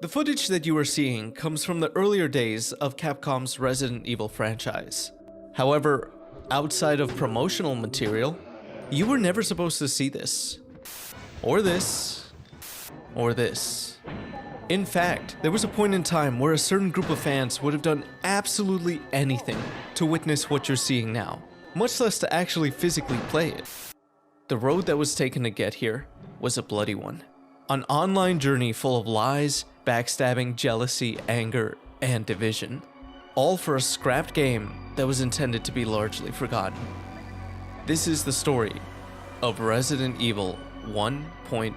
The footage that you are seeing comes from the earlier days of Capcom's Resident Evil franchise. However, outside of promotional material, you were never supposed to see this. Or this. Or this. In fact, there was a point in time where a certain group of fans would have done absolutely anything to witness what you're seeing now, much less to actually physically play it. The road that was taken to get here was a bloody one. An online journey full of lies, backstabbing, jealousy, anger, and division. All for a scrapped game that was intended to be largely forgotten. This is the story of Resident Evil 1.5.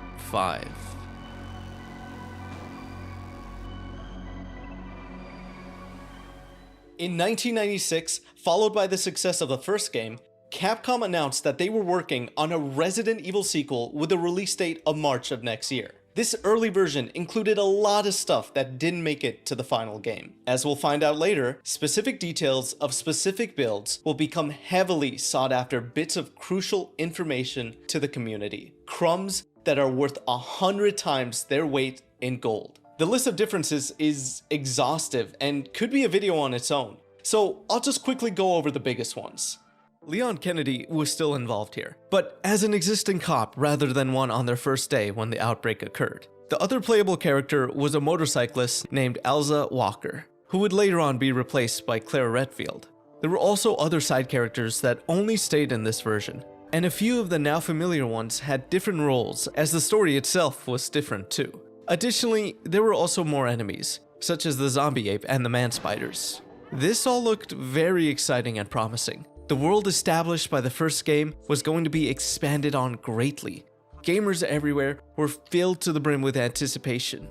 In 1996, followed by the success of the first game, Capcom announced that they were working on a Resident Evil sequel with a release date of March of next year. This early version included a lot of stuff that didn't make it to the final game. As we'll find out later, specific details of specific builds will become heavily sought after bits of crucial information to the community. Crumbs that are worth 100 times their weight in gold. The list of differences is exhaustive and could be a video on its own, so I'll just quickly go over the biggest ones. Leon Kennedy was still involved here, but as an existing cop rather than one on their first day when the outbreak occurred. The other playable character was a motorcyclist named Elza Walker, who would later on be replaced by Claire Redfield. There were also other side characters that only stayed in this version, and a few of the now familiar ones had different roles as the story itself was different too. Additionally, there were also more enemies, such as the zombie ape and the man spiders. This all looked very exciting and promising. The world established by the first game was going to be expanded on greatly. Gamers everywhere were filled to the brim with anticipation.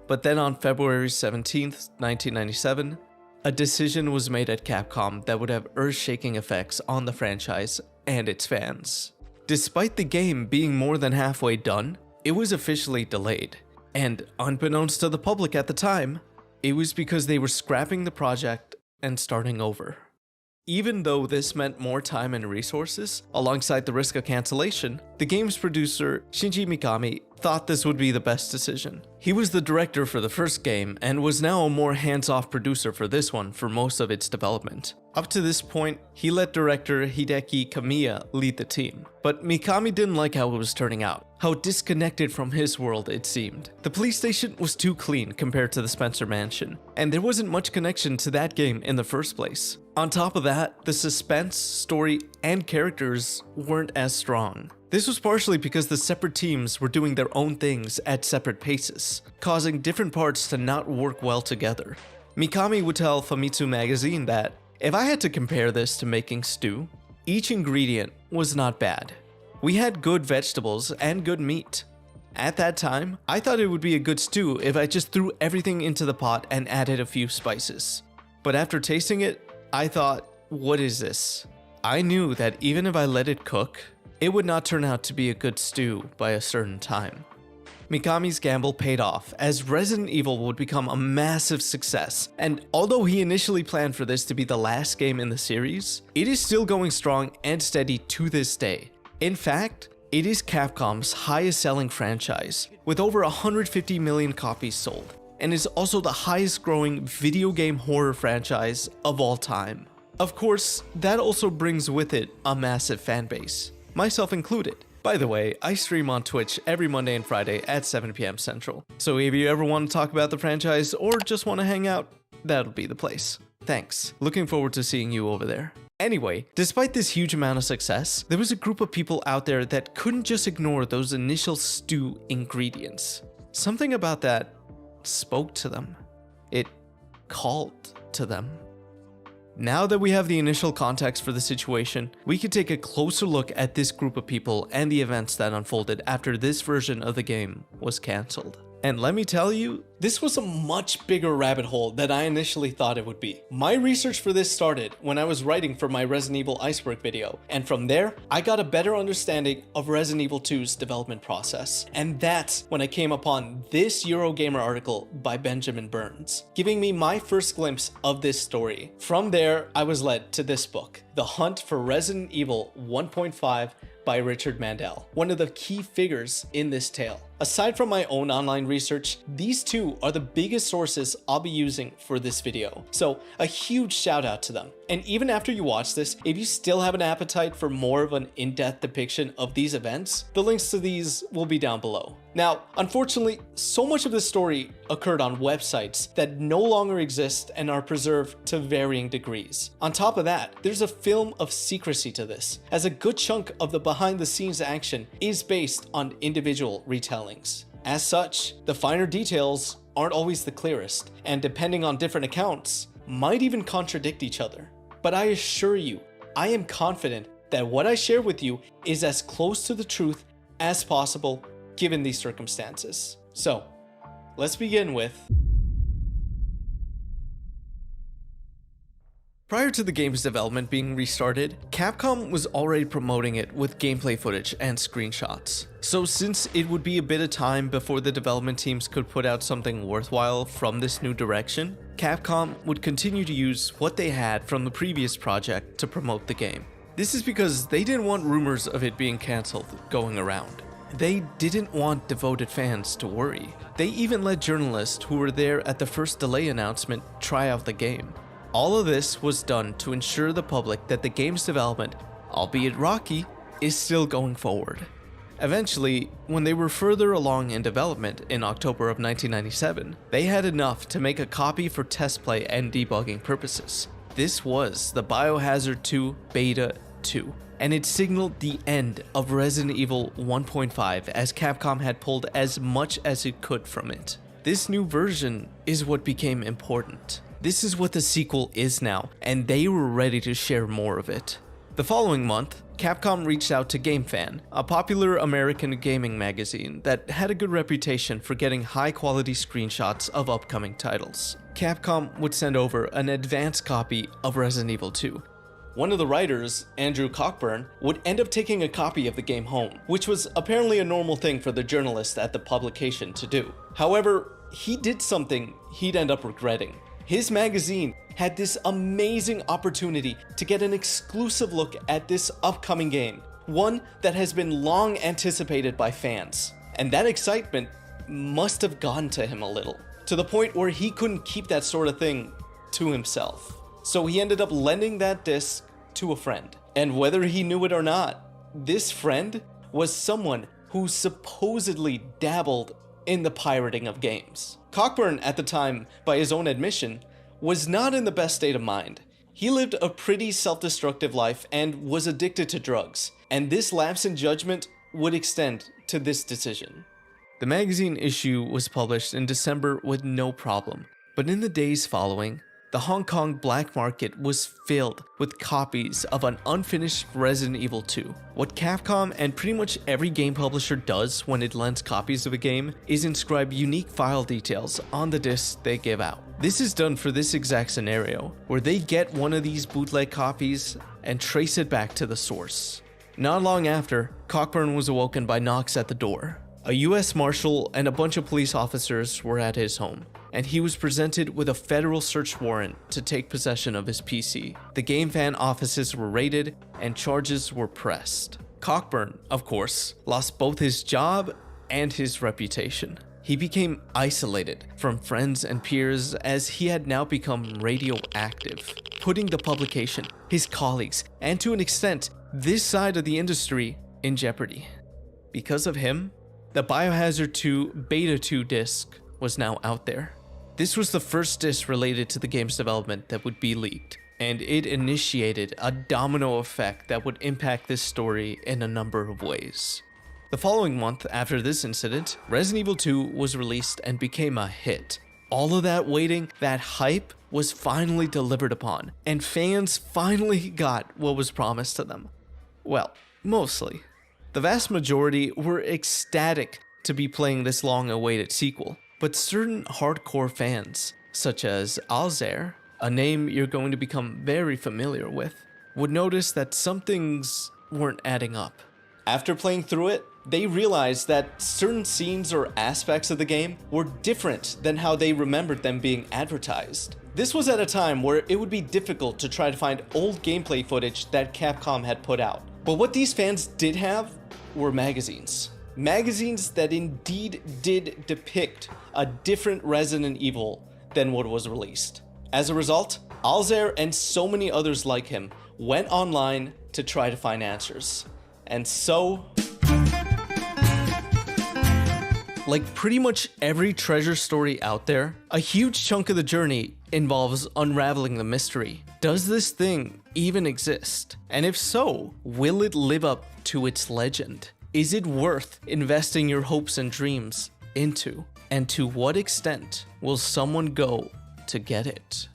But then on February 17th, 1997, a decision was made at Capcom that would have earth-shaking effects on the franchise and its fans. Despite the game being more than halfway done, it was officially delayed. And unbeknownst to the public at the time, it was because they were scrapping the project and starting over. Even though this meant more time and resources, alongside the risk of cancellation, the game's producer, Shinji Mikami, thought this would be the best decision. He was the director for the first game and was now a more hands-off producer for this one for most of its development. Up to this point, he let director Hideki Kamiya lead the team. But Mikami didn't like how it was turning out, how disconnected from his world it seemed. The police station was too clean compared to the Spencer Mansion, and there wasn't much connection to that game in the first place. On top of that, the suspense, story, and characters weren't as strong. This was partially because the separate teams were doing their own things at separate paces, causing different parts to not work well together. Mikami would tell Famitsu magazine that, if I had to compare this to making stew, each ingredient was not bad. We had good vegetables and good meat. At that time, I thought it would be a good stew if I just threw everything into the pot and added a few spices. But after tasting it, I thought, what is this? I knew that even if I let it cook, it would not turn out to be a good stew by a certain time. Mikami's gamble paid off, as Resident Evil would become a massive success, and although he initially planned for this to be the last game in the series, it is still going strong and steady to this day. In fact, it is Capcom's highest selling franchise, with over 150 million copies sold, and is also the highest growing video game horror franchise of all time. Of course, that also brings with it a massive fan base, myself included. By the way, I stream on Twitch every Monday and Friday at 7 PM Central, so if you ever want to talk about the franchise or just want to hang out, that'll be the place. Thanks, looking forward to seeing you over there. Anyway, despite this huge amount of success, there was a group of people out there that couldn't just ignore those initial stew ingredients. Something about that spoke to them. It called to them. Now that we have the initial context for the situation, we can take a closer look at this group of people and the events that unfolded after this version of the game was cancelled. And let me tell you, this was a much bigger rabbit hole than I initially thought it would be. My research for this started when I was writing for my Resident Evil Iceberg video, and from there, I got a better understanding of Resident Evil 2's development process. And that's when I came upon this Eurogamer article by Benjamin Burns, giving me my first glimpse of this story. From there, I was led to this book, The Hunt for Resident Evil 1.5 by Richard Mandel, one of the key figures in this tale. Aside from my own online research, these two are the biggest sources I'll be using for this video, so a huge shout out to them. And even after you watch this, if you still have an appetite for more of an in-depth depiction of these events, the links to these will be down below. Now, unfortunately, so much of this story occurred on websites that no longer exist and are preserved to varying degrees. On top of that, there's a film of secrecy to this, as a good chunk of the behind-the-scenes action is based on individual retellings. As such, the finer details aren't always the clearest, and depending on different accounts, might even contradict each other. But I assure you, I am confident that what I share with you is as close to the truth as possible given these circumstances. So, let's begin with... Prior to the game's development being restarted, Capcom was already promoting it with gameplay footage and screenshots. So since it would be a bit of time before the development teams could put out something worthwhile from this new direction, Capcom would continue to use what they had from the previous project to promote the game. This is because they didn't want rumors of it being cancelled going around. They didn't want devoted fans to worry. They even let journalists who were there at the first delay announcement try out the game. All of this was done to ensure the public that the game's development, albeit rocky, is still going forward. Eventually, when they were further along in development in October of 1997, they had enough to make a copy for test play and debugging purposes. This was the Biohazard 2 Beta 2, and it signaled the end of Resident Evil 1.5 as Capcom had pulled as much as it could from it. This new version is what became important. This is what the sequel is now, and they were ready to share more of it. The following month, Capcom reached out to GameFan, a popular American gaming magazine that had a good reputation for getting high-quality screenshots of upcoming titles. Capcom would send over an advanced copy of Resident Evil 2. One of the writers, Andrew Cockburn, would end up taking a copy of the game home, which was apparently a normal thing for the journalist at the publication to do. However, he did something he'd end up regretting. His magazine had this amazing opportunity to get an exclusive look at this upcoming game, one that has been long anticipated by fans. And that excitement must have gotten to him a little, to the point where he couldn't keep that sort of thing to himself. So he ended up lending that disc to a friend. And whether he knew it or not, this friend was someone who supposedly dabbled in the pirating of games. Cockburn, at the time, by his own admission, was not in the best state of mind. He lived a pretty self-destructive life and was addicted to drugs, and this lapse in judgment would extend to this decision. The magazine issue was published in December with no problem, but in the days following, the Hong Kong black market was filled with copies of an unfinished Resident Evil 2. What Capcom and pretty much every game publisher does when it lends copies of a game is inscribe unique file details on the discs they give out. This is done for this exact scenario, where they get one of these bootleg copies and trace it back to the source. Not long after, Cockburn was awoken by knocks at the door. A US Marshal and a bunch of police officers were at his home, and he was presented with a federal search warrant to take possession of his PC. The GameFan offices were raided, and charges were pressed. Cockburn, of course, lost both his job and his reputation. He became isolated from friends and peers as he had now become radioactive, putting the publication, his colleagues, and to an extent, this side of the industry in jeopardy. Because of him, the Biohazard 2 Beta 2 disc was now out there. This was the first disc related to the game's development that would be leaked, and it initiated a domino effect that would impact this story in a number of ways. The following month after this incident, Resident Evil 2 was released and became a hit. All of that waiting, that hype, was finally delivered upon, and fans finally got what was promised to them. Well, mostly. The vast majority were ecstatic to be playing this long-awaited sequel, but certain hardcore fans, such as Alzair, a name you're going to become very familiar with, would notice that some things weren't adding up. After playing through it, they realized that certain scenes or aspects of the game were different than how they remembered them being advertised. This was at a time where it would be difficult to try to find old gameplay footage that Capcom had put out. But what these fans did have were magazines. Magazines that indeed did depict a different Resident Evil than what was released. As a result, Alzair and so many others like him went online to try to find answers. And so, like pretty much every treasure story out there, a huge chunk of the journey involves unraveling the mystery. Does this thing even exist? And if so, will it live up to its legend? Is it worth investing your hopes and dreams into? And to what extent will someone go to get it?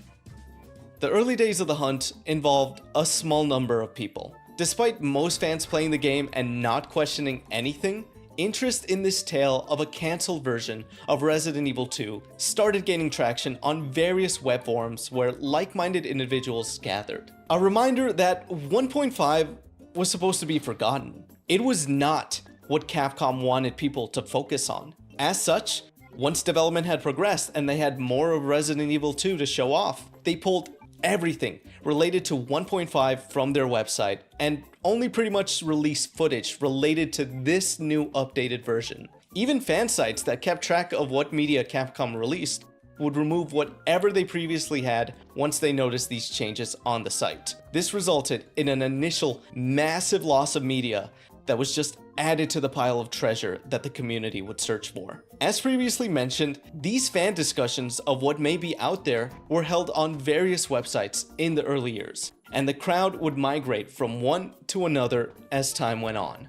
The early days of the hunt involved a small number of people. Despite most fans playing the game and not questioning anything, interest in this tale of a cancelled version of Resident Evil 2 started gaining traction on various web forums where like-minded individuals gathered. A reminder that 1.5 was supposed to be forgotten. It was not what Capcom wanted people to focus on. As such, once development had progressed and they had more of Resident Evil 2 to show off, they pulled everything related to 1.5 from their website and only pretty much released footage related to this new updated version. Even fan sites that kept track of what media Capcom released would remove whatever they previously had once they noticed these changes on the site. This resulted in an initial massive loss of media that was just added to the pile of treasure that the community would search for. As previously mentioned, these fan discussions of what may be out there were held on various websites in the early years, and the crowd would migrate from one to another as time went on.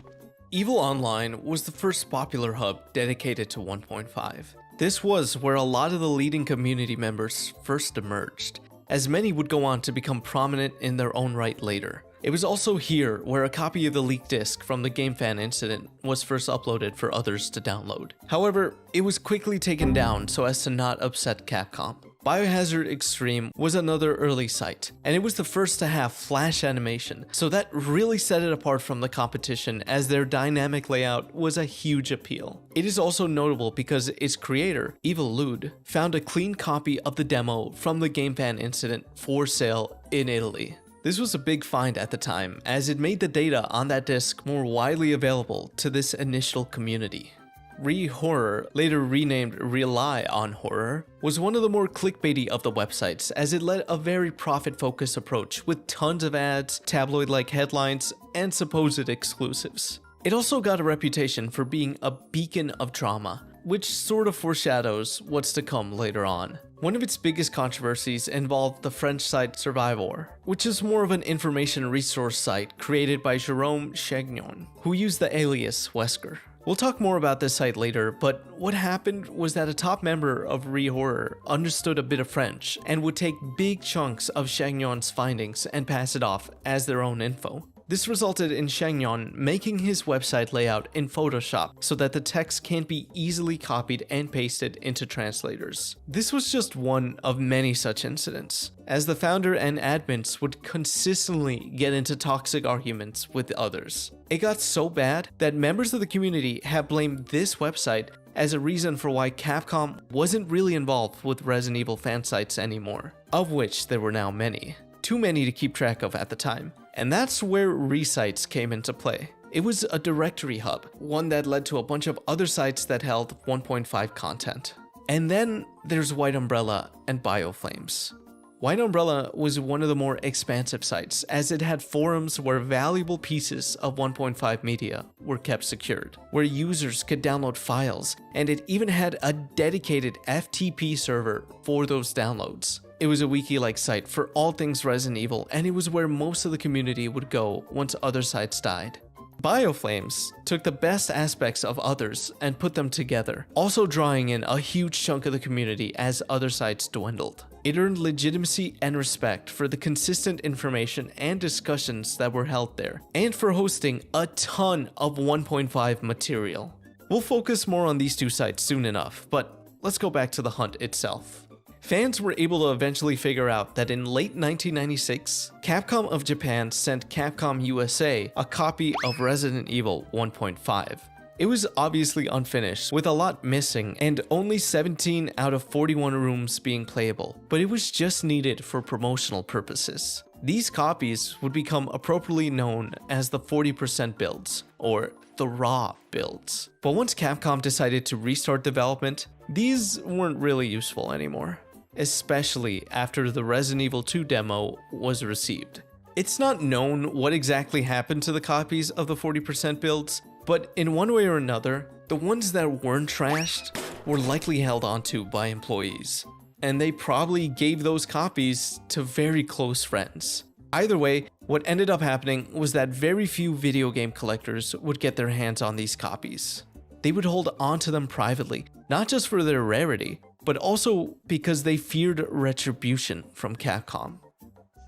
Evil Online was the first popular hub dedicated to 1.5. This was where a lot of the leading community members first emerged, as many would go on to become prominent in their own right later. It was also here where a copy of the leaked disc from the GameFan incident was first uploaded for others to download. However, it was quickly taken down so as to not upset Capcom. Biohazard Extreme was another early site, and it was the first to have flash animation, so that really set it apart from the competition as their dynamic layout was a huge appeal. It is also notable because its creator, Reupload, found a clean copy of the demo from the GameFan incident for sale in Italy. This was a big find at the time, as it made the data on that disc more widely available to this initial community. Re-Horror, later renamed Rely on Horror, was one of the more clickbaity of the websites, as it led a very profit-focused approach with tons of ads, tabloid-like headlines, and supposed exclusives. It also got a reputation for being a beacon of drama, which sort of foreshadows what's to come later on. One of its biggest controversies involved the French site Survivor, which is more of an information resource site created by Jérôme Chagnon, who used the alias Wesker. We'll talk more about this site later, but what happened was that a top member of Re-Horror understood a bit of French and would take big chunks of Chagnon's findings and pass it off as their own info. This resulted in Chagnon making his website layout in Photoshop so that the text can't be easily copied and pasted into translators. This was just one of many such incidents, as the founder and admins would consistently get into toxic arguments with others. It got so bad that members of the community have blamed this website as a reason for why Capcom wasn't really involved with Resident Evil fan sites anymore, of which there were now many. Too many to keep track of at the time. And that's where Resites came into play. It was a directory hub, one that led to a bunch of other sites that held 1.5 content. And then there's White Umbrella and BioFlames. White Umbrella was one of the more expansive sites, as it had forums where valuable pieces of 1.5 media were kept secured, where users could download files, and it even had a dedicated FTP server for those downloads. It was a wiki-like site for all things Resident Evil, and it was where most of the community would go once other sites died. BioFlames took the best aspects of others and put them together, also drawing in a huge chunk of the community as other sites dwindled. It earned legitimacy and respect for the consistent information and discussions that were held there, and for hosting a ton of 1.5 material. We'll focus more on these two sites soon enough, but let's go back to the hunt itself. Fans were able to eventually figure out that in late 1996, Capcom of Japan sent Capcom USA a copy of Resident Evil 1.5. It was obviously unfinished, with a lot missing and only 17 out of 41 rooms being playable, but it was just needed for promotional purposes. These copies would become appropriately known as the 40% builds, or the raw builds. But once Capcom decided to restart development, these weren't really useful anymore, especially after the Resident Evil 2 demo was received. It's not known what exactly happened to the copies of the 40% builds, but in one way or another, the ones that weren't trashed were likely held onto by employees, and they probably gave those copies to very close friends. Either way, what ended up happening was that very few video game collectors would get their hands on these copies. They would hold onto them privately, not just for their rarity, but also because they feared retribution from Capcom.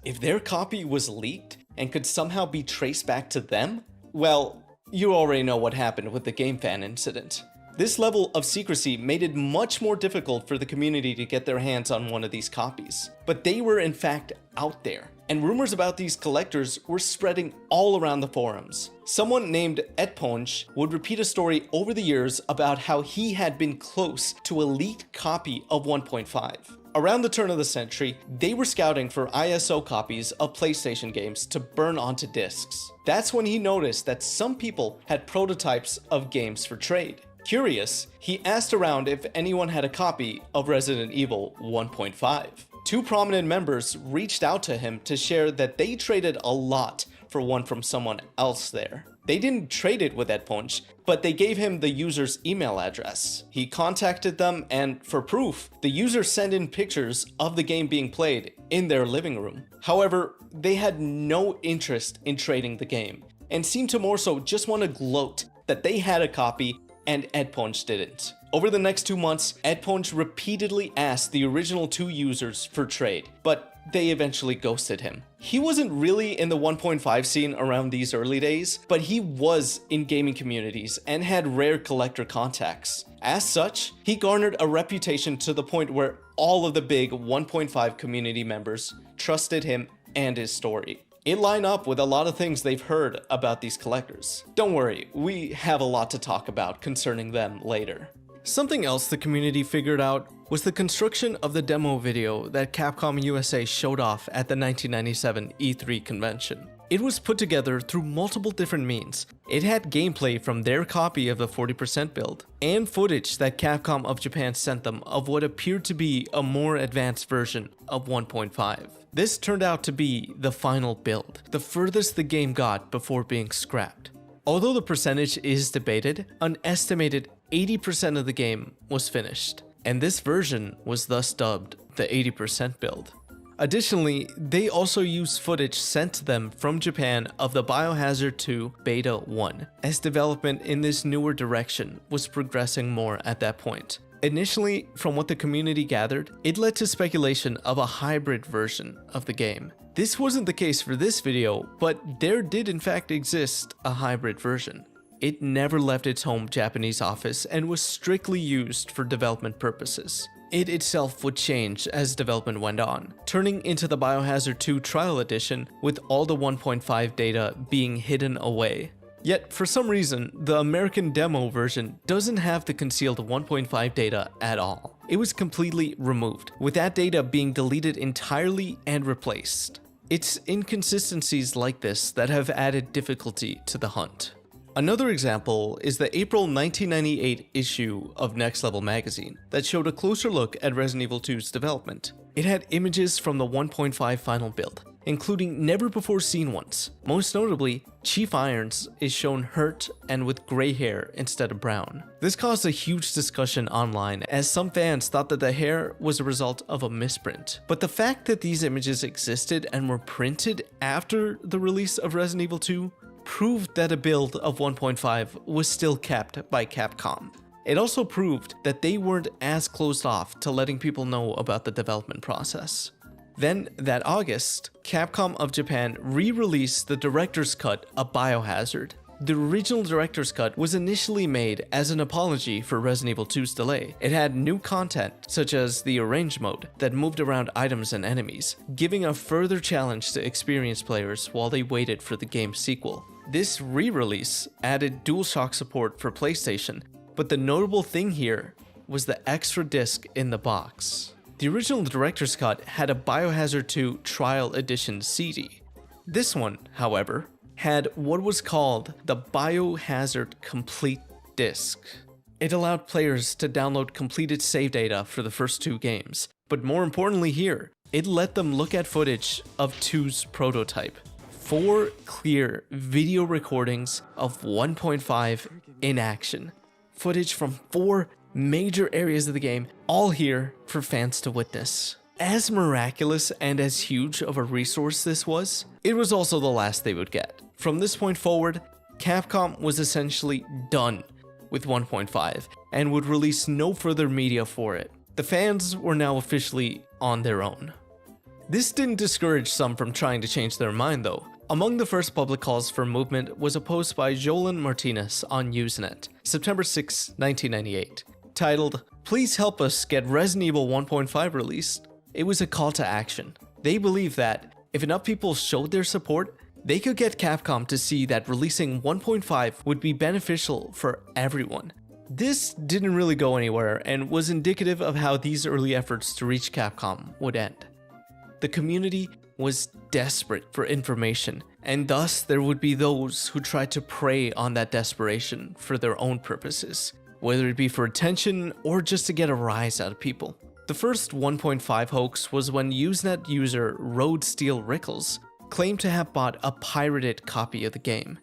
If their copy was leaked and could somehow be traced back to them, well, you already know what happened with the GameFan incident. This level of secrecy made it much more difficult for the community to get their hands on one of these copies. But they were in fact out there, and rumors about these collectors were spreading all around the forums. Someone named Edponge would repeat a story over the years about how he had been close to a leaked copy of 1.5. Around the turn of the century, they were scouting for ISO copies of PlayStation games to burn onto discs. That's when he noticed that some people had prototypes of games for trade. Curious, he asked around if anyone had a copy of Resident Evil 1.5. Two prominent members reached out to him to share that they traded a lot for one from someone else there. They didn't trade it with Edponge, but they gave him the user's email address. He contacted them, and for proof, the user sent in pictures of the game being played in their living room. However, they had no interest in trading the game, and seemed to more so just want to gloat that they had a copy and Edponge didn't. Over the next 2 months, Edponge repeatedly asked the original two users for trade, but they eventually ghosted him. He wasn't really in the 1.5 scene around these early days, but he was in gaming communities and had rare collector contacts. As such, he garnered a reputation to the point where all of the big 1.5 community members trusted him and his story. It lined up with a lot of things they've heard about these collectors. Don't worry, we have a lot to talk about concerning them later. Something else the community figured out was the construction of the demo video that Capcom USA showed off at the 1997 E3 convention. It was put together through multiple different means. It had gameplay from their copy of the 40% build, and footage that Capcom of Japan sent them of what appeared to be a more advanced version of 1.5. This turned out to be the final build, the furthest the game got before being scrapped. Although the percentage is debated, an estimated 80% of the game was finished, and this version was thus dubbed the 80% build. Additionally, they also used footage sent to them from Japan of the Biohazard 2 Beta 1, as development in this newer direction was progressing more at that point. Initially, from what the community gathered, it led to speculation of a hybrid version of the game. This wasn't the case for this video, but there did in fact exist a hybrid version. It never left its home Japanese office and was strictly used for development purposes. It itself would change as development went on, turning into the Biohazard 2 Trial Edition with all the 1.5 data being hidden away. Yet, for some reason, the American demo version doesn't have the concealed 1.5 data at all. It was completely removed, with that data being deleted entirely and replaced. It's inconsistencies like this that have added difficulty to the hunt. Another example is the April 1998 issue of Next Level magazine that showed a closer look at Resident Evil 2's development. It had images from the 1.5 final build, including never-before-seen ones. Most notably, Chief Irons is shown hurt and with gray hair instead of brown. This caused a huge discussion online, as some fans thought that the hair was a result of a misprint. But the fact that these images existed and were printed after the release of Resident Evil 2 proved that a build of 1.5 was still kept by Capcom. It also proved that they weren't as closed off to letting people know about the development process. Then, that August, Capcom of Japan re-released the director's cut of Biohazard. The original director's cut was initially made as an apology for Resident Evil 2's delay. It had new content, such as the Arrange mode, that moved around items and enemies, giving a further challenge to experienced players while they waited for the game's sequel. This re-release added DualShock support for PlayStation, but the notable thing here was the extra disc in the box. The original director's cut had a Biohazard 2 Trial Edition CD. This one, however, had what was called the Biohazard Complete Disc. It allowed players to download completed save data for the first 2 games, but more importantly here, it let them look at footage of 2's prototype. 4 clear video recordings of 1.5 in action. Footage from 4 major areas of the game, all here for fans to witness. As miraculous and as huge of a resource this was, it was also the last they would get. From this point forward, Capcom was essentially done with 1.5 and would release no further media for it. The fans were now officially on their own. This didn't discourage some from trying to change their mind though. Among the first public calls for movement was a post by Jolan Martinez on Usenet, September 6, 1998, titled, "Please help us get Resident Evil 1.5 released." It was a call to action. They believed that if enough people showed their support, they could get Capcom to see that releasing 1.5 would be beneficial for everyone. This didn't really go anywhere and was indicative of how these early efforts to reach Capcom would end. The community was desperate for information, and thus there would be those who tried to prey on that desperation for their own purposes, whether it be for attention or just to get a rise out of people. The first 1.5 hoax was when Usenet user Road Steel Rickles claimed to have bought a pirated copy of the game.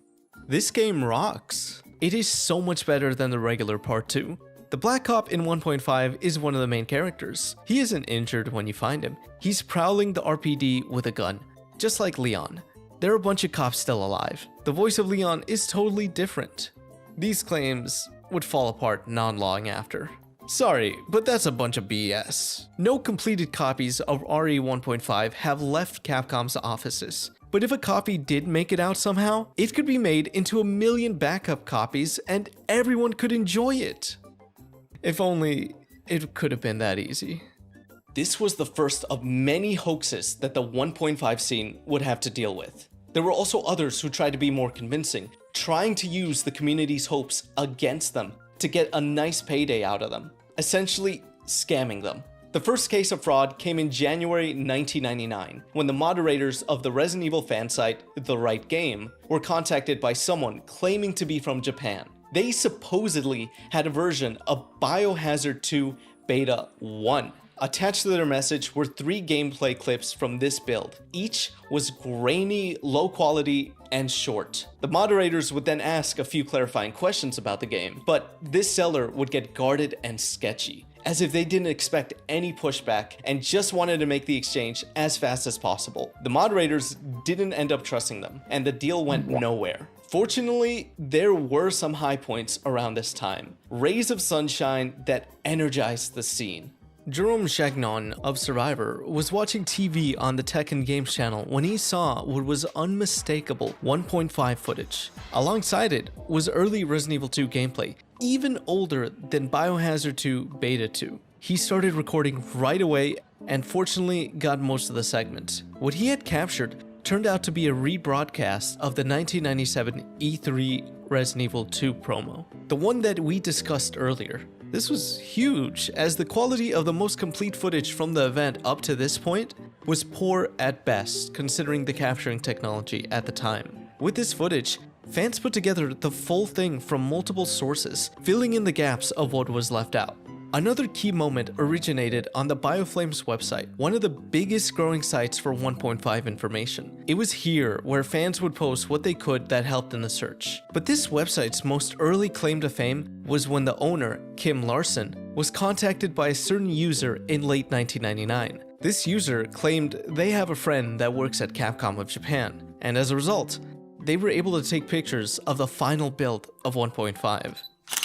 This game rocks. It is so much better than the regular Part 2. The Black Cop in 1.5 is one of the main characters. He isn't injured when you find him. He's prowling the RPD with a gun, just like Leon. There are a bunch of cops still alive. The voice of Leon is totally different. These claims would fall apart not long after. Sorry, but that's a bunch of BS. No completed copies of RE 1.5 have left Capcom's offices. But if a copy did make it out somehow, it could be made into 1 million backup copies and everyone could enjoy it. If only it could have been that easy. This was the first of many hoaxes that the 1.5 scene would have to deal with. There were also others who tried to be more convincing, trying to use the community's hopes against them to get a nice payday out of them, essentially scamming them. The first case of fraud came in January 1999, when the moderators of the Resident Evil fan site, The Right Game, were contacted by someone claiming to be from Japan. They supposedly had a version of Biohazard 2 Beta 1. Attached to their message were 3 gameplay clips from this build. Each was grainy, low quality, and short. The moderators would then ask a few clarifying questions about the game, but this seller would get guarded and sketchy, as if they didn't expect any pushback and just wanted to make the exchange as fast as possible. The moderators didn't end up trusting them, and the deal went nowhere. Fortunately, there were some high points around this time, rays of sunshine that energized the scene. Jerome Chagnon of Survivor was watching TV on the Tekken Games channel when he saw what was unmistakable 1.5 footage. Alongside it was early Resident Evil 2 gameplay, even older than Biohazard 2 Beta 2. He started recording right away and fortunately got most of the segment. What he had captured turned out to be a rebroadcast of the 1997 E3 Resident Evil 2 promo, the one that we discussed earlier. This was huge, as the quality of the most complete footage from the event up to this point was poor at best, considering the capturing technology at the time. With this footage, fans put together the full thing from multiple sources, filling in the gaps of what was left out. Another key moment originated on the BioFlames website, one of the biggest growing sites for 1.5 information. It was here where fans would post what they could that helped in the search. But this website's most early claim to fame was when the owner, Kim Larson, was contacted by a certain user in late 1999. This user claimed they have a friend that works at Capcom of Japan, and as a result, they were able to take pictures of the final build of 1.5.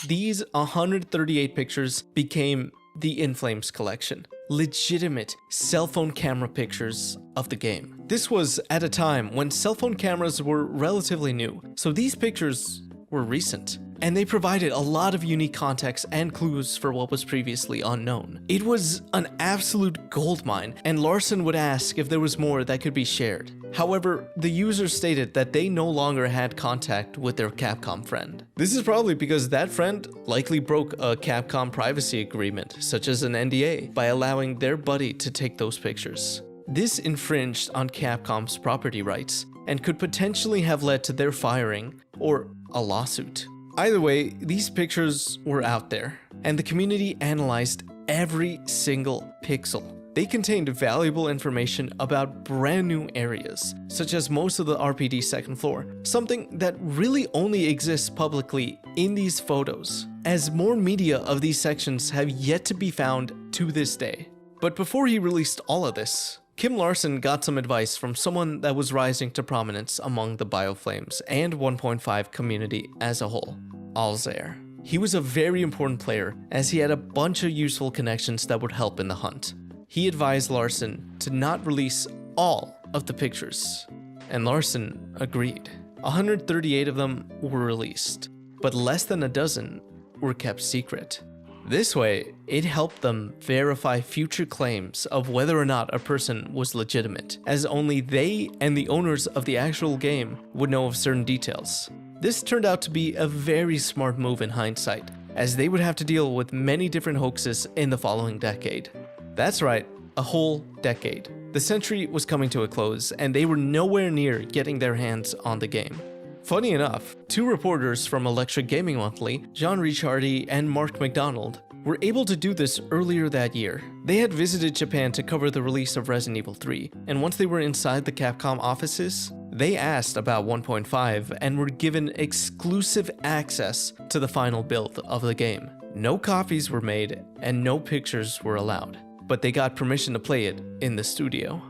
These 138 pictures became the In Flames collection, legitimate cell phone camera pictures of the game. This was at a time when cell phone cameras were relatively new, so these pictures were recent, and they provided a lot of unique context and clues for what was previously unknown. It was an absolute goldmine, and Larson would ask if there was more that could be shared. However, the user stated that they no longer had contact with their Capcom friend. This is probably because that friend likely broke a Capcom privacy agreement, such as an NDA, by allowing their buddy to take those pictures. This infringed on Capcom's property rights and could potentially have led to their firing or a lawsuit. Either way, these pictures were out there, and the community analyzed every single pixel. They contained valuable information about brand new areas, such as most of the RPD's second floor, something that really only exists publicly in these photos, as more media of these sections have yet to be found to this day. But before he released all of this, Kim Larson got some advice from someone that was rising to prominence among the Bioflames and 1.5 community as a whole, Alzair. He was a very important player as he had a bunch of useful connections that would help in the hunt. He advised Larson to not release all of the pictures, and Larson agreed. 138 of them were released, but less than a dozen were kept secret. This way, it helped them verify future claims of whether or not a person was legitimate, as only they and the owners of the actual game would know of certain details. This turned out to be a very smart move in hindsight, as they would have to deal with many different hoaxes in the following decade. That's right, a whole decade. The century was coming to a close, and they were nowhere near getting their hands on the game. Funny enough, two reporters from Electric Gaming Monthly, John Ricciardi and Mark McDonald, were able to do this earlier that year. They had visited Japan to cover the release of Resident Evil 3, and once they were inside the Capcom offices, they asked about 1.5 and were given exclusive access to the final build of the game. No copies were made, and no pictures were allowed, but they got permission to play it in the studio.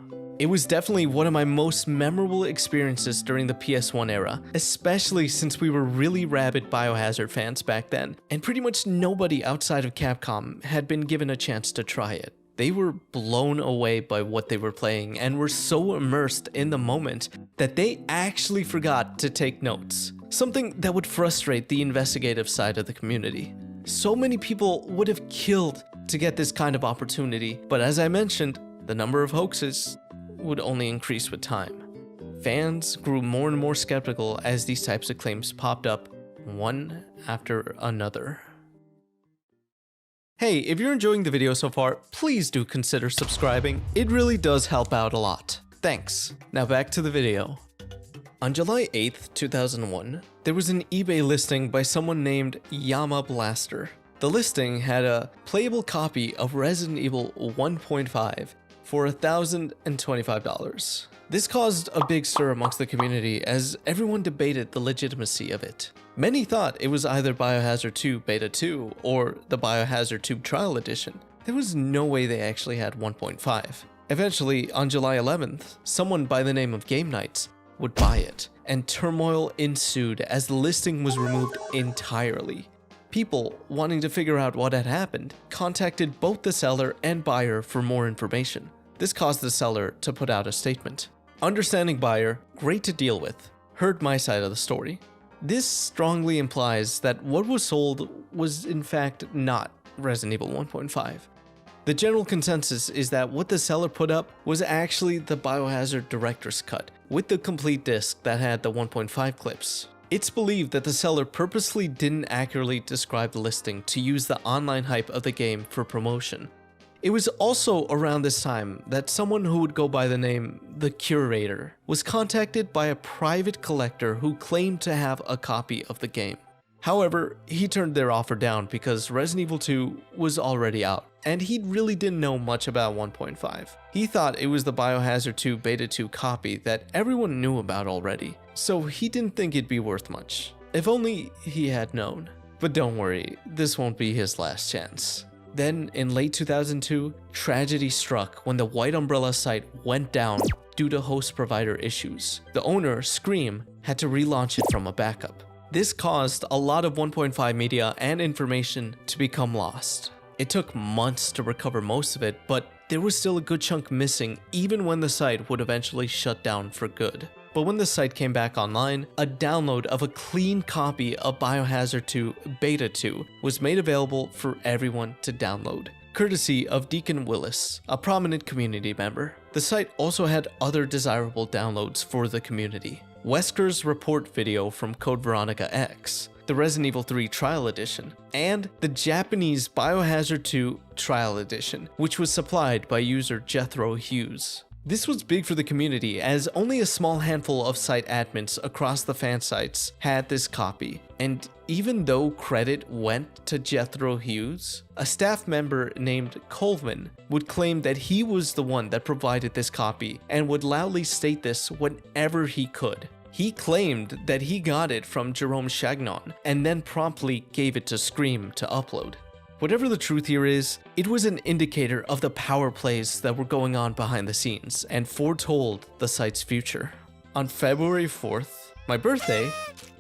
It was definitely one of my most memorable experiences during the PS1 era, especially since we were really rabid Biohazard fans back then, and pretty much nobody outside of Capcom had been given a chance to try it. They were blown away by what they were playing and were so immersed in the moment that they actually forgot to take notes, something that would frustrate the investigative side of the community. So many people would have killed to get this kind of opportunity, but as I mentioned, the number of hoaxes would only increase with time. Fans grew more and more skeptical as these types of claims popped up one after another. Hey, if you're enjoying the video so far, please do consider subscribing. It really does help out a lot. Thanks. Now back to the video. On July 8th, 2001, there was an eBay listing by someone named Yama Blaster. The listing had a playable copy of Resident Evil 1.5 for $1,025. This caused a big stir amongst the community as everyone debated the legitimacy of it. Many thought it was either Biohazard 2 Beta 2 or the Biohazard 2 Trial Edition. There was no way they actually had 1.5. Eventually, on July 11th, someone by the name of Game Nights would buy it, and turmoil ensued as the listing was removed entirely. People, wanting to figure out what had happened, contacted both the seller and buyer for more information. This caused the seller to put out a statement. Understanding buyer, great to deal with, heard my side of the story. This strongly implies that what was sold was in fact not Resident Evil 1.5. The general consensus is that what the seller put up was actually the Biohazard Director's Cut, with the complete disc that had the 1.5 clips. It's believed that the seller purposely didn't accurately describe the listing to use the online hype of the game for promotion. It was also around this time that someone who would go by the name The Curator was contacted by a private collector who claimed to have a copy of the game. However, he turned their offer down because Resident Evil 2 was already out, and he really didn't know much about 1.5. He thought it was the Biohazard 2 Beta 2 copy that everyone knew about already, so he didn't think it'd be worth much. If only he had known. But don't worry, this won't be his last chance. Then, in late 2002, tragedy struck when the White Umbrella site went down due to host provider issues. The owner, Scream, had to relaunch it from a backup. This caused a lot of 1.5 media and information to become lost. It took months to recover most of it, but there was still a good chunk missing even when the site would eventually shut down for good. But when the site came back online, a download of a clean copy of Biohazard 2 Beta 2 was made available for everyone to download. courtesy of Deacon Willis, a prominent community member. The site also had other desirable downloads for the community. Wesker's report video from Code Veronica X, the Resident Evil 3 Trial Edition, and the Japanese Biohazard 2 Trial Edition, which was supplied by user Jethro Hughes. This was big for the community, as only a small handful of site admins across the fan sites had this copy, and even though credit went to Jethro Hughes, a staff member named Colvin would claim that he was the one that provided this copy and would loudly state this whenever he could. He claimed that he got it from Jerome Chagnon and then promptly gave it to Scream to upload. Whatever the truth here is, it was an indicator of the power plays that were going on behind the scenes and foretold the site's future. On February 4th, my birthday,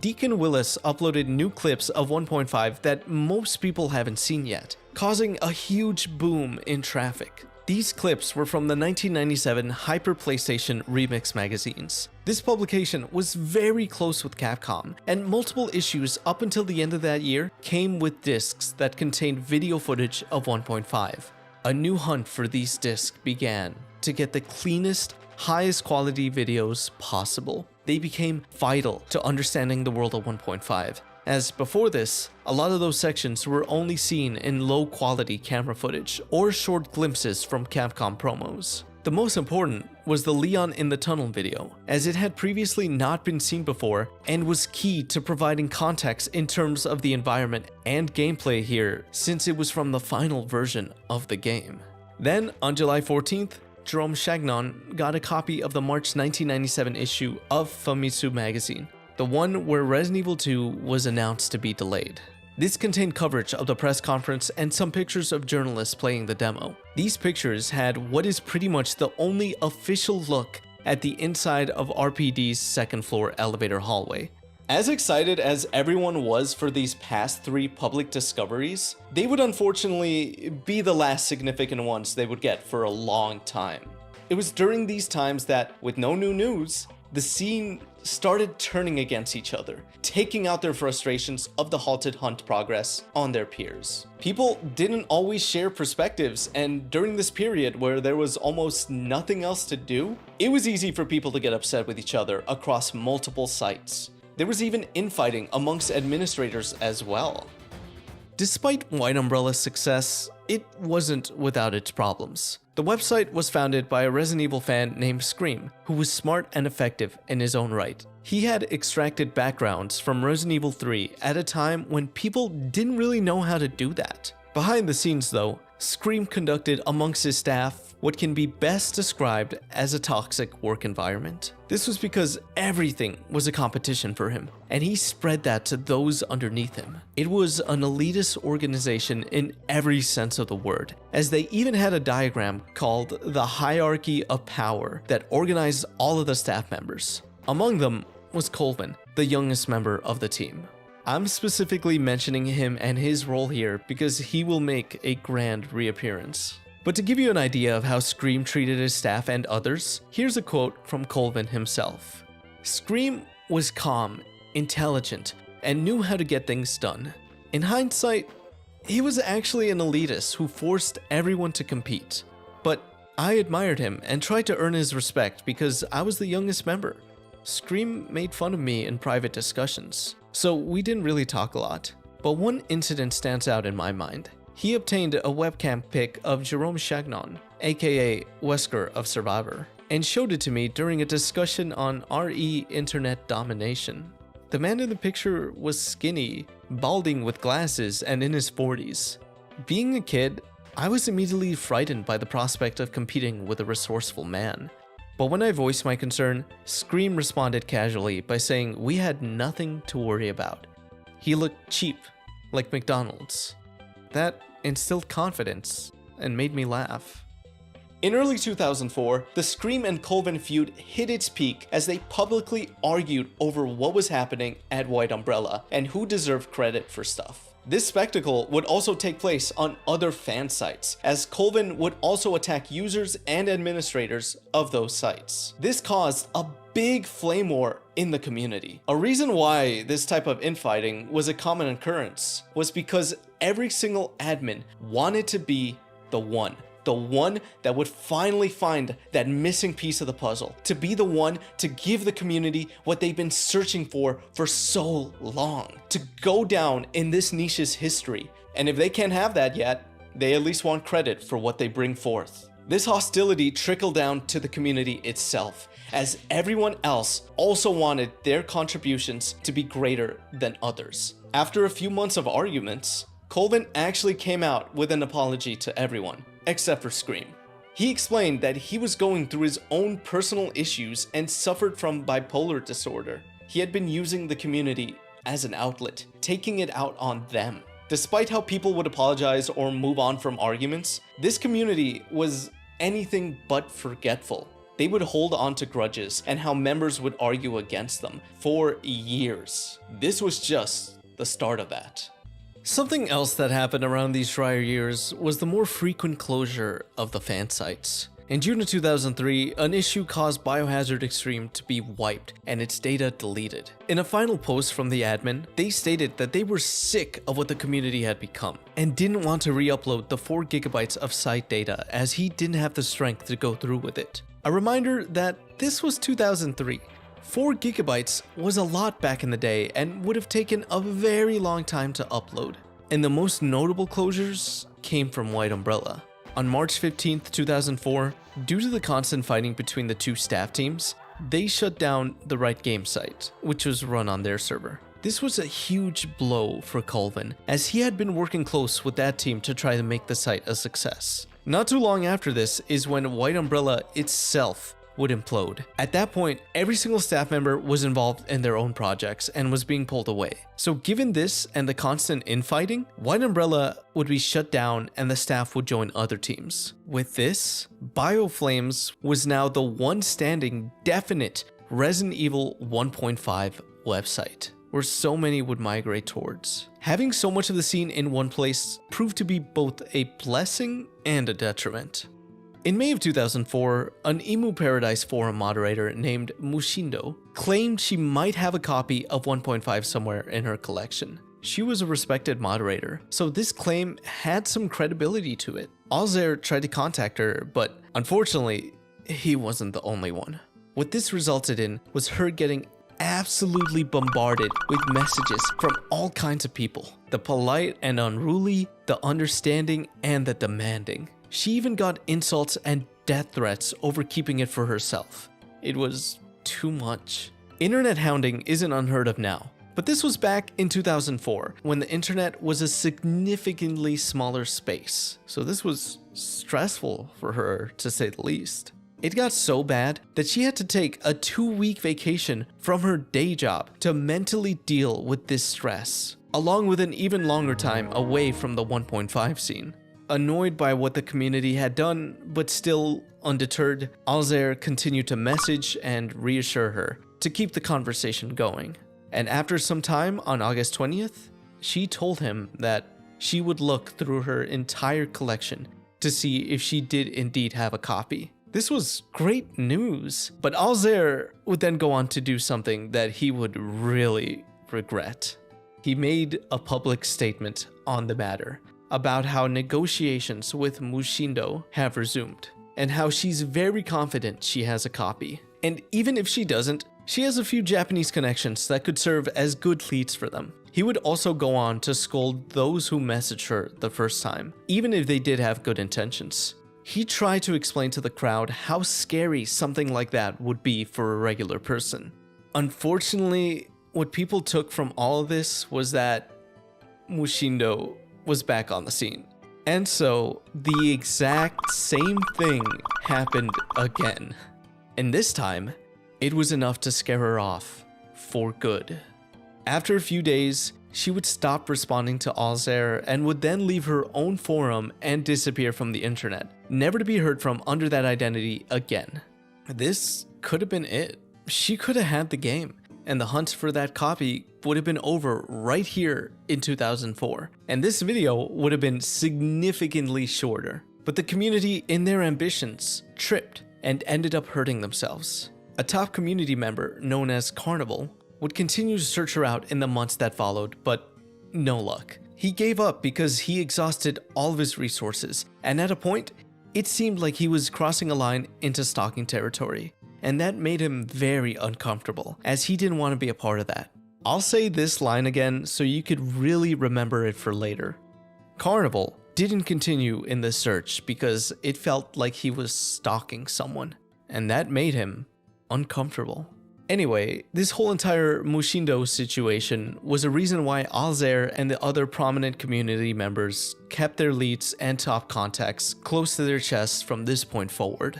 Deacon Willis uploaded new clips of 1.5 that most people haven't seen yet, causing a huge boom in traffic. These clips were from the 1997 Hyper PlayStation Remix magazines. This publication was very close with Capcom, and multiple issues up until the end of that year came with discs that contained video footage of 1.5. A new hunt for these discs began to get the cleanest, highest quality videos possible. They became vital to understanding the world of 1.5. As before this, a lot of those sections were only seen in low quality camera footage or short glimpses from Capcom promos. The most important was the Leon in the Tunnel video, as it had previously not been seen before and was key to providing context in terms of the environment and gameplay here, since it was from the final version of the game. Then, on July 14th, Jerome Chagnon got a copy of the March 1997 issue of Famitsu magazine, the one where Resident Evil 2 was announced to be delayed. This contained coverage of the press conference and some pictures of journalists playing the demo. These pictures had what is pretty much the only official look at the inside of RPD's second floor elevator hallway. As excited as everyone was for these past 3 public discoveries, they would unfortunately be the last significant ones they would get for a long time. It was during these times that, with no new news, the scene started turning against each other, taking out their frustrations of the halted hunt progress on their peers. People didn't always share perspectives, and during this period where there was almost nothing else to do, it was easy for people to get upset with each other across multiple sites. There was even infighting amongst administrators as well. Despite White Umbrella's success, it wasn't without its problems. The website was founded by a Resident Evil fan named Scream, who was smart and effective in his own right. He had extracted backgrounds from Resident Evil 3 at a time when people didn't really know how to do that. Behind the scenes though, Scream conducted amongst his staff what can be best described as a toxic work environment. This was because everything was a competition for him, and he spread that to those underneath him. It was an elitist organization in every sense of the word, as they even had a diagram called the Hierarchy of Power that organized all of the staff members. Among them was Colvin, the youngest member of the team. I'm specifically mentioning him and his role here because he will make a grand reappearance. But to give you an idea of how Scream treated his staff and others, here's a quote from Colvin himself. Scream was calm, intelligent, and knew how to get things done. In hindsight, he was actually an elitist who forced everyone to compete. But I admired him and tried to earn his respect because I was the youngest member. Scream made fun of me in private discussions, so we didn't really talk a lot. But one incident stands out in my mind. He obtained a webcam pic of Jerome Chagnon, aka Wesker of Survivor, and showed it to me during a discussion on RE internet domination. The man in the picture was skinny, balding with glasses, and in his 40s. Being a kid, I was immediately frightened by the prospect of competing with a resourceful man. But when I voiced my concern, Scream responded casually by saying we had nothing to worry about. He looked cheap, like McDonald's. That instilled confidence and made me laugh. In early 2004, the Scream and Colvin feud hit its peak as they publicly argued over what was happening at White Umbrella and who deserved credit for stuff. This spectacle would also take place on other fan sites, as Colvin would also attack users and administrators of those sites. This caused a big flame war in the community. A reason why this type of infighting was a common occurrence was because every single admin wanted to be the one. The one that would finally find that missing piece of the puzzle, to be the one to give the community what they've been searching for so long, to go down in this niche's history. And if they can't have that yet, they at least want credit for what they bring forth. This hostility trickled down to the community itself, as everyone else also wanted their contributions to be greater than others. After a few months of arguments, Colvin actually came out with an apology to everyone, except for Scream. He explained that he was going through his own personal issues and suffered from bipolar disorder. He had been using the community as an outlet, taking it out on them. Despite how people would apologize or move on from arguments, this community was anything but forgetful. They would hold on to grudges and how members would argue against them for years. This was just the start of that. Something else that happened around these drier years was the more frequent closure of the fan sites. In June of 2003, an issue caused Biohazard Extreme to be wiped and its data deleted. In a final post from the admin, they stated that they were sick of what the community had become and didn't want to re-upload the 4 gigabytes of site data as he didn't have the strength to go through with it. A reminder that this was 2003. 4 gigabytes was a lot back in the day and would have taken a very long time to upload. And the most notable closures came from White Umbrella. On March 15th, 2004, due to the constant fighting between the two staff teams, they shut down the Right Game site, which was run on their server. This was a huge blow for Colvin, as he had been working close with that team to try to make the site a success. Not too long after this is when White Umbrella itself would implode. At that point, every single staff member was involved in their own projects and was being pulled away. So given this and the constant infighting, White Umbrella would be shut down and the staff would join other teams. With this, BioFlames was now the one standing definite Resident Evil 1.5 website, where so many would migrate towards. Having so much of the scene in one place proved to be both a blessing and a detriment. In May of 2004, an Emu Paradise forum moderator named Mushindo claimed she might have a copy of 1.5 somewhere in her collection. She was a respected moderator, so this claim had some credibility to it. Alzair tried to contact her, but unfortunately, he wasn't the only one. What this resulted in was her getting absolutely bombarded with messages from all kinds of people. The polite and unruly, the understanding, and the demanding. She even got insults and death threats over keeping it for herself. It was too much. Internet hounding isn't unheard of now, but this was back in 2004 when the internet was a significantly smaller space. So this was stressful for her, to say the least. It got so bad that she had to take a 2-week vacation from her day job to mentally deal with this stress, along with an even longer time away from the 1.5 scene. Annoyed by what the community had done, but still undeterred, Alzair continued to message and reassure her to keep the conversation going. And after some time on August 20th, she told him that she would look through her entire collection to see if she did indeed have a copy. This was great news, but Alzair would then go on to do something that he would really regret. He made a public statement on the matter about how negotiations with Mushindo have resumed, and how she's very confident she has a copy. And even if she doesn't, she has a few Japanese connections that could serve as good leads for them. He would also go on to scold those who messaged her the first time, even if they did have good intentions. He tried to explain to the crowd how scary something like that would be for a regular person. Unfortunately, what people took from all of this was that Mushindo was back on the scene. And so, the exact same thing happened again. And this time, it was enough to scare her off for good. After a few days, she would stop responding to Alzair and would then leave her own forum and disappear from the internet, never to be heard from under that identity again. This could have been it. She could have had the game, and the hunt for that copy would have been over right here in 2004. And this video would have been significantly shorter. But the community, in their ambitions, tripped and ended up hurting themselves. A top community member known as Carnivol would continue to search her out in the months that followed, but no luck. He gave up because he exhausted all of his resources, and at a point, it seemed like he was crossing a line into stalking territory, and that made him very uncomfortable, as he didn't want to be a part of that. I'll say this line again so you could really remember it for later. Carnivol didn't continue in the search because it felt like he was stalking someone, and that made him uncomfortable. Anyway, this whole entire Mushindo situation was a reason why Alzair and the other prominent community members kept their leads and top contacts close to their chests from this point forward.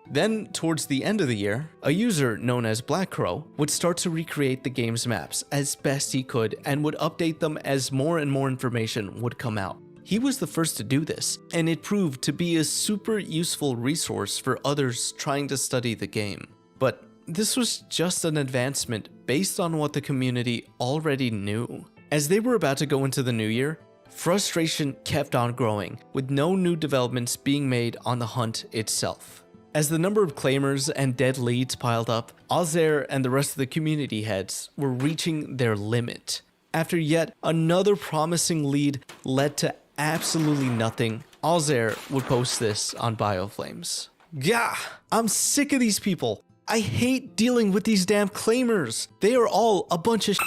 Then, towards the end of the year, a user known as Black Crow would start to recreate the game's maps as best he could and would update them as more and more information would come out. He was the first to do this, and it proved to be a super useful resource for others trying to study the game. But this was just an advancement based on what the community already knew. As they were about to go into the new year, frustration kept on growing, with no new developments being made on the hunt itself. As the number of claimers and dead leads piled up, Alzair and the rest of the community heads were reaching their limit. After yet another promising lead led to absolutely nothing, Alzair would post this on Bioflames. Gah! I'm sick of these people. I hate dealing with these damn claimers. They are all a bunch of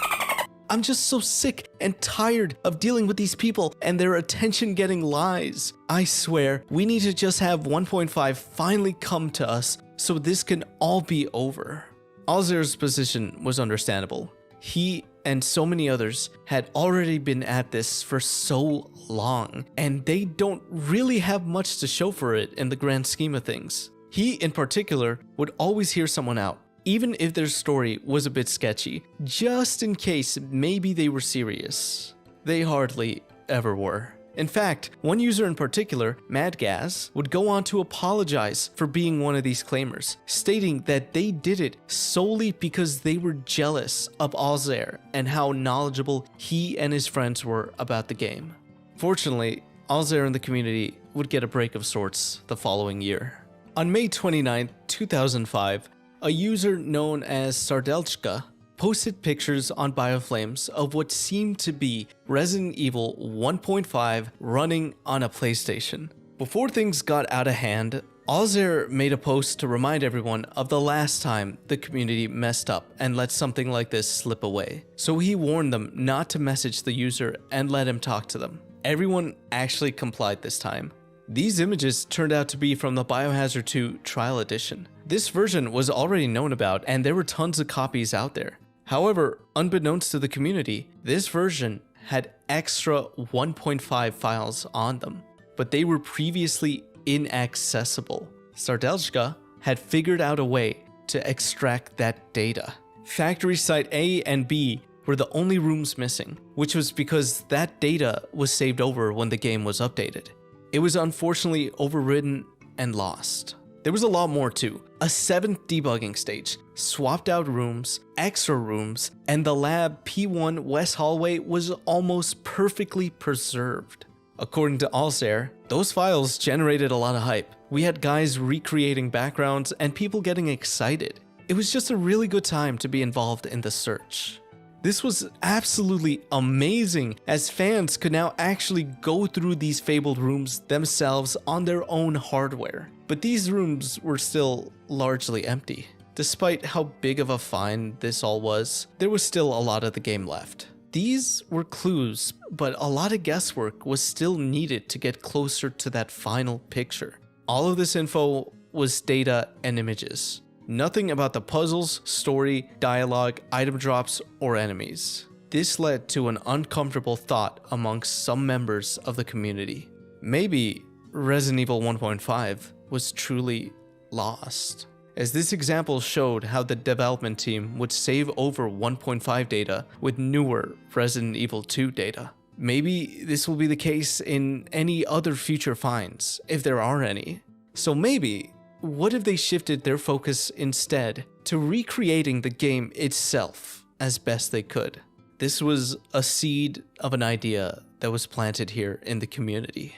I'm just so sick and tired of dealing with these people and their attention-getting lies. I swear, we need to just have 1.5 finally come to us so this can all be over. Alzair's position was understandable. He and so many others had already been at this for so long, and they don't really have much to show for it in the grand scheme of things. He, in particular, would always hear someone out, even if their story was a bit sketchy, just in case maybe they were serious. They hardly ever were. In fact, one user in particular, MadGaz, would go on to apologize for being one of these claimers, stating that they did it solely because they were jealous of Alzair and how knowledgeable he and his friends were about the game. Fortunately, Alzair and the community would get a break of sorts the following year. On May 29, 2005, a user known as Sardelchka posted pictures on Bioflames of what seemed to be Resident Evil 1.5 running on a PlayStation. Before things got out of hand, Alzair made a post to remind everyone of the last time the community messed up and let something like this slip away. So he warned them not to message the user and let him talk to them. Everyone actually complied this time. These images turned out to be from the Biohazard 2 Trial Edition. This version was already known about, and there were tons of copies out there. However, unbeknownst to the community, this version had extra 1.5 files on them, but they were previously inaccessible. Sardelchka had figured out a way to extract that data. Factory Site A and B were the only rooms missing, which was because that data was saved over when the game was updated. It was unfortunately overwritten and lost. There was a lot more too. A 7th debugging stage, swapped out rooms, extra rooms, and the lab P1 West hallway was almost perfectly preserved. According to Alzair, those files generated a lot of hype. We had guys recreating backgrounds and people getting excited. It was just a really good time to be involved in the search. This was absolutely amazing, as fans could now actually go through these fabled rooms themselves on their own hardware. But these rooms were still largely empty. Despite how big of a find this all was, there was still a lot of the game left. These were clues, but a lot of guesswork was still needed to get closer to that final picture. All of this info was data and images. Nothing about the puzzles, story, dialogue, item drops, or enemies. This led to an uncomfortable thought amongst some members of the community. Maybe Resident Evil 1.5 was truly lost, as this example showed how the development team would save over 1.5 data with newer Resident Evil 2 data. Maybe this will be the case in any other future finds, if there are any. So maybe, what if they shifted their focus instead to recreating the game itself as best they could? This was a seed of an idea that was planted here in the community.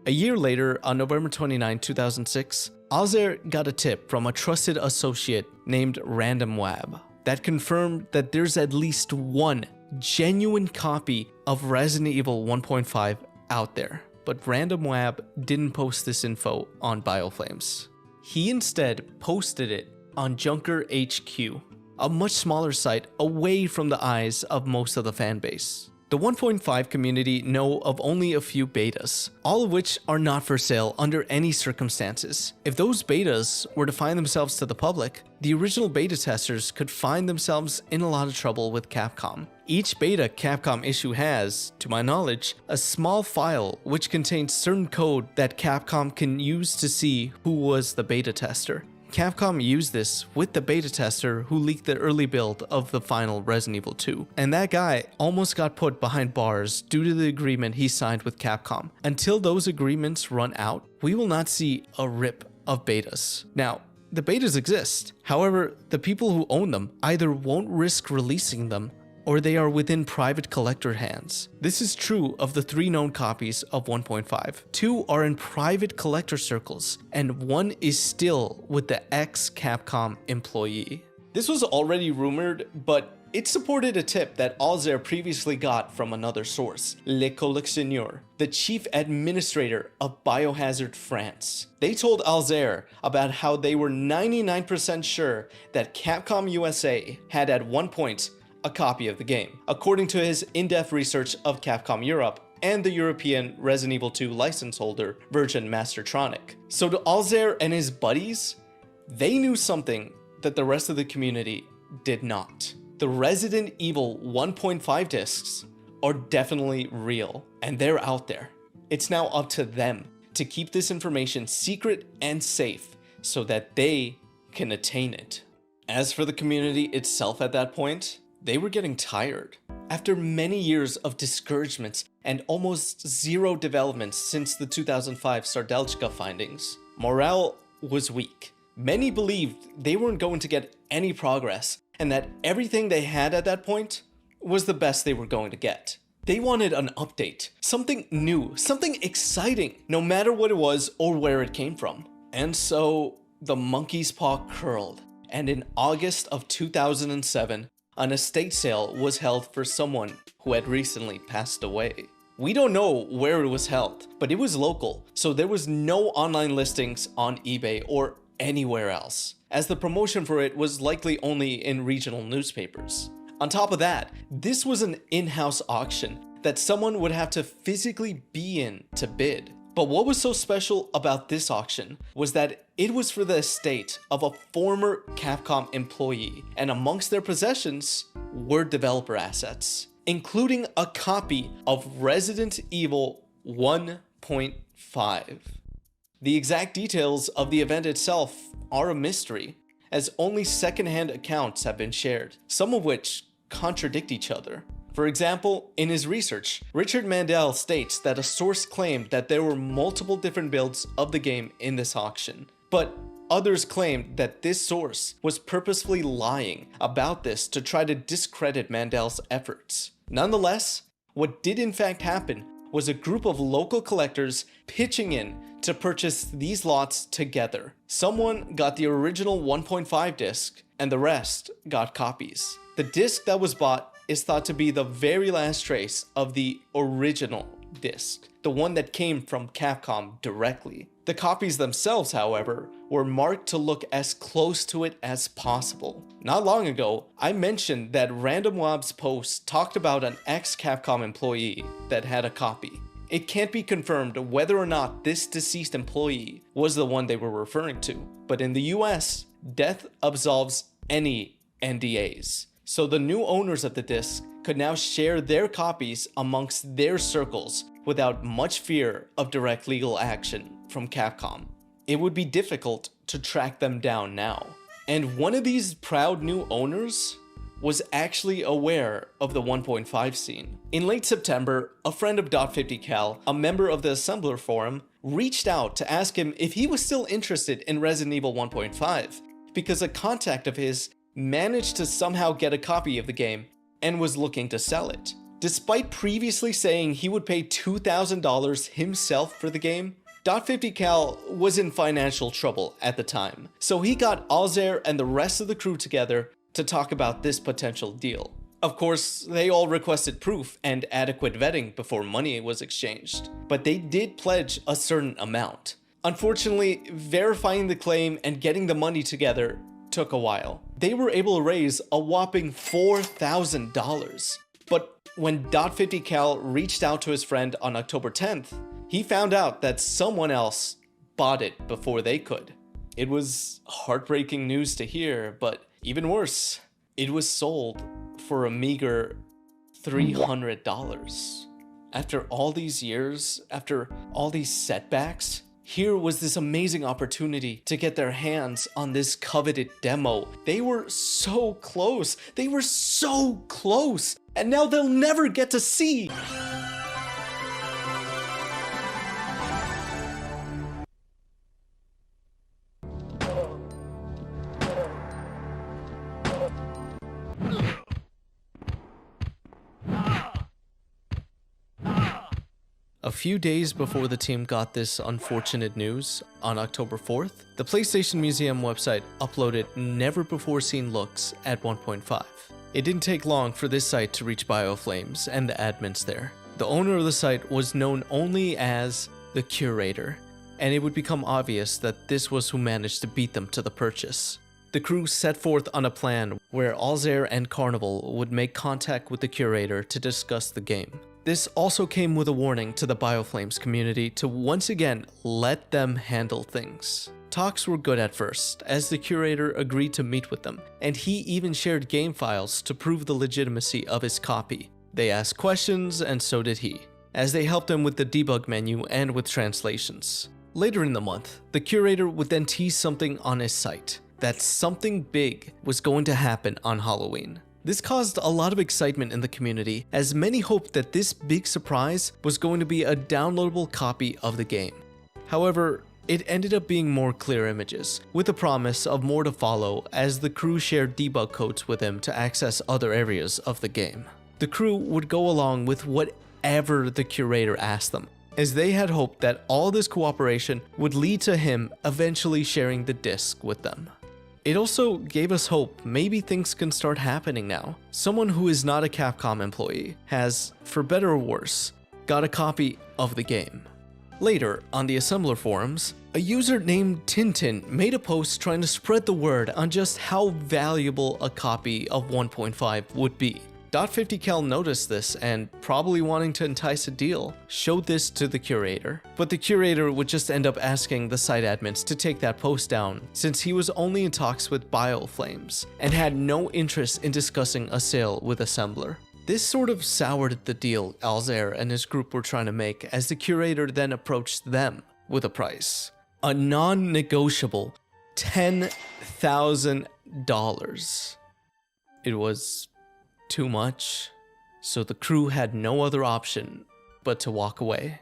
A year later, on November 29, 2006, Alzair got a tip from a trusted associate named Random Wab that confirmed that there's at least one genuine copy of Resident Evil 1.5 out there. But RandomWab didn't post this info on BioFlames. He instead posted it on Junker HQ, a much smaller site away from the eyes of most of the fanbase. The 1.5 community know of only a few betas, all of which are not for sale under any circumstances. If those betas were to find themselves to the public, the original beta testers could find themselves in a lot of trouble with Capcom. Each beta Capcom issue has, to my knowledge, a small file which contains certain code that Capcom can use to see who was the beta tester. Capcom used this with the beta tester who leaked the early build of the final Resident Evil 2, and that guy almost got put behind bars due to the agreement he signed with Capcom. Until those agreements run out, we will not see a rip of betas. Now, the betas exist, however, the people who own them either won't risk releasing them or they are within private collector hands. This is true of the 3 known copies of 1.5. 2 are in private collector circles, and 1 is still with the ex-Capcom employee. This was already rumored, but it supported a tip that Alzer previously got from another source, Le Collectionneur, the chief administrator of Biohazard France. They told Alzer about how they were 99% sure that Capcom USA had at one point a copy of the game, according to his in-depth research of Capcom Europe and the European Resident Evil 2 license holder, Virgin Mastertronic. So to Alzer and his buddies, they knew something that the rest of the community did not. The Resident Evil 1.5 discs are definitely real, and they're out there. It's now up to them to keep this information secret and safe so that they can attain it. As for the community itself at that point, they were getting tired. After many years of discouragements and almost zero developments since the 2005 Sardelchka findings, morale was weak. Many believed they weren't going to get any progress and that everything they had at that point was the best they were going to get. They wanted an update, something new, something exciting, no matter what it was or where it came from. And so the monkey's paw curled, and in August of 2007, an estate sale was held for someone who had recently passed away. We don't know where it was held, but it was local, so there was no online listings on eBay or anywhere else, as the promotion for it was likely only in regional newspapers. On top of that, this was an in-house auction that someone would have to physically be in to bid. But what was so special about this auction was that it was for the estate of a former Capcom employee, and amongst their possessions were developer assets, including a copy of Resident Evil 1.5. The exact details of the event itself are a mystery, as only secondhand accounts have been shared, some of which contradict each other. For example, in his research, Richard Mandel states that a source claimed that there were multiple different builds of the game in this auction, but others claimed that this source was purposefully lying about this to try to discredit Mandel's efforts. Nonetheless, what did in fact happen was a group of local collectors pitching in to purchase these lots together. Someone got the original 1.5 disc and the rest got copies. The disc that was bought is thought to be the very last trace of the original disc, the one that came from Capcom directly. The copies themselves, however, were marked to look as close to it as possible. Not long ago, I mentioned that RandomWab's post talked about an ex-Capcom employee that had a copy. It can't be confirmed whether or not this deceased employee was the one they were referring to, but in the US, death absolves any NDAs. So the new owners of the disc could now share their copies amongst their circles without much fear of direct legal action from Capcom. It would be difficult to track them down now. And one of these proud new owners was actually aware of the 1.5 scene. In late September, a friend of .50cal, a member of the Assembler forum, reached out to ask him if he was still interested in Resident Evil 1.5, because a contact of his managed to somehow get a copy of the game and was looking to sell it. Despite previously saying he would pay $2,000 himself for the game, .50cal was in financial trouble at the time, so he got Alzer and the rest of the crew together to talk about this potential deal. Of course, they all requested proof and adequate vetting before money was exchanged, but they did pledge a certain amount. Unfortunately, verifying the claim and getting the money together took a while. They were able to raise a whopping $4,000. But when .50cal reached out to his friend on October 10th, he found out that someone else bought it before they could. It was heartbreaking news to hear, but even worse, it was sold for a meager $300. After all these years, after all these setbacks, here was this amazing opportunity to get their hands on this coveted demo. They were so close. They were so close. And now they'll never get to see. A few days before the team got this unfortunate news, on October 4th, the PlayStation Museum website uploaded never-before-seen looks at 1.5. It didn't take long for this site to reach BioFlames and the admins there. The owner of the site was known only as the Curator, and it would become obvious that this was who managed to beat them to the purchase. The crew set forth on a plan where Alzair and Carnivol would make contact with the Curator to discuss the game. This also came with a warning to the BioFlames community to once again let them handle things. Talks were good at first, as the Curator agreed to meet with them, and he even shared game files to prove the legitimacy of his copy. They asked questions, and so did he, as they helped him with the debug menu and with translations. Later in the month, the Curator would then tease something on his site, that something big was going to happen on Halloween. This caused a lot of excitement in the community, as many hoped that this big surprise was going to be a downloadable copy of the game. However, it ended up being more clear images, with a promise of more to follow as the crew shared debug codes with him to access other areas of the game. The crew would go along with whatever the Curator asked them, as they had hoped that all this cooperation would lead to him eventually sharing the disc with them. It also gave us hope maybe things can start happening now. Someone who is not a Capcom employee has, for better or worse, got a copy of the game. Later, on the assembler forums, a user named Tintin made a post trying to spread the word on just how valuable a copy of 1.5 would be. .50cal noticed this and, probably wanting to entice a deal, showed this to the Curator. But the Curator would just end up asking the site admins to take that post down, since he was only in talks with BioFlames and had no interest in discussing a sale with Assembler. This sort of soured the deal Alzair and his group were trying to make, as the Curator then approached them with a price. A non-negotiable $10,000. It was too much, so the crew had no other option but to walk away.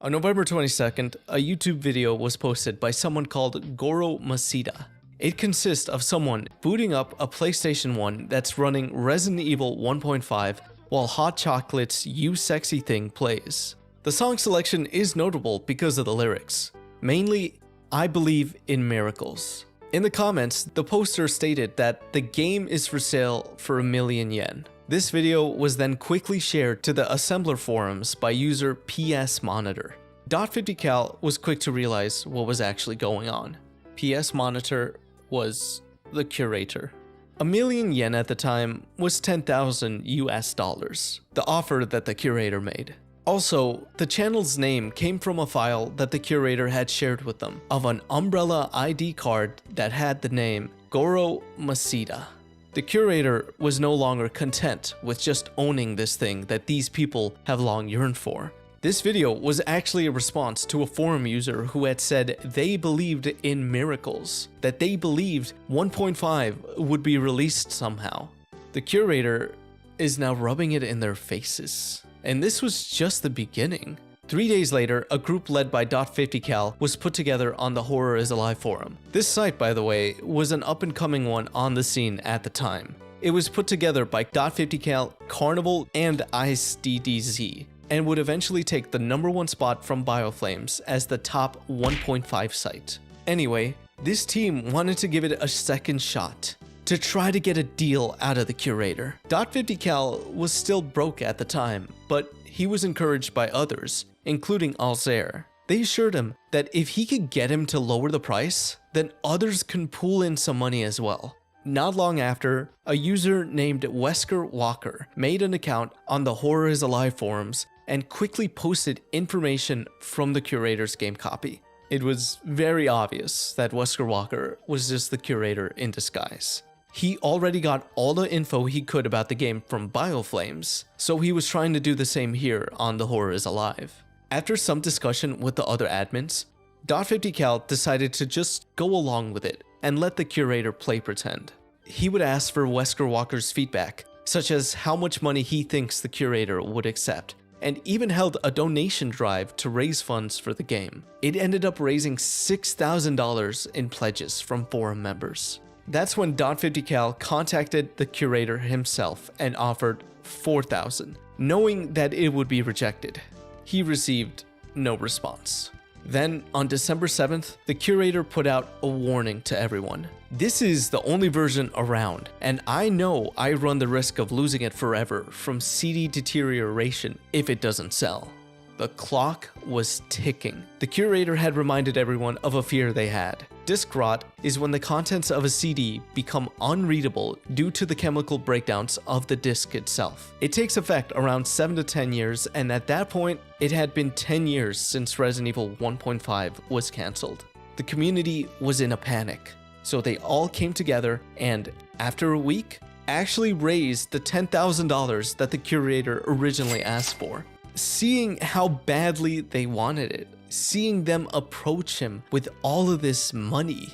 On November 22nd, a YouTube video was posted by someone called Goro Masita. It consists of someone booting up a PlayStation 1 that's running Resident Evil 1.5 while Hot Chocolate's You Sexy Thing plays. The song selection is notable because of the lyrics, mainly I believe in miracles. In the comments, the poster stated that the game is for sale for $1,000,000 yen. This video was then quickly shared to the assembler forums by user PS Monitor. .50cal was quick to realize what was actually going on. PS Monitor was the Curator. $1,000,000 yen at the time was $10,000 US, the offer that the Curator made. Also, the channel's name came from a file that the Curator had shared with them of an Umbrella ID card that had the name Goro Masita. The Curator was no longer content with just owning this thing that these people have long yearned for. This video was actually a response to a forum user who had said they believed in miracles, that they believed 1.5 would be released somehow. The Curator is now rubbing it in their faces. And this was just the beginning. 3 days later, a group led by .50cal was put together on the Horror is Alive forum. This site, by the way, was an up-and-coming one on the scene at the time. It was put together by .50cal, Carnivol, and IGAS, and would eventually take the #1 spot from BioFlames as the top 1.5 site. Anyway, this team wanted to give it a second shot. to try to get a deal out of the curator. .50cal was still broke at the time, but he was encouraged by others, including Alzair. They assured him that if he could get him to lower the price, then others can pool in some money as well. Not long after, a user named Wesker Walker made an account on the Horror is Alive forums and quickly posted information from the curator's game copy. It was very obvious that Wesker Walker was just the curator in disguise. He already got all the info he could about the game from Bioflames, so he was trying to do the same here on The Horror is Alive. After some discussion with the other admins, .50cal decided to just go along with it and let the curator play pretend. He would ask for Wesker Walker's feedback, such as how much money he thinks the curator would accept, and even held a donation drive to raise funds for the game. It ended up raising $6,000 in pledges from forum members. That's when .50cal contacted the curator himself and offered $4,000, knowing that it would be rejected. He received no response. Then, on December 7th, the curator put out a warning to everyone. This is the only version around, and I know I run the risk of losing it forever from CD deterioration if it doesn't sell. The clock was ticking. The curator had reminded everyone of a fear they had. Disk rot is when the contents of a CD become unreadable due to the chemical breakdowns of the disk itself. It takes effect around 7 to 10 years, and at that point, it had been 10 years since Resident Evil 1.5 was cancelled. The community was in a panic, so they all came together and, after a week, actually raised the $10,000 that the curator originally asked for. Seeing how badly they wanted it, seeing them approach him with all of this money,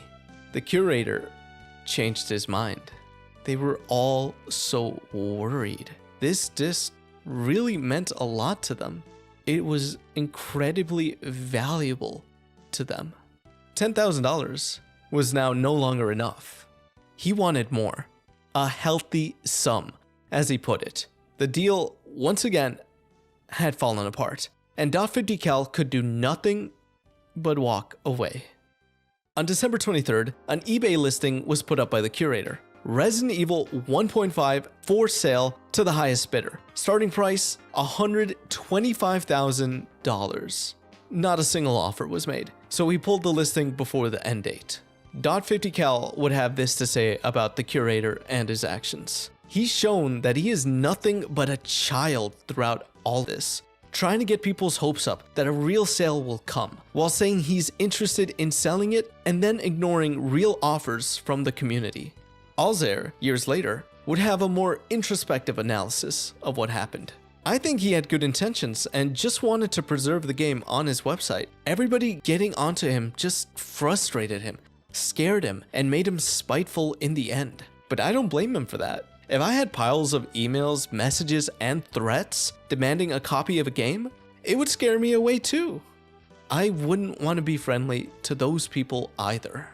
the curator changed his mind. They were all so worried. This disc really meant a lot to them. It was incredibly valuable to them. $10,000 was now no longer enough. He wanted more. A healthy sum, as he put it. The deal, once again, had fallen apart, and .50cal could do nothing but walk away. On December 23rd, an eBay listing was put up by the curator. Resident Evil 1.5 for sale to the highest bidder. Starting price, $125,000. Not a single offer was made, so he pulled the listing before the end date. .50cal would have this to say about the curator and his actions. He's shown that he is nothing but a child throughout all this, trying to get people's hopes up that a real sale will come, while saying he's interested in selling it and then ignoring real offers from the community. Alzair, years later, would have a more introspective analysis of what happened. I think he had good intentions and just wanted to preserve the game on his website. Everybody getting onto him just frustrated him, scared him, and made him spiteful in the end. But I don't blame him for that. If I had piles of emails, messages, and threats demanding a copy of a game, it would scare me away too. I wouldn't want to be friendly to those people either.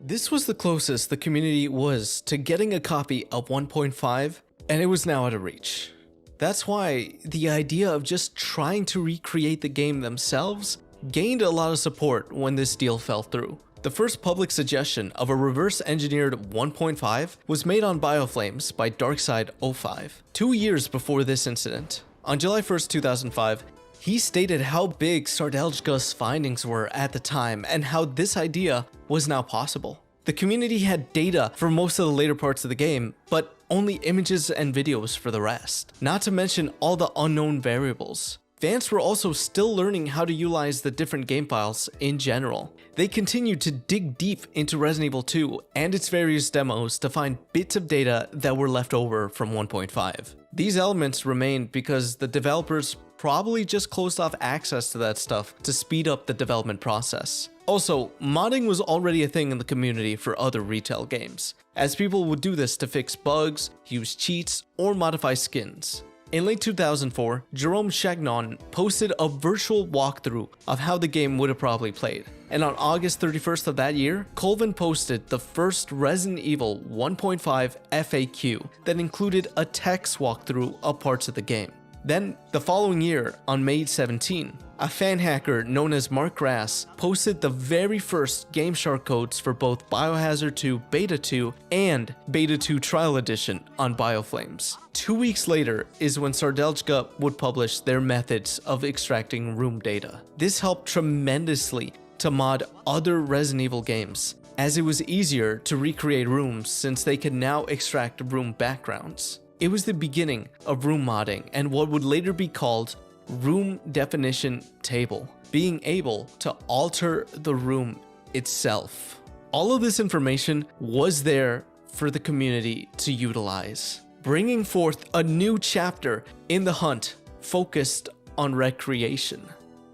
This was the closest the community was to getting a copy of 1.5, and it was now out of reach. That's why the idea of just trying to recreate the game themselves gained a lot of support when this deal fell through. The first public suggestion of a reverse-engineered 1.5 was made on Bioflames by Darkside05, 2 years before this incident. On July 1st, 2005, he stated how big Sardelga's findings were at the time and how this idea was now possible. The community had data for most of the later parts of the game, but only images and videos for the rest, not to mention all the unknown variables. Fans were also still learning how to utilize the different game files in general. They continued to dig deep into Resident Evil 2 and its various demos to find bits of data that were left over from 1.5. These elements remained because the developers probably just closed off access to that stuff to speed up the development process. Also, modding was already a thing in the community for other retail games, as people would do this to fix bugs, use cheats, or modify skins. In late 2004, Jerome Chagnon posted a virtual walkthrough of how the game would have probably played. And on August 31st of that year, Colvin posted the first Resident Evil 1.5 FAQ that included a text walkthrough of parts of the game. Then, the following year, on May 17, a fan hacker known as Mark Grass posted the very first GameShark codes for both Biohazard 2 Beta 2 and Beta 2 Trial Edition on BioFlames. 2 weeks later is when Sardelchka would publish their methods of extracting room data. This helped tremendously to mod other Resident Evil games, as it was easier to recreate rooms since they could now extract room backgrounds. It was the beginning of room modding and what would later be called room definition table, being able to alter the room itself. All of this information was there for the community to utilize, bringing forth a new chapter in the hunt focused on recreation.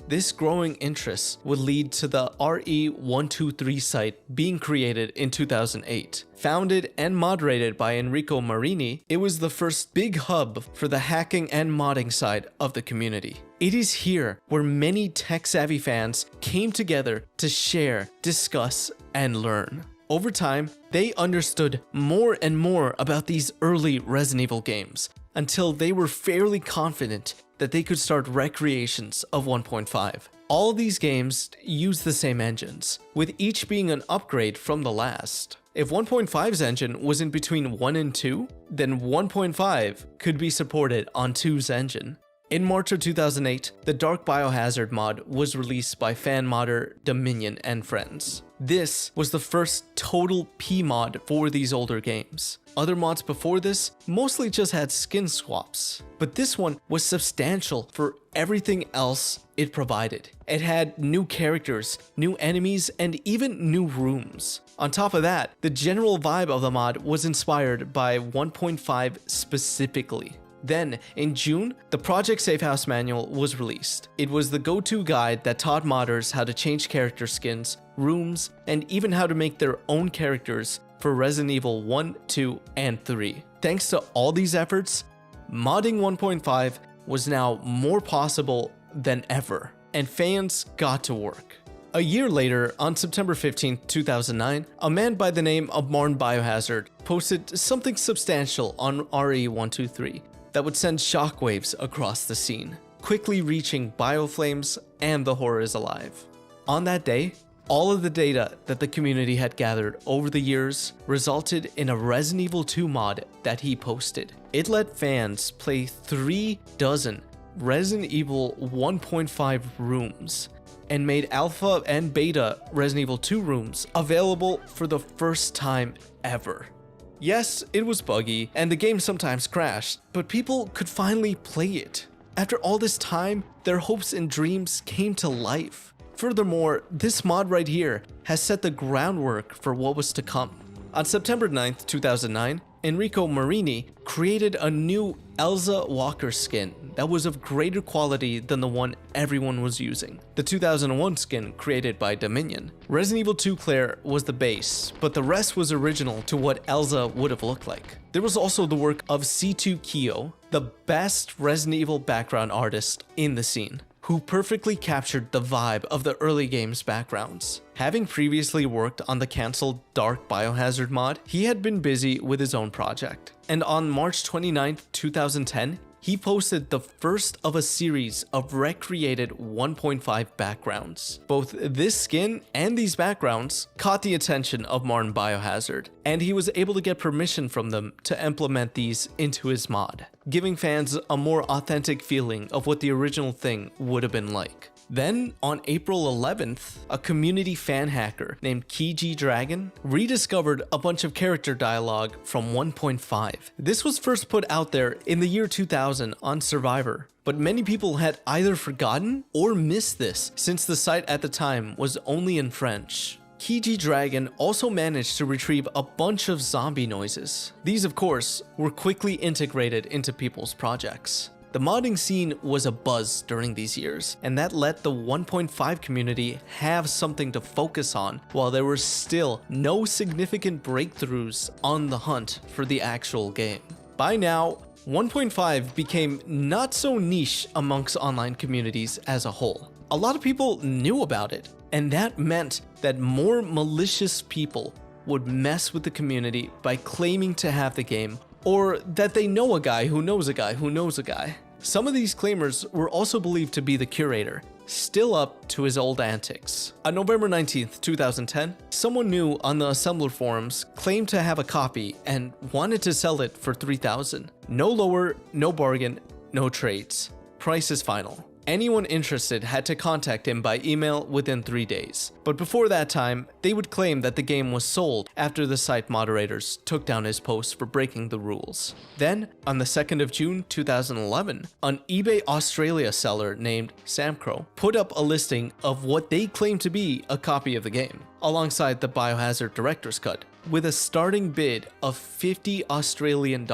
This growing interest would lead to the RE123 site being created in 2008. Founded and moderated by Enrico Marini, it was the first big hub for the hacking and modding side of the community. It is here where many tech-savvy fans came together to share, discuss, and learn. Over time, they understood more and more about these early Resident Evil games, until they were fairly confident that they could start recreations of 1.5. All these games use the same engines, with each being an upgrade from the last. If 1.5's engine was in between 1 and 2, then 1.5 could be supported on 2's engine. In March of 2008, the Dark Biohazard mod was released by fan modder Dominion and friends. This was the first total P mod for these older games. Other mods before this mostly just had skin swaps, but this one was substantial for everything else it provided. It had new characters, new enemies, and even new rooms. On top of that, the general vibe of the mod was inspired by 1.5 specifically. Then, in June, the Project Safehouse manual was released. It was the go-to guide that taught modders how to change character skins, rooms, and even how to make their own characters for Resident Evil 1, 2, and 3. Thanks to all these efforts, modding 1.5 was now more possible than ever, and fans got to work. A year later, on September 15, 2009, a man by the name of Marn Biohazard posted something substantial on RE123 that would send shockwaves across the scene, quickly reaching BioFlames and the Horror is Alive. On that day, all of the data that the community had gathered over the years resulted in a Resident Evil 2 mod that he posted. It let fans play 36 Resident Evil 1.5 rooms and made alpha and beta Resident Evil 2 rooms available for the first time ever. Yes, it was buggy, and the game sometimes crashed, but people could finally play it. After all this time, their hopes and dreams came to life. Furthermore, this mod right here has set the groundwork for what was to come. On September 9th, 2009, Enrico Marini created a new Elsa Walker skin that was of greater quality than the one everyone was using. The 2001 skin created by Dominion. Resident Evil 2 Claire was the base, but the rest was original to what Elsa would have looked like. There was also the work of C2 Kyo, the best Resident Evil background artist in the scene, who perfectly captured the vibe of the early game's backgrounds. Having previously worked on the cancelled Dark Biohazard mod, he had been busy with his own project. And on March 29, 2010, he posted the first of a series of recreated 1.5 backgrounds. Both this skin and these backgrounds caught the attention of Marn Biohazard, and he was able to get permission from them to implement these into his mod, giving fans a more authentic feeling of what the original thing would have been like. Then, on April 11th, a community fan hacker named Kiji Dragon rediscovered a bunch of character dialogue from 1.5. This was first put out there in the year 2000 on Survivor, but many people had either forgotten or missed this since the site at the time was only in French. Kiji Dragon also managed to retrieve a bunch of zombie noises. These, of course, were quickly integrated into people's projects. The modding scene was a buzz during these years, and that let the 1.5 community have something to focus on while there were still no significant breakthroughs on the hunt for the actual game. By now, 1.5 became not so niche amongst online communities as a whole. A lot of people knew about it, and that meant that more malicious people would mess with the community by claiming to have the game, or that they know a guy who knows a guy who knows a guy. Some of these claimers were also believed to be the curator, still up to his old antics. On November 19th, 2010, someone new on the assembler forums claimed to have a copy and wanted to sell it for $3,000. No lower, no bargain, no trades. Price is final. Anyone interested had to contact him by email within 3 days. But before that time, they would claim that the game was sold after the site moderators took down his post for breaking the rules. Then, on the 2nd of June 2011, an eBay Australia seller named Samcro put up a listing of what they claimed to be a copy of the game, alongside the Biohazard Director's Cut, with a starting bid of $50 Australian.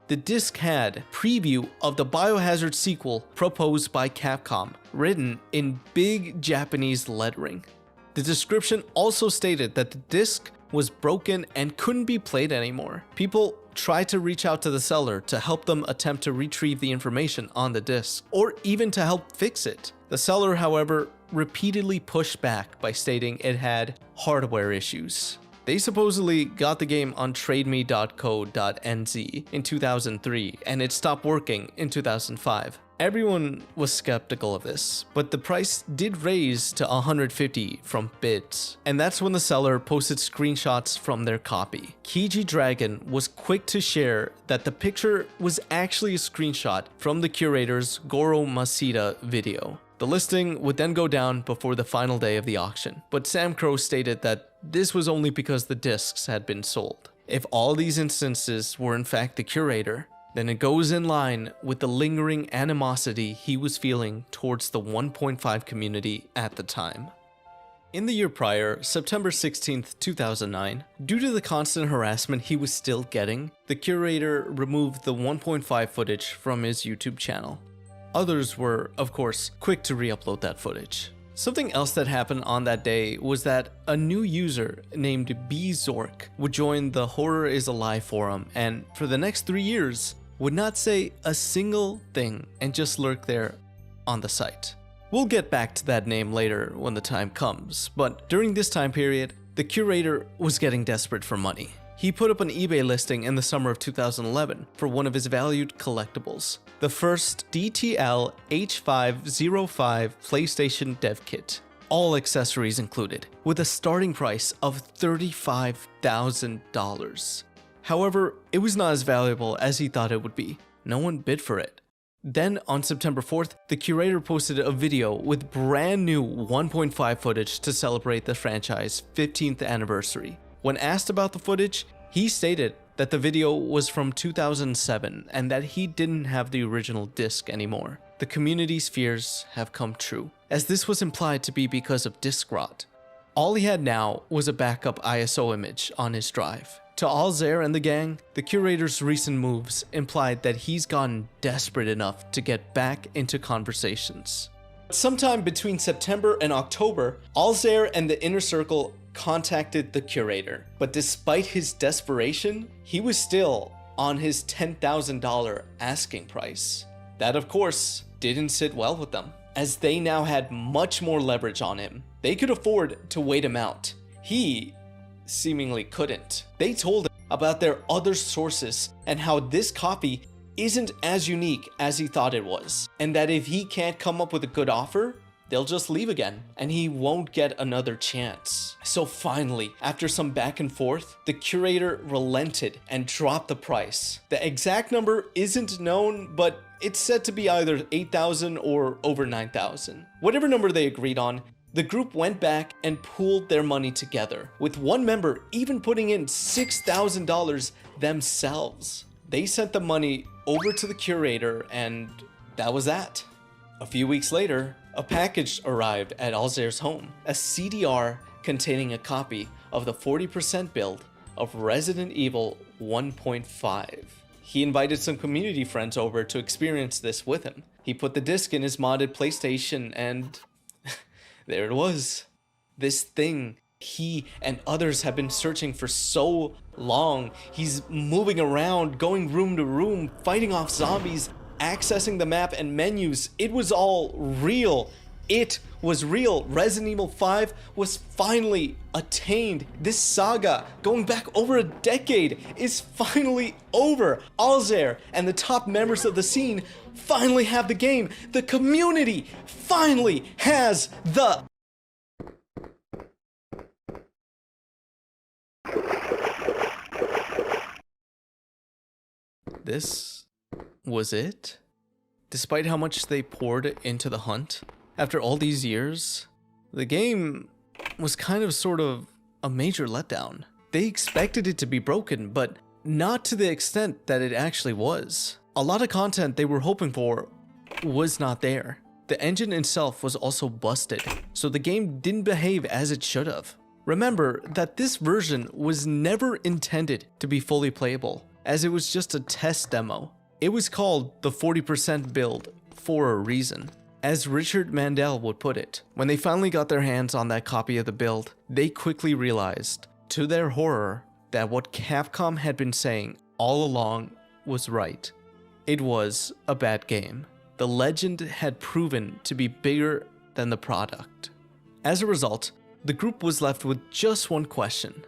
The disc had preview of the Biohazard sequel proposed by Capcom, written in big Japanese lettering. The description also stated that the disc was broken and couldn't be played anymore. People tried to reach out to the seller to help them attempt to retrieve the information on the disc, or even to help fix it. The seller, however, repeatedly pushed back by stating it had hardware issues. They supposedly got the game on trademe.co.nz in 2003, and it stopped working in 2005. Everyone was skeptical of this, but the price did raise to $150 from bids, and that's when the seller posted screenshots from their copy. Kiji Dragon was quick to share that the picture was actually a screenshot from the curator's Goro Masita video. The listing would then go down before the final day of the auction, but Sam Crow stated that this was only because the discs had been sold. If all these instances were in fact the curator, then it goes in line with the lingering animosity he was feeling towards the 1.5 community at the time. In the year prior, September 16th, 2009, due to the constant harassment he was still getting, the curator removed the 1.5 footage from his YouTube channel. Others were, of course, quick to re-upload that footage. Something else that happened on that day was that a new user named Bzork would join the Horror is Alive forum and, for the next 3 years, would not say a single thing and just lurk there on the site. We'll get back to that name later when the time comes, but during this time period, the curator was getting desperate for money. He put up an eBay listing in the summer of 2011 for one of his valued collectibles, the first DTL H505 PlayStation Dev Kit, all accessories included, with a starting price of $35,000. However, it was not as valuable as he thought it would be. No one bid for it. Then, on September 4th, the curator posted a video with brand new 1.5 footage to celebrate the franchise's 15th anniversary. When asked about the footage, he stated that the video was from 2007 and that he didn't have the original disc anymore. The community's fears have come true, as this was implied to be because of disc rot. All he had now was a backup ISO image on his drive. To Alzair and the gang, the curator's recent moves implied that he's gotten desperate enough to get back into conversations. Sometime between September and October, Alzair and the Inner Circle contacted the curator, but despite his desperation, he was still on his $10,000 asking price. That, of course, didn't sit well with them, as they now had much more leverage on him. They could afford to wait him out. He seemingly couldn't. They told him about their other sources and how this copy isn't as unique as he thought it was, and that if he can't come up with a good offer, they'll just leave again, and he won't get another chance. So finally, after some back and forth, the curator relented and dropped the price. The exact number isn't known, but it's said to be either $8,000 or over $9,000. Whatever number they agreed on, the group went back and pooled their money together, with one member even putting in $6,000 themselves. They sent the money over to the curator, and that was that. A few weeks later, a package arrived at Alzair's home, a CDR containing a copy of the 40% build of Resident Evil 1.5. He invited some community friends over to experience this with him. He put the disc in his modded PlayStation and there it was. This thing he and others have been searching for so long. He's moving around, going room to room, fighting off zombies, accessing the map and menus. It was all real. It was real. Resident Evil 5 was finally attained. This saga, going back over a decade, is finally over. Alzair and the top members of the scene finally have the game. The community finally has the... This was it? Despite how much they poured into the hunt, after all these years, the game was kind of sort of a major letdown. They expected it to be broken, but not to the extent that it actually was. A lot of content they were hoping for was not there. The engine itself was also busted, so the game didn't behave as it should have. Remember that this version was never intended to be fully playable, as it was just a test demo. It was called the 40% build for a reason. As Richard Mandel would put it, when they finally got their hands on that copy of the build, they quickly realized, to their horror, that what Capcom had been saying all along was right. It was a bad game. The legend had proven to be bigger than the product. As a result, the group was left with just one question.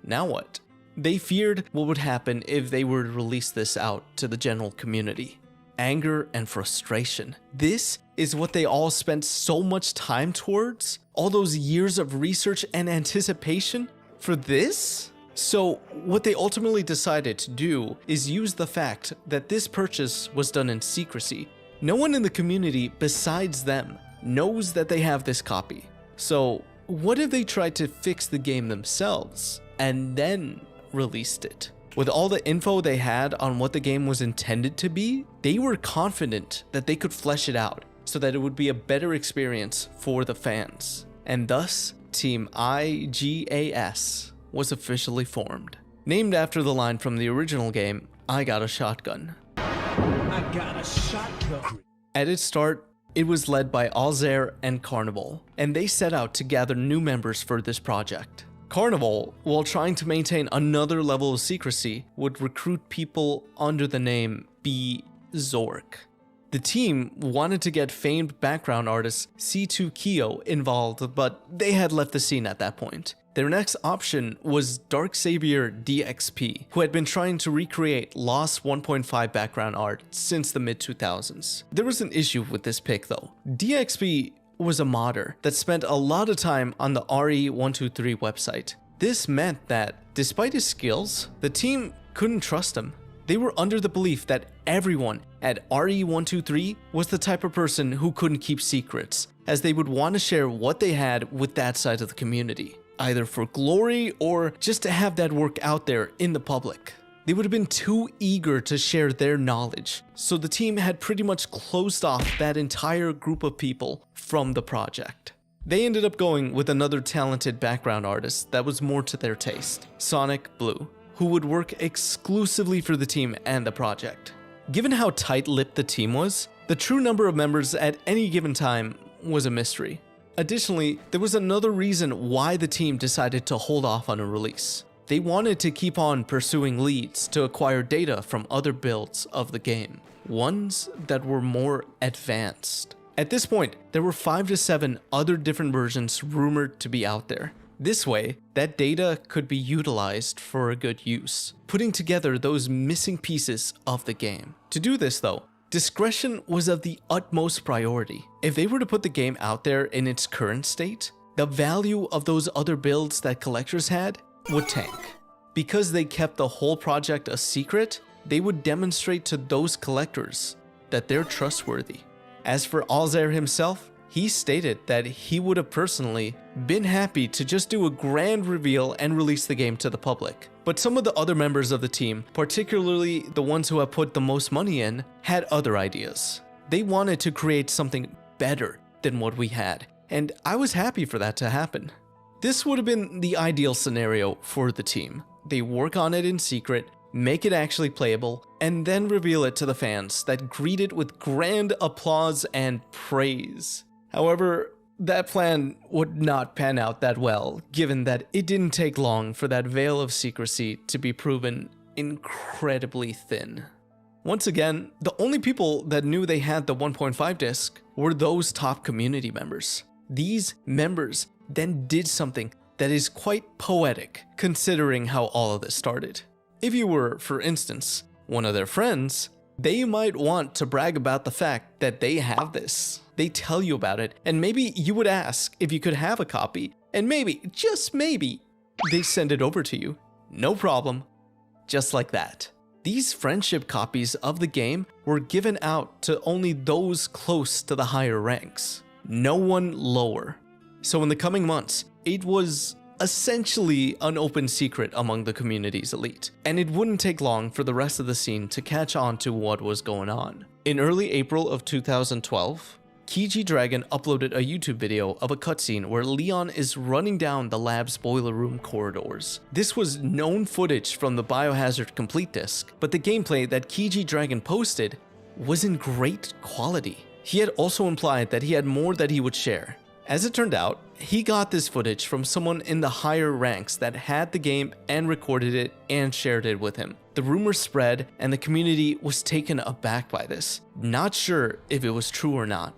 Now what? They feared what would happen if they were to release this out to the general community. Anger and frustration. This is what they all spent so much time towards? All those years of research and anticipation for this? So what they ultimately decided to do is use the fact that this purchase was done in secrecy. No one in the community besides them knows that they have this copy. So what if they tried to fix the game themselves and then released it? With all the info they had on what the game was intended to be, they were confident that they could flesh it out so that it would be a better experience for the fans. And thus, Team IGAS was officially formed. Named after the line from the original game, I Got a Shotgun. I got a shotgun. At its start, it was led by Alzair and Carnivol, and they set out to gather new members for this project. Carnivol, while trying to maintain another level of secrecy, would recruit people under the name B. Zork. The team wanted to get famed background artist C2 Kyo involved, but they had left the scene at that point. Their next option was Dark Savior DXP, who had been trying to recreate Lost 1.5 background art since the mid-2000s. There was an issue with this pick though. DXP was a modder that spent a lot of time on the RE123 website. This meant that, despite his skills, the team couldn't trust him. They were under the belief that everyone at RE123 was the type of person who couldn't keep secrets, as they would want to share what they had with that side of the community, either for glory or just to have that work out there in the public. They would have been too eager to share their knowledge, so the team had pretty much closed off that entire group of people from the project. They ended up going with another talented background artist that was more to their taste, Sonic Blue, who would work exclusively for the team and the project. Given how tight-lipped the team was, the true number of members at any given time was a mystery. Additionally, there was another reason why the team decided to hold off on a release. They wanted to keep on pursuing leads to acquire data from other builds of the game, ones that were more advanced. At this point, there were 5 to 7 other different versions rumored to be out there. This way, that data could be utilized for a good use, putting together those missing pieces of the game. To do this though, discretion was of the utmost priority. If they were to put the game out there in its current state, the value of those other builds that collectors had would tank. Because they kept the whole project a secret, they would demonstrate to those collectors that they're trustworthy. As for Alzair himself, he stated that he would have personally been happy to just do a grand reveal and release the game to the public. But some of the other members of the team, particularly the ones who have put the most money in, had other ideas. They wanted to create something better than what we had, and I was happy for that to happen. This would have been the ideal scenario for the team. They work on it in secret, make it actually playable, and then reveal it to the fans that greet it with grand applause and praise. However, that plan would not pan out that well, given that it didn't take long for that veil of secrecy to be proven incredibly thin. Once again, the only people that knew they had the 1.5 disc were those top community members. These members then did something that is quite poetic considering how all of this started. If you were, for instance, one of their friends, they might want to brag about the fact that they have this. They tell you about it, and maybe you would ask if you could have a copy, and maybe, just maybe, they send it over to you. No problem. Just like that. These friendship copies of the game were given out to only those close to the higher ranks. No one lower. So in the coming months, it was essentially an open secret among the community's elite, and it wouldn't take long for the rest of the scene to catch on to what was going on. In early April of 2012, Kiji Dragon uploaded a YouTube video of a cutscene where Leon is running down the lab's boiler room corridors. This was known footage from the Biohazard Complete disc, but the gameplay that Kiji Dragon posted was in great quality. He had also implied that he had more that he would share. As it turned out, he got this footage from someone in the higher ranks that had the game and recorded it and shared it with him. The rumor spread and the community was taken aback by this, not sure if it was true or not.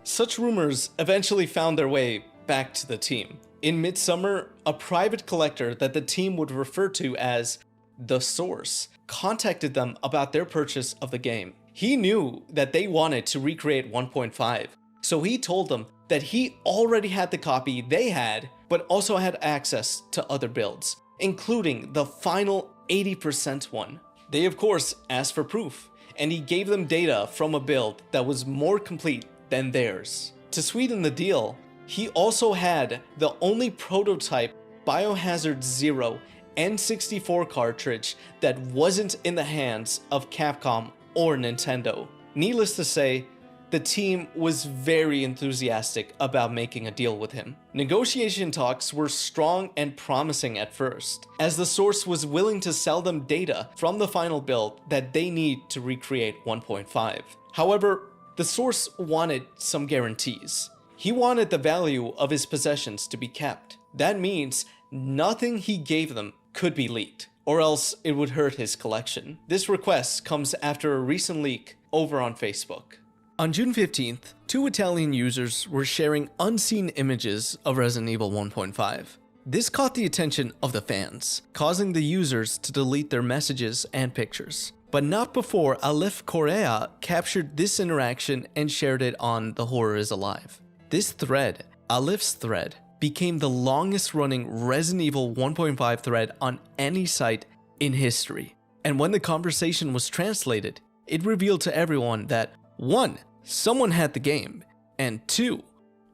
Such rumors eventually found their way back to the team. In midsummer, a private collector that the team would refer to as The Source contacted them about their purchase of the game. He knew that they wanted to recreate 1.5, so he told them that he already had the copy they had, but also had access to other builds, including the final 80% one. They of course asked for proof, and he gave them data from a build that was more complete than theirs. To sweeten the deal, he also had the only prototype Biohazard Zero N64 cartridge that wasn't in the hands of Capcom or Nintendo. Needless to say, the team was very enthusiastic about making a deal with him. Negotiation talks were strong and promising at first, as the Source was willing to sell them data from the final build that they need to recreate 1.5. However, the Source wanted some guarantees. He wanted the value of his possessions to be kept. That means nothing he gave them could be leaked, or else it would hurt his collection. This request comes after a recent leak over on Facebook. On June 15th, 2 Italian users were sharing unseen images of Resident Evil 1.5. This caught the attention of the fans, causing the users to delete their messages and pictures. But not before Aleph Correa captured this interaction and shared it on The Horror is Alive. This thread, Aleph's thread, became the longest running Resident Evil 1.5 thread on any site in history. And when the conversation was translated, it revealed to everyone that 1. Someone had the game, and 2.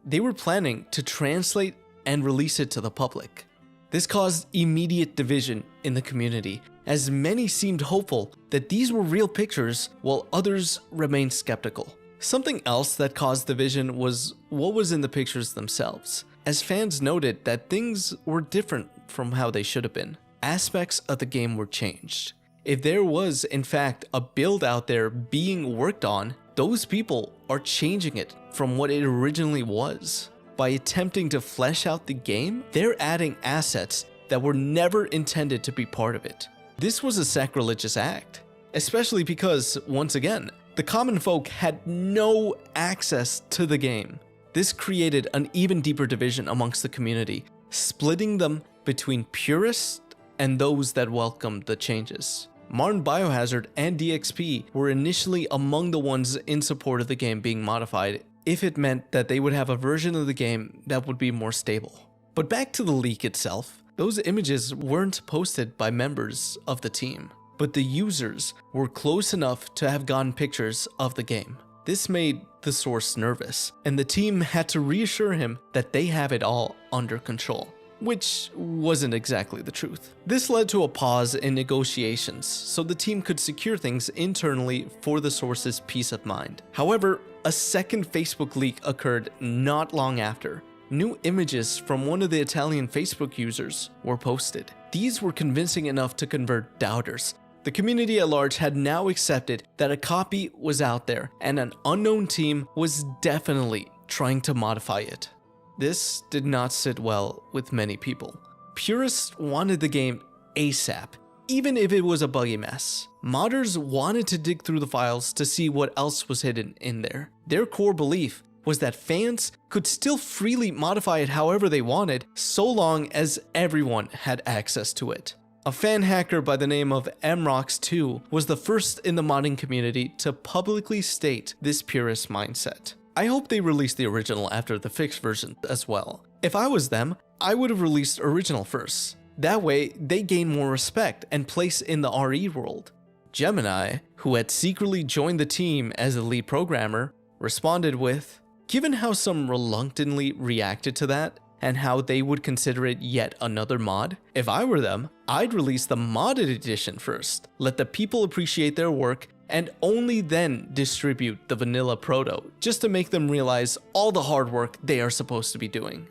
They were planning to translate and release it to the public. This caused immediate division in the community, as many seemed hopeful that these were real pictures while others remained skeptical. Something else that caused division was what was in the pictures themselves, as fans noted that things were different from how they should have been. Aspects of the game were changed. If there was, in fact, a build out there being worked on, those people are changing it from what it originally was. By attempting to flesh out the game, they're adding assets that were never intended to be part of it. This was a sacrilegious act, especially because, once again, the common folk had no access to the game. This created an even deeper division amongst the community, splitting them between purists and those that welcomed the changes. Martin Biohazard and DXP were initially among the ones in support of the game being modified if it meant that they would have a version of the game that would be more stable. But back to the leak itself, those images weren't posted by members of the team, but the users were close enough to have gotten pictures of the game. This made the Source nervous, and the team had to reassure him that they have it all under control, which wasn't exactly the truth. This led to a pause in negotiations, so the team could secure things internally for the Source's peace of mind. However, a second Facebook leak occurred not long after. New images from one of the Italian Facebook users were posted. These were convincing enough to convert doubters. The community at large had now accepted that a copy was out there, and an unknown team was definitely trying to modify it. This did not sit well with many people. Purists wanted the game ASAP, even if it was a buggy mess. Modders wanted to dig through the files to see what else was hidden in there. Their core belief was that fans could still freely modify it however they wanted, so long as everyone had access to it. A fan hacker by the name of mrox2 was the first in the modding community to publicly state this purist mindset. I hope they released the original after the fixed version as well. If I was them, I would have released original first. That way, they gain more respect and place in the RE world. Gemini, who had secretly joined the team as the lead programmer, responded with, "Given how some reluctantly reacted to that, and how they would consider it yet another mod, if I were them, I'd release the modded edition first, let the people appreciate their work, and only then distribute the vanilla proto, just to make them realize all the hard work they are supposed to be doing."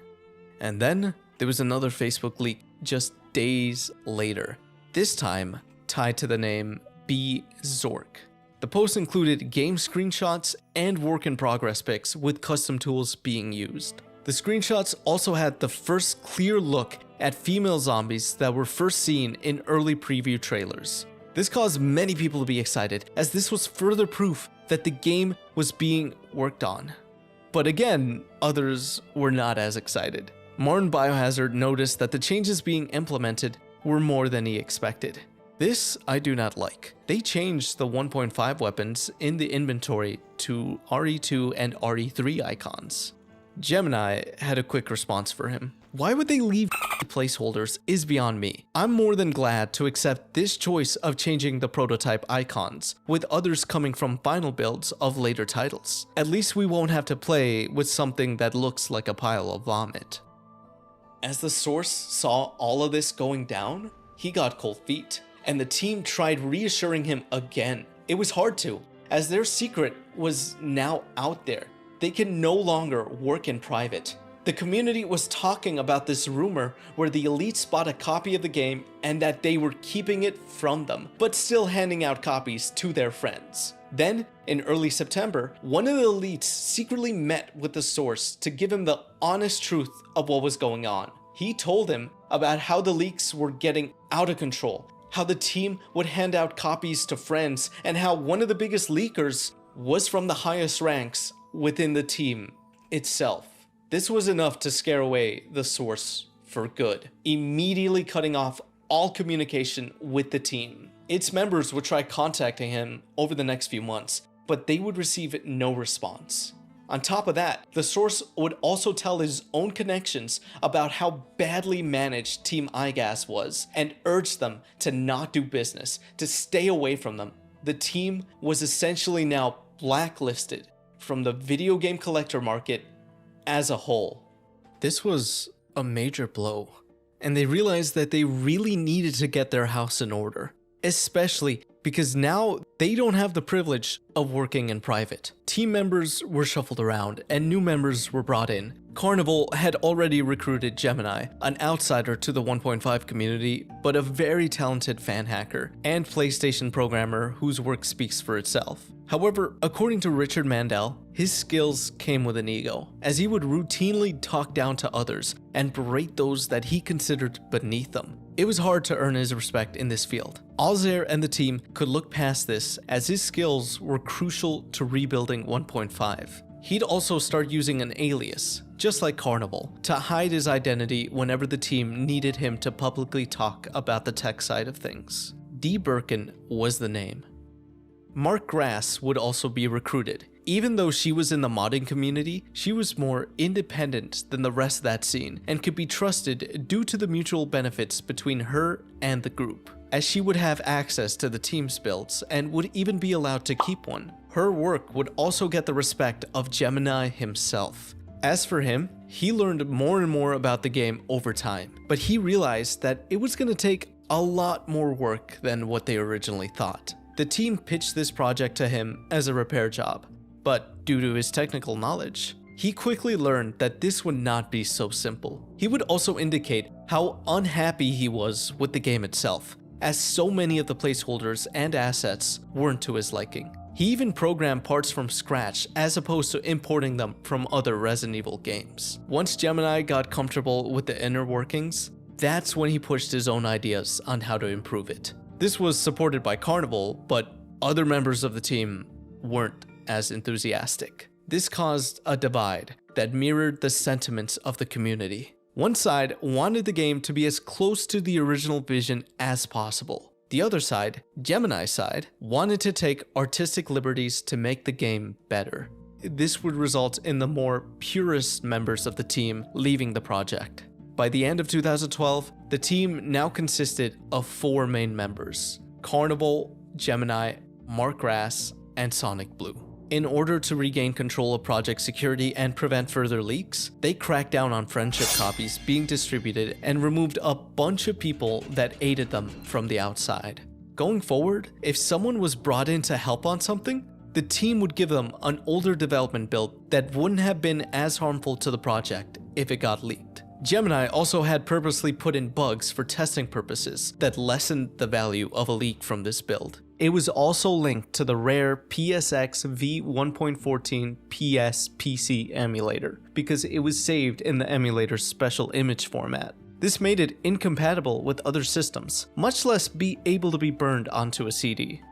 And then there was another Facebook leak just days later, this time tied to the name B Zork. The post included game screenshots and work in progress pics with custom tools being used. The screenshots also had the first clear look at female zombies that were first seen in early preview trailers. This caused many people to be excited, as this was further proof that the game was being worked on. But again, others were not as excited. Martin Biohazard noticed that the changes being implemented were more than he expected. This I do not like. They changed the 1.5 weapons in the inventory to RE2 and RE3 icons. Gemini had a quick response for him. Why would they leave placeholders is beyond me. I'm more than glad to accept this choice of changing the prototype icons, with others coming from final builds of later titles. At least we won't have to play with something that looks like a pile of vomit. As the source saw all of this going down, he got cold feet, and the team tried reassuring him again. It was hard to, as their secret was now out there. They can no longer work in private. The community was talking about this rumor where the elites bought a copy of the game and that they were keeping it from them, but still handing out copies to their friends. Then, in early September, one of the elites secretly met with the source to give him the honest truth of what was going on. He told him about how the leaks were getting out of control, how the team would hand out copies to friends, and how one of the biggest leakers was from the highest ranks within the team itself. This was enough to scare away the source for good, immediately cutting off all communication with the team. Its members would try contacting him over the next few months, but they would receive no response. On top of that, the source would also tell his own connections about how badly managed Team IGAS was and urged them to not do business, to stay away from them. The team was essentially now blacklisted from the video game collector market as a whole. This was a major blow, and they realized that they really needed to get their house in order, especially because now they don't have the privilege of working in private. Team members were shuffled around and new members were brought in. Carnivol had already recruited Gemini, an outsider to the 1.5 community, but a very talented fan hacker and PlayStation programmer whose work speaks for itself. However, according to Richard Mandel, his skills came with an ego, as he would routinely talk down to others and berate those that he considered beneath them. It was hard to earn his respect in this field. Alzair and the team could look past this, as his skills were crucial to rebuilding 1.5. He'd also start using an alias, just like Carnivol, to hide his identity whenever the team needed him to publicly talk about the tech side of things. D. Birkin was the name. Mark Grass would also be recruited. Even though she was in the modding community, she was more independent than the rest of that scene and could be trusted due to the mutual benefits between her and the group, as she would have access to the team's builds and would even be allowed to keep one. Her work would also get the respect of Gemini himself. As for him, he learned more and more about the game over time, but he realized that it was going to take a lot more work than what they originally thought. The team pitched this project to him as a repair job, but due to his technical knowledge, he quickly learned that this would not be so simple. He would also indicate how unhappy he was with the game itself, as so many of the placeholders and assets weren't to his liking. He even programmed parts from scratch as opposed to importing them from other Resident Evil games. Once Gemini got comfortable with the inner workings, that's when he pushed his own ideas on how to improve it. This was supported by Carnivol, but other members of the team weren't as enthusiastic. This caused a divide that mirrored the sentiments of the community. One side wanted the game to be as close to the original vision as possible. The other side, Gemini's side, wanted to take artistic liberties to make the game better. This would result in the more purist members of the team leaving the project. By the end of 2012, the team now consisted of 4 main members: Carnivol, Gemini, Mark Grass, and Sonic Blue. In order to regain control of project security and prevent further leaks, they cracked down on friendship copies being distributed and removed a bunch of people that aided them from the outside. Going forward, if someone was brought in to help on something, the team would give them an older development build that wouldn't have been as harmful to the project if it got leaked. Gemini also had purposely put in bugs for testing purposes that lessened the value of a leak from this build. It was also linked to the rare PSX v1.14 PS PC emulator because it was saved in the emulator's special image format. This made it incompatible with other systems, much less be able to be burned onto a CD.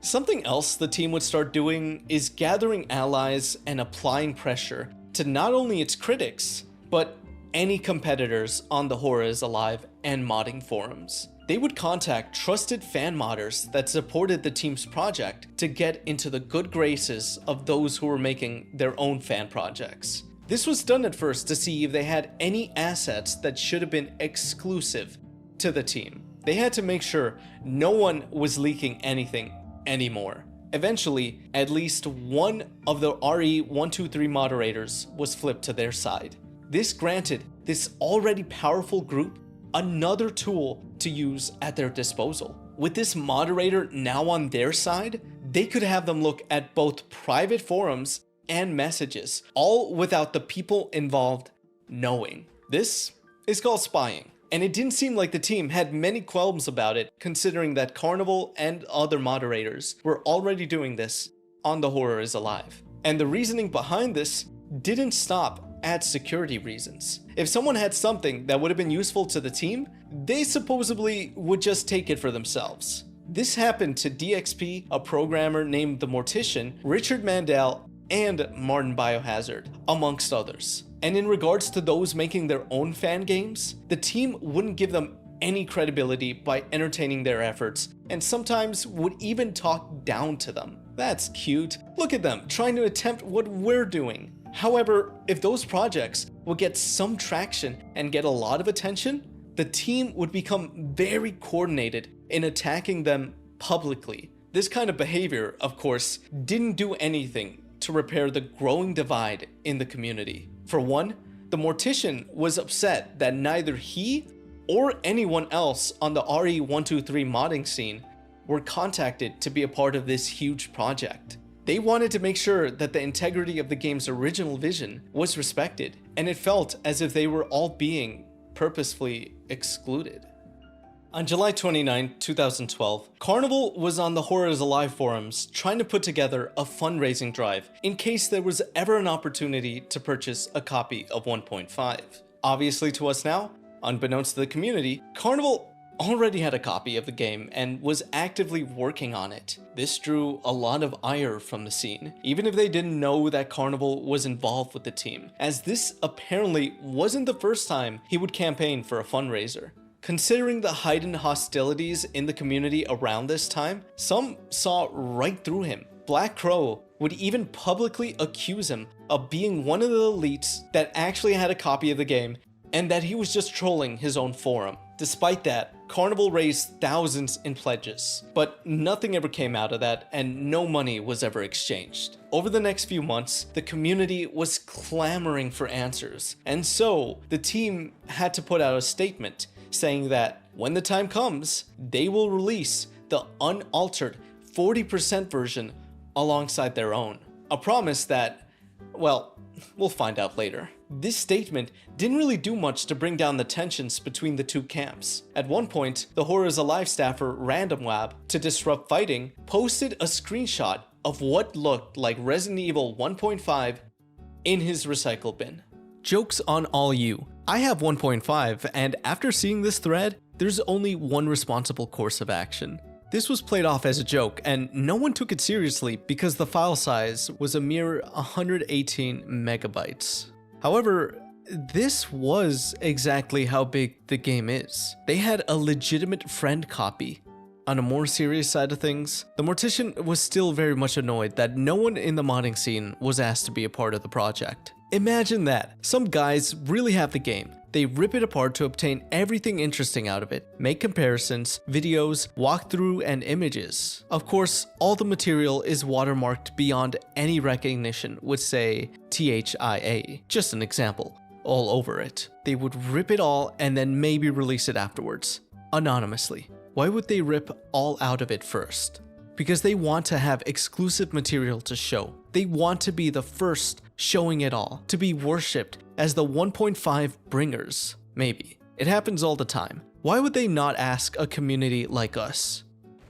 Something else the team would start doing is gathering allies and applying pressure to not only its critics, but any competitors on the Horror is Alive and modding forums. They would contact trusted fan modders that supported the team's project to get into the good graces of those who were making their own fan projects. This was done at first to see if they had any assets that should have been exclusive to the team. They had to make sure no one was leaking anything anymore. Eventually, at least one of the RE123 moderators was flipped to their side. This granted this already powerful group another tool to use at their disposal. With this moderator now on their side, they could have them look at both private forums and messages, all without the people involved knowing. This is called spying, and it didn't seem like the team had many qualms about it, considering that Carnivol and other moderators were already doing this on The Horror is Alive. And the reasoning behind this didn't stop at security reasons. If someone had something that would have been useful to the team, they supposedly would just take it for themselves. This happened to DXP, a programmer named the Mortician, Richard Mandel, and Martin Biohazard, amongst others. And in regards to those making their own fan games, the team wouldn't give them any credibility by entertaining their efforts, and sometimes would even talk down to them. That's cute. Look at them trying to attempt what we're doing. However, if those projects would get some traction and get a lot of attention, the team would become very coordinated in attacking them publicly. This kind of behavior, of course, didn't do anything to repair the growing divide in the community. For one, the Mortician was upset that neither he or anyone else on the RE123 modding scene were contacted to be a part of this huge project. They wanted to make sure that the integrity of the game's original vision was respected, and it felt as if they were all being purposefully excluded. On July 29, 2012, Carnivol was on the Horror is Alive forums trying to put together a fundraising drive in case there was ever an opportunity to purchase a copy of 1.5. Obviously to us now, unbeknownst to the community, Carnivol already had a copy of the game and was actively working on it. This drew a lot of ire from the scene, even if they didn't know that Carnivol was involved with the team, as this apparently wasn't the first time he would campaign for a fundraiser. Considering the heightened hostilities in the community around this time, some saw right through him. Black Crow would even publicly accuse him of being one of the elites that actually had a copy of the game and that he was just trolling his own forum. Despite that, Carnivol raised thousands in pledges, but nothing ever came out of that and no money was ever exchanged. Over the next few months, the community was clamoring for answers, and so the team had to put out a statement saying that when the time comes, they will release the unaltered 40% version alongside their own. A promise that, well, we'll find out later. This statement didn't really do much to bring down the tensions between the two camps. At one point, the Horror is Alive staffer RandomLab, to disrupt fighting, posted a screenshot of what looked like Resident Evil 1.5 in his recycle bin. Joke's on all you. I have 1.5, and after seeing this thread, there's only one responsible course of action. This was played off as a joke, and no one took it seriously because the file size was a mere 118 megabytes. However, this was exactly how big the game is. They had a legitimate friend copy. On a more serious side of things, the Mortician was still very much annoyed that no one in the modding scene was asked to be a part of the project. Imagine that. Some guys really have the game. They rip it apart to obtain everything interesting out of it, make comparisons, videos, walkthrough, and images. Of course, all the material is watermarked beyond any recognition with, say, THIA, just an example, all over it. They would rip it all and then maybe release it afterwards, anonymously. Why would they rip all out of it first? Because they want to have exclusive material to show. They want to be the first showing it all, to be worshipped as the 1.5 bringers. Maybe. It happens all the time. Why would they not ask a community like us?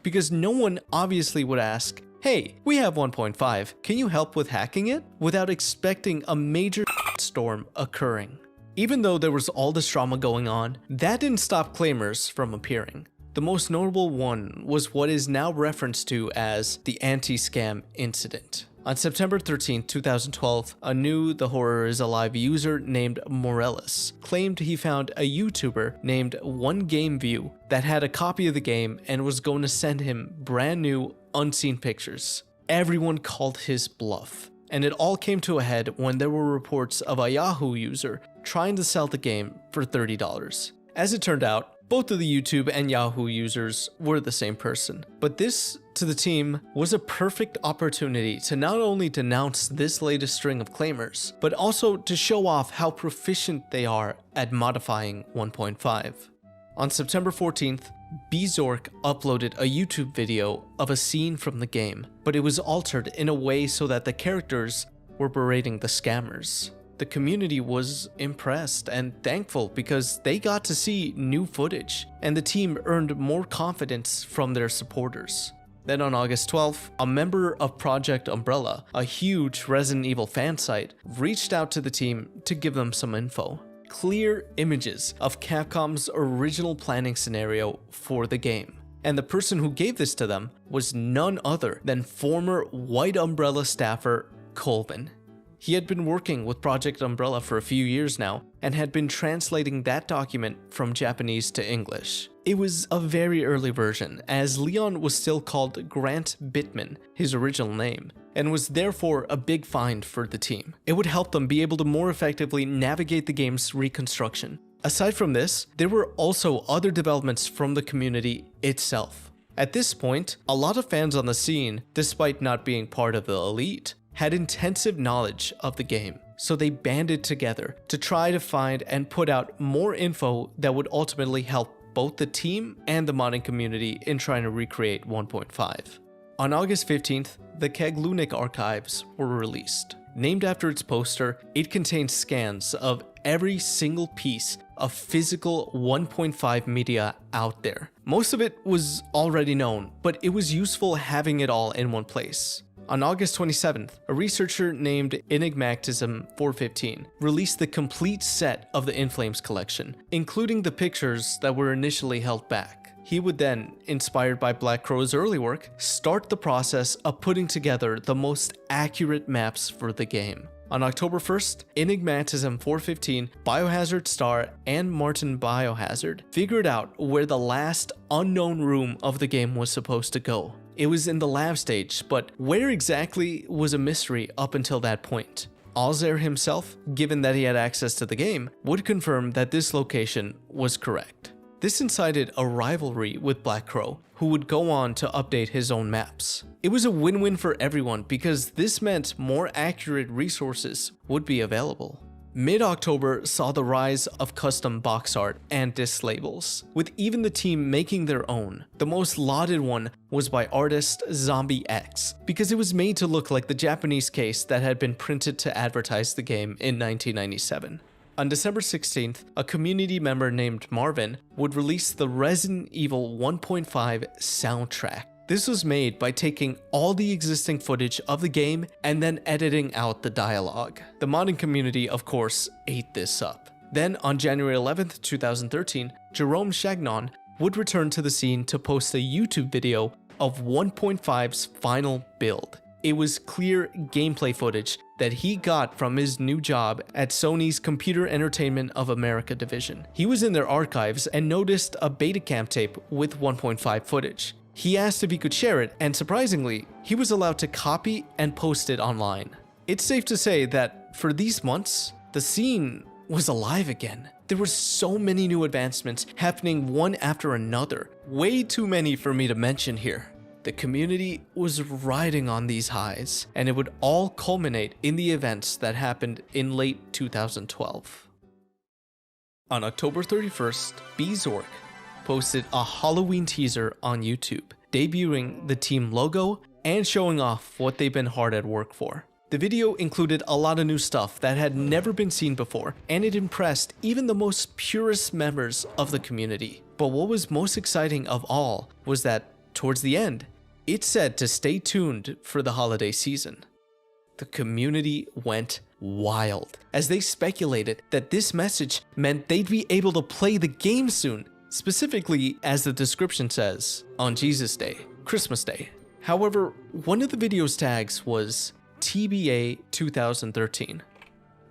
Because no one obviously would ask, hey, we have 1.5, can you help with hacking it? Without expecting a major storm occurring. Even though there was all this drama going on, that didn't stop claimers from appearing. The most notable one was what is now referenced to as the anti-scam incident. On September 13, 2012, a new The Horror Is Alive user named Morellis claimed he found a YouTuber named OneGameView that had a copy of the game and was going to send him brand new, unseen pictures. Everyone called his bluff, and it all came to a head when there were reports of a Yahoo user trying to sell the game for $30. As it turned out, both of the YouTube and Yahoo users were the same person. But this, to the team, was a perfect opportunity to not only denounce this latest string of claimers, but also to show off how proficient they are at modifying 1.5. On September 14th, Bzork uploaded a YouTube video of a scene from the game, but it was altered in a way so that the characters were berating the scammers. The community was impressed and thankful because they got to see new footage, and the team earned more confidence from their supporters. Then on August 12th, a member of Project Umbrella, a huge Resident Evil fan site, reached out to the team to give them some info. Clear images of Capcom's original planning scenario for the game. And the person who gave this to them was none other than former White Umbrella staffer Colvin. He had been working with Project Umbrella for a few years now and had been translating that document from Japanese to English. It was a very early version, as Leon was still called Grant Bittman, his original name, and was therefore a big find for the team. It would help them be able to more effectively navigate the game's reconstruction. Aside from this, there were also other developments from the community itself. At this point, a lot of fans on the scene, despite not being part of the elite, had intensive knowledge of the game, so they banded together to try to find and put out more info that would ultimately help both the team and the modding community in trying to recreate 1.5. On August 15th, the Keglunic archives were released. Named after its poster, it contains scans of every single piece of physical 1.5 media out there. Most of it was already known, but it was useful having it all in one place. On August 27th, a researcher named Enigmatism415 released the complete set of the In Flames collection, including the pictures that were initially held back. He would then, inspired by Black Crow's early work, start the process of putting together the most accurate maps for the game. On October 1st, Enigmatism415, Biohazard Star, and Martin Biohazard figured out where the last unknown room of the game was supposed to go. It was in the lab stage, but where exactly was a mystery up until that point. Alzair himself, given that he had access to the game, would confirm that this location was correct. This incited a rivalry with Black Crow, who would go on to update his own maps. It was a win-win for everyone because this meant more accurate resources would be available. Mid-October saw the rise of custom box art and disc labels, with even the team making their own. The most lauded one was by artist Zombie X, because it was made to look like the Japanese case that had been printed to advertise the game in 1997. On December 16th, a community member named Marvin would release the Resident Evil 1.5 soundtrack. This was made by taking all the existing footage of the game and then editing out the dialogue. The modding community, of course, ate this up. Then on January 11th, 2013, Jerome Chagnon would return to the scene to post a YouTube video of 1.5's final build. It was clear gameplay footage that he got from his new job at Sony's Computer Entertainment of America division. He was in their archives and noticed a Betacam tape with 1.5 footage. He asked if he could share it, and surprisingly, he was allowed to copy and post it online. It's safe to say that for these months, the scene was alive again. There were so many new advancements happening one after another, way too many for me to mention here. The community was riding on these highs, and it would all culminate in the events that happened in late 2012. On October 31st, Bzork posted a Halloween teaser on YouTube, debuting the team logo and showing off what they've been hard at work for. The video included a lot of new stuff that had never been seen before, and it impressed even the most purist members of the community. But what was most exciting of all was that, towards the end, it said to stay tuned for the holiday season. The community went wild, as they speculated that this message meant they'd be able to play the game soon, specifically, as the description says, on Jesus Day, Christmas Day. However, one of the video's tags was TBA 2013.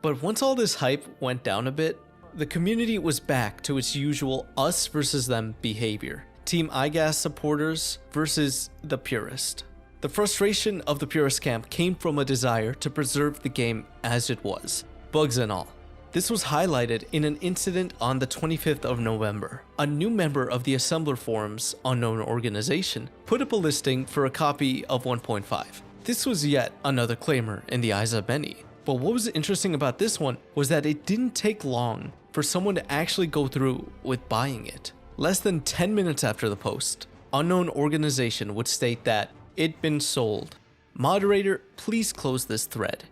But once all this hype went down a bit, the community was back to its usual us versus them behavior. Team IGAS supporters versus the purist. The frustration of the purist camp came from a desire to preserve the game as it was, bugs and all. This was highlighted in an incident on the 25th of November. A new member of the Assembler Forum's unknown organization put up a listing for a copy of 1.5. This was yet another claimer in the eyes of many. But what was interesting about this one was that it didn't take long for someone to actually go through with buying it. Less than 10 minutes after the post, unknown organization would state that it'd been sold. Moderator, please close this thread.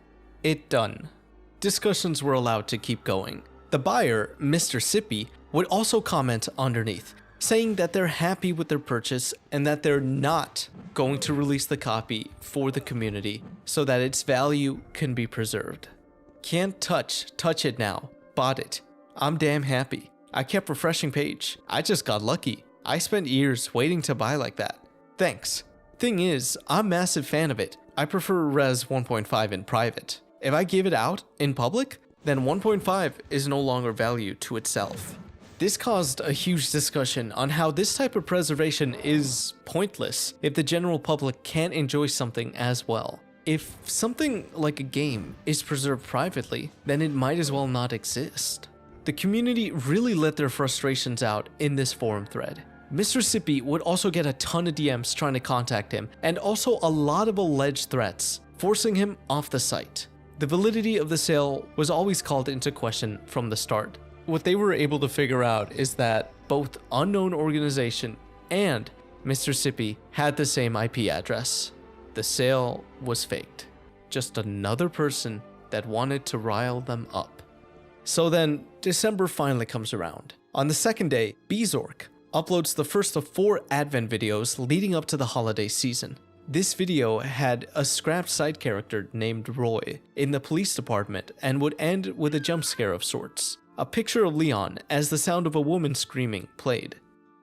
It done. Discussions were allowed to keep going. The buyer, Mr. Sippy, would also comment underneath, saying that they're happy with their purchase and that they're not going to release the copy for the community so that its value can be preserved. Can't touch it now. Bought it. I'm damn happy. I kept refreshing page. I just got lucky. I spent years waiting to buy like that. Thanks. Thing is, I'm a massive fan of it. I prefer Res 1.5 in private. If I give it out in public, then 1.5 is no longer value to itself. This caused a huge discussion on how this type of preservation is pointless if the general public can't enjoy something as well. If something like a game is preserved privately, then it might as well not exist. The community really let their frustrations out in this forum thread. Mr. Sippy would also get a ton of DMs trying to contact him, and also a lot of alleged threats, forcing him off the site. The validity of the sale was always called into question from the start. What they were able to figure out is that both unknown organization and Mr. Sippy had the same IP address. The sale was faked. Just another person that wanted to rile them up. So then, December finally comes around. On the second day, Bzork uploads the first of 4 Advent videos leading up to the holiday season. This video had a scrapped side character named Roy in the police department and would end with a jump scare of sorts. A picture of Leon as the sound of a woman screaming played.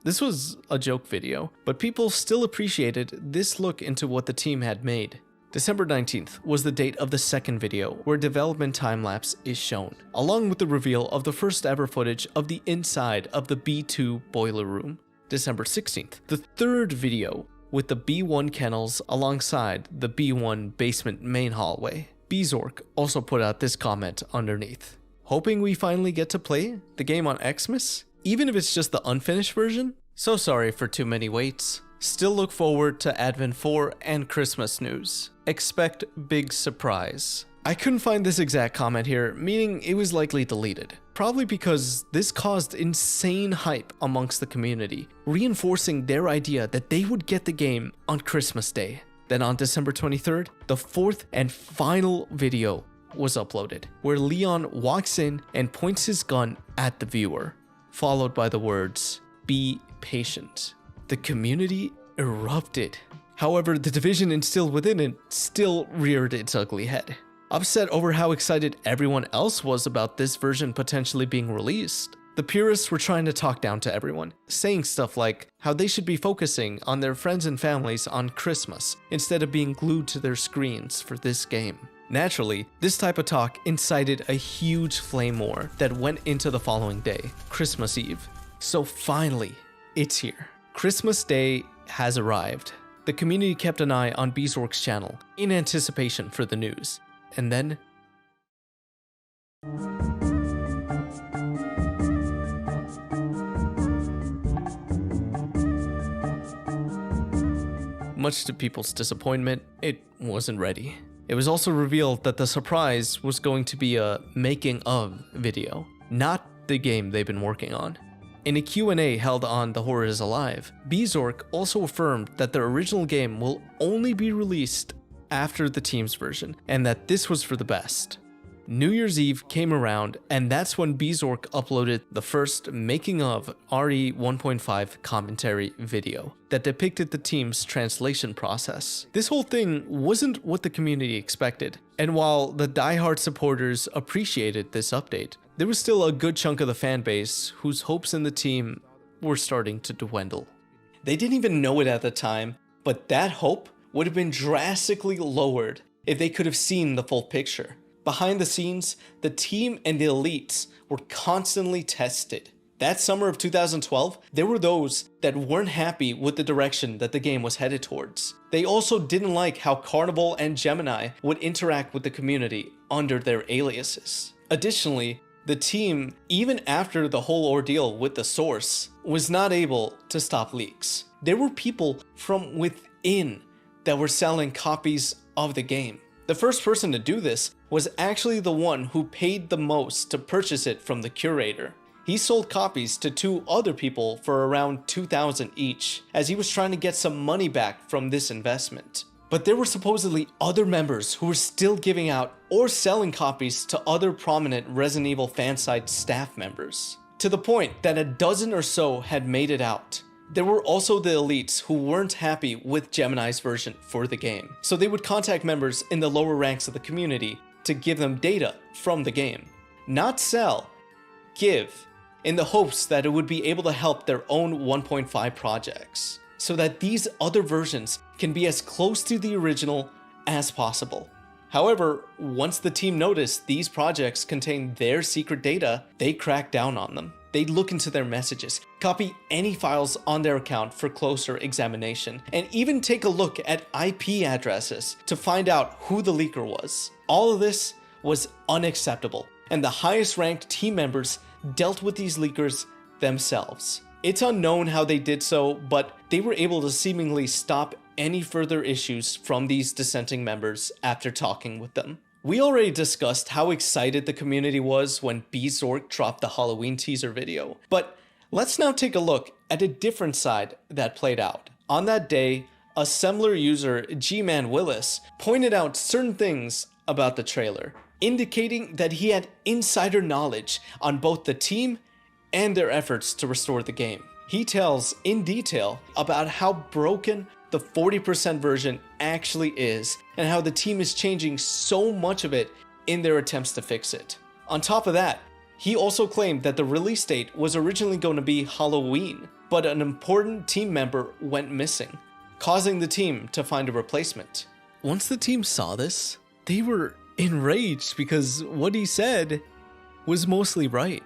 This was a joke video, but people still appreciated this look into what the team had made. December 19th was the date of the second video where development time-lapse is shown, along with the reveal of the first ever footage of the inside of the B2 boiler room. December 16th, the third video with the B1 kennels alongside the B1 basement main hallway. Bzork also put out this comment underneath. Hoping we finally get to play the game on Xmas, even if it's just the unfinished version? So sorry for too many waits. Still look forward to Advent 4 and Christmas news. Expect big surprise. I couldn't find this exact comment here, meaning it was likely deleted. Probably because this caused insane hype amongst the community, reinforcing their idea that they would get the game on Christmas Day. Then on December 23rd, the fourth and final video was uploaded, where Leon walks in and points his gun at the viewer, followed by the words, "Be patient." The community erupted. However, the division instilled within it still reared its ugly head. Upset over how excited everyone else was about this version potentially being released, the The purists were trying to talk down to everyone, saying stuff like how they should be focusing on their friends and families on Christmas instead of being glued to their screens for this game. Naturally, this type of talk incited a huge flame war that went into the following day, Christmas Eve. So finally, it's here. Christmas Day has arrived. The community kept an eye on Beezork's channel in anticipation for the news. And then much to people's disappointment, it wasn't ready. It was also revealed that the surprise was going to be a making of video, not the game they've been working on. In a Q&A held on The Horror Is Alive, Beezork also affirmed that the original game will only be released after the team's version, and that this was for the best. New Year's Eve came around, and that's when Beezork uploaded the first making of RE 1.5 commentary video that depicted the team's translation process. This whole thing wasn't what the community expected, and while the diehard supporters appreciated this update, there was still a good chunk of the fanbase whose hopes in the team were starting to dwindle. They didn't even know it at the time, but that hope would have been drastically lowered if they could have seen the full picture. Behind the scenes, the team and the elites were constantly tested. That summer of 2012, there were those that weren't happy with the direction that the game was headed towards. They also didn't like how Carnivol and Gemini would interact with the community under their aliases. Additionally, the team, even after the whole ordeal with the source, was not able to stop leaks. There were people from within that were selling copies of the game. The first person to do this was actually the one who paid the most to purchase it from the curator. He sold copies to two other people for around $2,000 each, as he was trying to get some money back from this investment. But there were supposedly other members who were still giving out or selling copies to other prominent Resident Evil fansite staff members, to the point that a dozen or so had made it out. There were also the elites who weren't happy with Gemini's version for the game, so they would contact members in the lower ranks of the community to give them data from the game. Not sell, give, in the hopes that it would be able to help their own 1.5 projects, so that these other versions can be as close to the original as possible. However, once the team noticed these projects contained their secret data, they cracked down on them. They'd look into their messages, copy any files on their account for closer examination, and even take a look at IP addresses to find out who the leaker was. All of this was unacceptable, and the highest ranked team members dealt with these leakers themselves. It's unknown how they did so, but they were able to seemingly stop any further issues from these dissenting members after talking with them. We already discussed how excited the community was when Beezork dropped the Halloween teaser video, but let's now take a look at a different side that played out. On that day, Assembler user G-Man Willis pointed out certain things about the trailer, indicating that he had insider knowledge on both the team and their efforts to restore the game. He tells in detail about how broken the 40% version actually is, and how the team is changing so much of it in their attempts to fix it. On top of that, he also claimed that the release date was originally going to be Halloween, but an important team member went missing, causing the team to find a replacement. Once the team saw this, they were enraged because what he said was mostly right,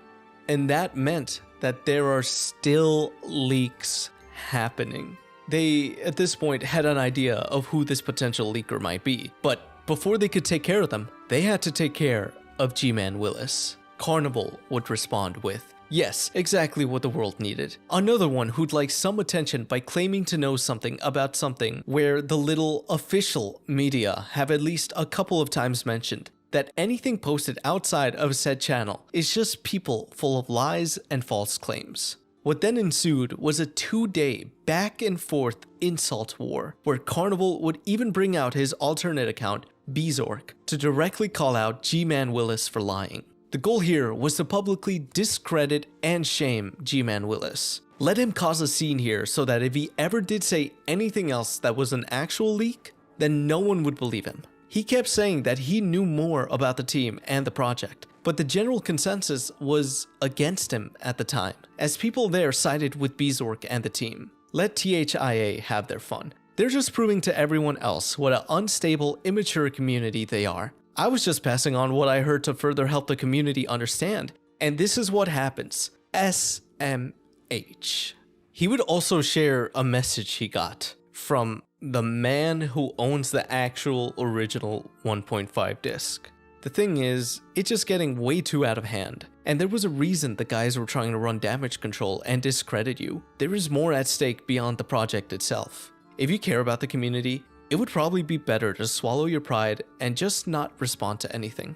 and that meant that there are still leaks happening. They, at this point, had an idea of who this potential leaker might be, but before they could take care of them, they had to take care of G-Man Willis. Carnivol would respond with, yes, exactly what the world needed. Another one who'd like some attention by claiming to know something about something where the little official media have at least a couple of times mentioned that anything posted outside of said channel is just people full of lies and false claims. What then ensued was a 2-day back and forth insult war, where Carnivol would even bring out his alternate account, Beezork, to directly call out G-Man Willis for lying. The goal here was to publicly discredit and shame G-Man Willis. Let him cause a scene here so that if he ever did say anything else that was an actual leak, then no one would believe him. He kept saying that he knew more about the team and the project, but the general consensus was against him at the time, as people there sided with Bezork and the team. Let THIA have their fun. They're just proving to everyone else what an unstable, immature community they are. I was just passing on what I heard to further help the community understand, and this is what happens. SMH. He would also share a message he got from the man who owns the actual original 1.5 disc. The thing is, it's just getting way too out of hand, and there was a reason the guys were trying to run damage control and discredit you. There is more at stake beyond the project itself. If you care about the community, it would probably be better to swallow your pride and just not respond to anything.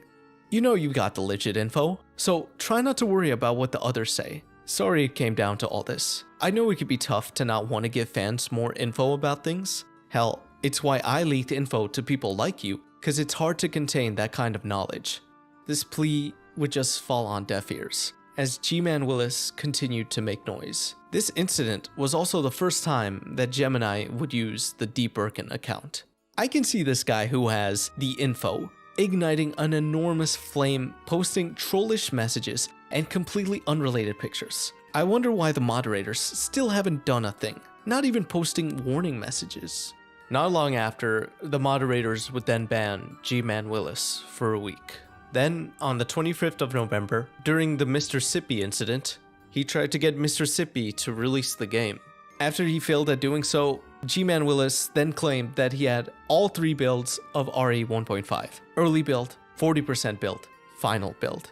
You know you got the legit info, so try not to worry about what the others say. Sorry it came down to all this. I know it could be tough to not want to give fans more info about things. Hell, it's why I leaked info to people like you, because it's hard to contain that kind of knowledge. This plea would just fall on deaf ears, as G-Man Willis continued to make noise. This incident was also the first time that Gemini would use the D. Birkin account. I can see this guy who has the info, igniting an enormous flame, posting trollish messages, and completely unrelated pictures. I wonder why the moderators still haven't done a thing, not even posting warning messages. Not long after, the moderators would then ban G-Man Willis for a week. Then, on the 25th of November, during the Mr. Sippy incident, he tried to get Mr. Sippy to release the game. After he failed at doing so, G-Man Willis then claimed that he had all 3 builds of RE 1.5. Early build, 40% build, final build.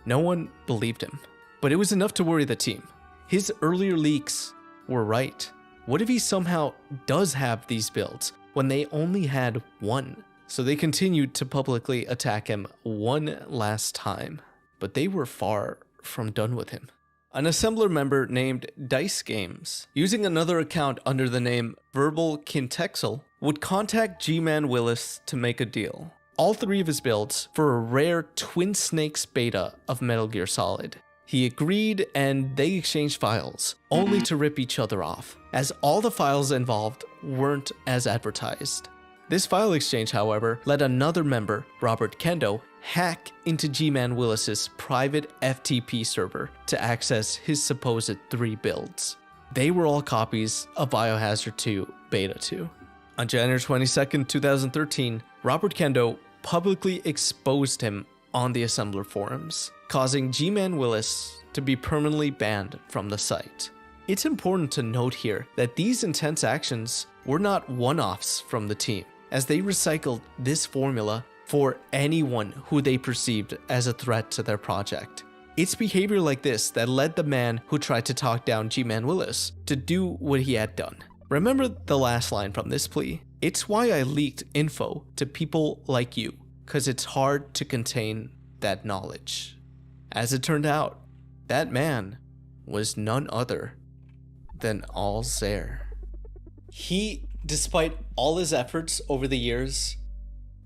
No one believed him, but it was enough to worry the team. His earlier leaks were right. What if he somehow does have these builds when they only had 1? So they continued to publicly attack him one last time, but they were far from done with him. An assembler member named Dice Games, using another account under the name Verbal Kintexel, would contact G-Man Willis to make a deal. All 3 of his builds for a rare Twin Snakes beta of Metal Gear Solid. He agreed and they exchanged files, only to rip each other off, as all the files involved weren't as advertised. This file exchange, however, let another member, Robert Kendo, hack into G-Man Willis's private FTP server to access his supposed 3 builds. They were all copies of Biohazard 2 Beta 2. On January 22, 2013, Robert Kendo publicly exposed him on the assembler forums, causing G-Man Willis to be permanently banned from the site. It's important to note here that these intense actions were not one-offs from the team, as they recycled this formula for anyone who they perceived as a threat to their project. It's behavior like this that led the man who tried to talk down G-Man Willis to do what he had done. Remember the last line from this plea? It's why I leaked info to people like you, because it's hard to contain that knowledge. As it turned out, that man was none other than Alzair. He, despite all his efforts over the years,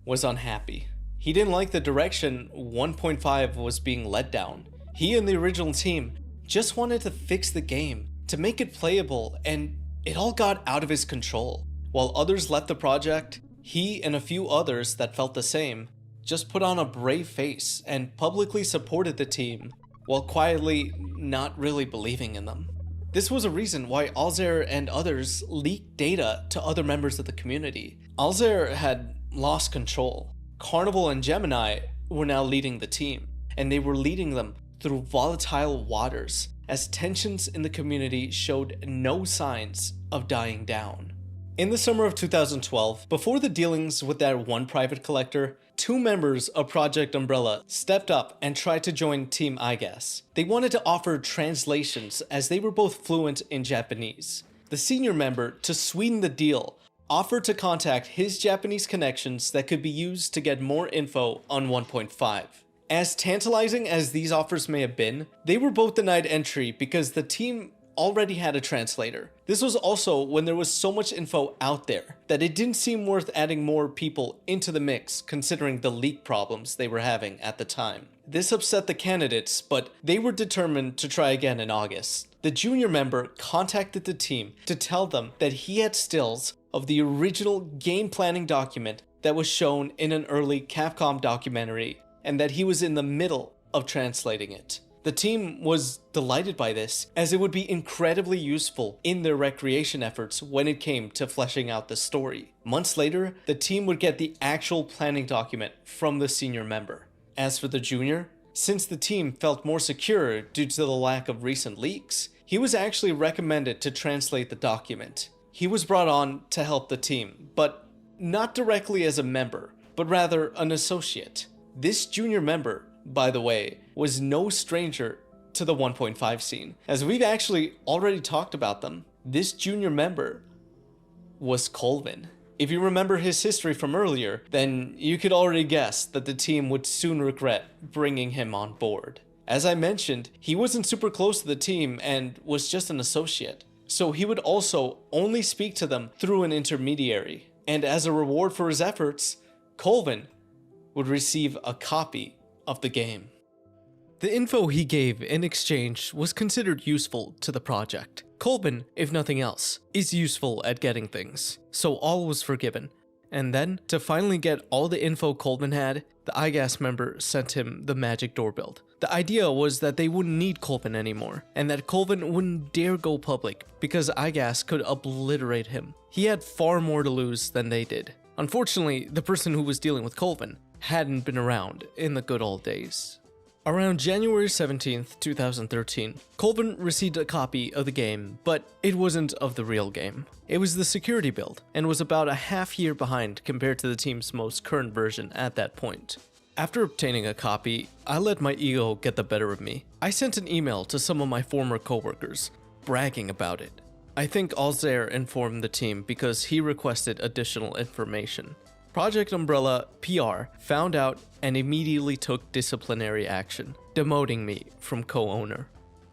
was unhappy. He didn't like the direction 1.5 was being led down. He and the original team just wanted to fix the game, to make it playable, and it all got out of his control. While others left the project, he and a few others that felt the same just put on a brave face and publicly supported the team, while quietly not really believing in them. This was a reason why Alzair and others leaked data to other members of the community. Alzair had lost control. Carnivol and Gemini were now leading the team, and they were leading them through volatile waters, as tensions in the community showed no signs of dying down. In the summer of 2012, before the dealings with that one private collector, 2 members of Project Umbrella stepped up and tried to join Team IGAS. They wanted to offer translations as they were both fluent in Japanese. The senior member, to sweeten the deal, offered to contact his Japanese connections that could be used to get more info on 1.5. As tantalizing as these offers may have been, they were both denied entry because the team already had a translator. This was also when there was so much info out there that it didn't seem worth adding more people into the mix considering the leak problems they were having at the time. This upset the candidates, but they were determined to try again in August. The junior member contacted the team to tell them that he had stills of the original game planning document that was shown in an early Capcom documentary, and that he was in the middle of translating it. The team was delighted by this, as it would be incredibly useful in their recreation efforts when it came to fleshing out the story. Months later, the team would get the actual planning document from the senior member. As for the junior, since the team felt more secure due to the lack of recent leaks, he was actually recommended to translate the document. He was brought on to help the team, but not directly as a member, but rather an associate. This junior member, by the way, was no stranger to the 1.5 scene, as we've actually already talked about them. This junior member was Colvin. If you remember his history from earlier, then you could already guess that the team would soon regret bringing him on board. As I mentioned, he wasn't super close to the team and was just an associate, so he would also only speak to them through an intermediary. And as a reward for his efforts, Colvin would receive a copy of the game. The info he gave in exchange was considered useful to the project. Colvin, if nothing else, is useful at getting things, so all was forgiven. And then, to finally get all the info Colvin had, the IGAS member sent him the magic door build. The idea was that they wouldn't need Colvin anymore, and that Colvin wouldn't dare go public because IGAS could obliterate him. He had far more to lose than they did. Unfortunately, the person who was dealing with Colvin hadn't been around in the good old days. Around January 17th, 2013, Colvin received a copy of the game, but it wasn't of the real game. It was the security build, and was about a half year behind compared to the team's most current version at that point. After obtaining a copy, I let my ego get the better of me. I sent an email to some of my former coworkers, bragging about it. I think Alzair informed the team because he requested additional information. Project Umbrella PR found out and immediately took disciplinary action, demoting me from co-owner.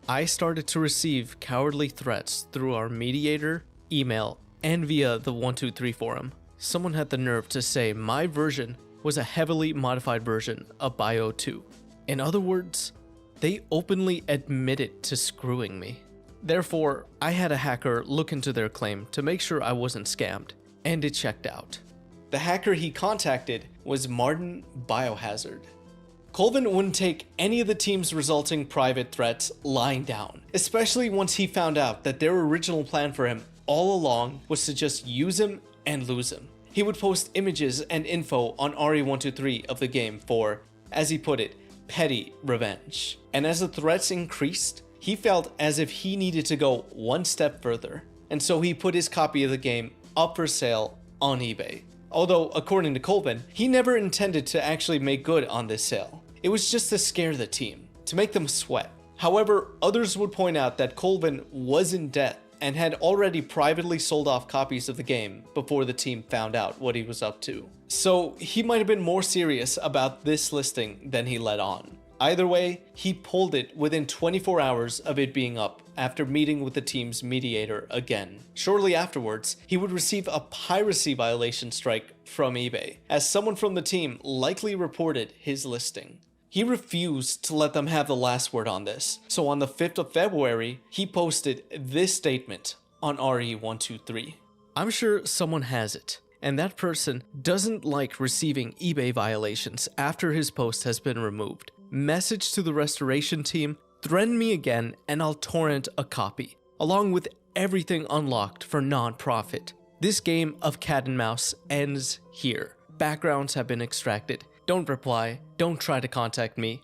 I started to receive cowardly threats through our mediator, email, and via the 123 forum. Someone had the nerve to say my version was a heavily modified version of Bio 2. In other words, they openly admitted to screwing me. Therefore, I had a hacker look into their claim to make sure I wasn't scammed, and it checked out. The hacker he contacted was Martin Biohazard. Colvin wouldn't take any of the team's resulting private threats lying down, especially once he found out that their original plan for him all along was to just use him and lose him. He would post images and info on RE123 of the game for, as he put it, petty revenge. And as the threats increased, he felt as if he needed to go one step further, and so he put his copy of the game up for sale on eBay. Although, according to Colvin, he never intended to actually make good on this sale. It was just to scare the team, to make them sweat. However, others would point out that Colvin was in debt and had already privately sold off copies of the game before the team found out what he was up to. So he might have been more serious about this listing than he let on. Either way, he pulled it within 24 hours of it being up after meeting with the team's mediator again. Shortly afterwards, he would receive a piracy violation strike from eBay, as someone from the team likely reported his listing. He refused to let them have the last word on this, so on the 5th of February, he posted this statement on RE123. I'm sure someone has it, and that person doesn't like receiving eBay violations after his post has been removed. Message to the restoration team, threaten me again and I'll torrent a copy, along with everything unlocked for non-profit. This game of cat and mouse ends here. Backgrounds have been extracted. Don't reply, don't try to contact me.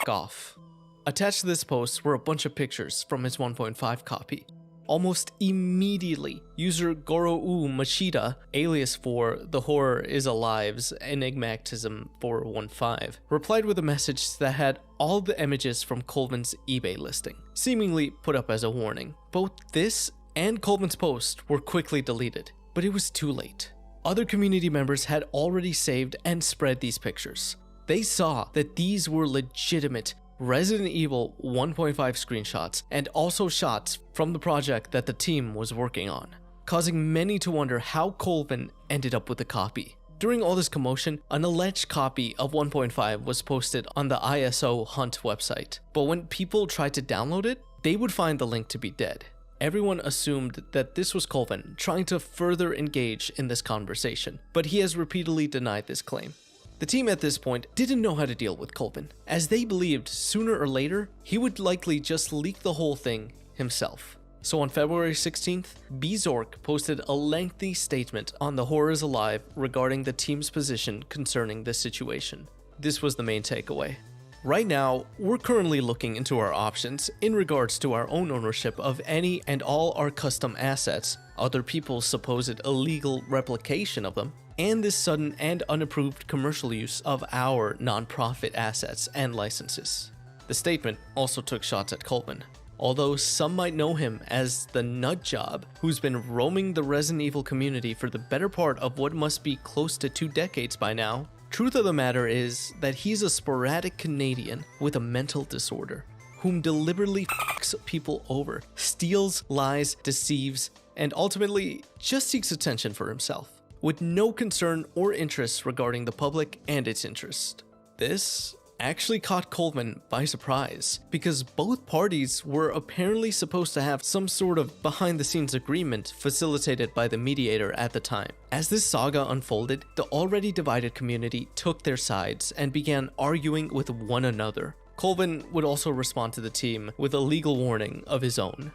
Off. Attached to this post were a bunch of pictures from his 1.5 copy. Almost immediately, user Gorou Machida, alias for The Horror Is Alive's Enigmatism 415, replied with a message that had all the images from Colvin's eBay listing, seemingly put up as a warning. Both this and Colvin's post were quickly deleted, but it was too late. Other community members had already saved and spread these pictures. They saw that these were legitimate Resident Evil 1.5 screenshots and also shots from the project that the team was working on, causing many to wonder how Colvin ended up with the copy. During all this commotion, an alleged copy of 1.5 was posted on the ISO Hunt website, but when people tried to download it, they would find the link to be dead. Everyone assumed that this was Colvin trying to further engage in this conversation, but he has repeatedly denied this claim. The team at this point didn't know how to deal with Colvin, as they believed sooner or later he would likely just leak the whole thing himself. So on February 16th, Bzork posted a lengthy statement on the Horrors Alive regarding the team's position concerning this situation. This was the main takeaway. Right now, we're currently looking into our options in regards to our own ownership of any and all our custom assets, other people's supposed illegal replication of them, and this sudden and unapproved commercial use of our non-profit assets and licenses. The statement also took shots at Colvin. Although some might know him as the nutjob who's been roaming the Resident Evil community for the better part of what must be close to 2 decades by now, truth of the matter is that he's a sporadic Canadian with a mental disorder, whom deliberately fucks people over, steals, lies, deceives, and ultimately just seeks attention for himself, with no concern or interest regarding the public and its interest. This actually caught Colvin by surprise, because both parties were apparently supposed to have some sort of behind-the-scenes agreement facilitated by the mediator at the time. As this saga unfolded, the already divided community took their sides and began arguing with one another. Colvin would also respond to the team with a legal warning of his own.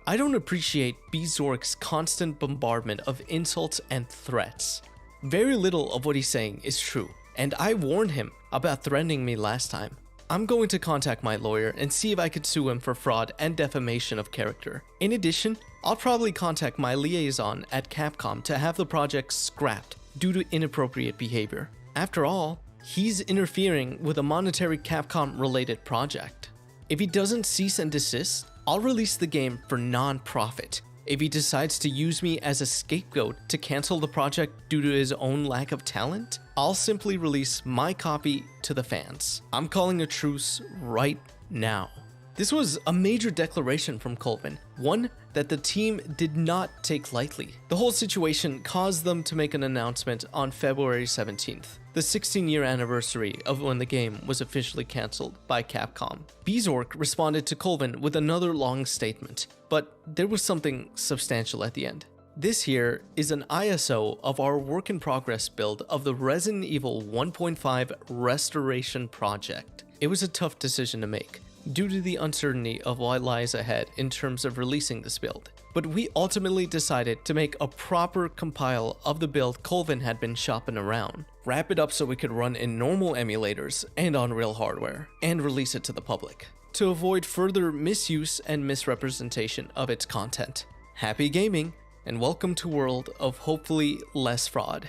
I don't appreciate Bzork's constant bombardment of insults and threats. Very little of what he's saying is true, and I warned him about threatening me last time. I'm going to contact my lawyer and see if I could sue him for fraud and defamation of character. In addition, I'll probably contact my liaison at Capcom to have the project scrapped due to inappropriate behavior. After all, he's interfering with a monetary Capcom-related project. If he doesn't cease and desist, I'll release the game for non-profit. If he decides to use me as a scapegoat to cancel the project due to his own lack of talent, I'll simply release my copy to the fans. I'm calling a truce right now. This was a major declaration from Colvin, one that the team did not take lightly. The whole situation caused them to make an announcement on February 17th, the 16-year anniversary of when the game was officially cancelled by Capcom. Bzork responded to Colvin with another long statement, but there was something substantial at the end. This here is an ISO of our work-in-progress build of the Resident Evil 1.5 Restoration Project. It was a tough decision to make, due to the uncertainty of what lies ahead in terms of releasing this build. But we ultimately decided to make a proper compile of the build Colvin had been shopping around, wrap it up so we could run in normal emulators and on real hardware, and release it to the public, to avoid further misuse and misrepresentation of its content. Happy gaming, and welcome to a world of hopefully less fraud.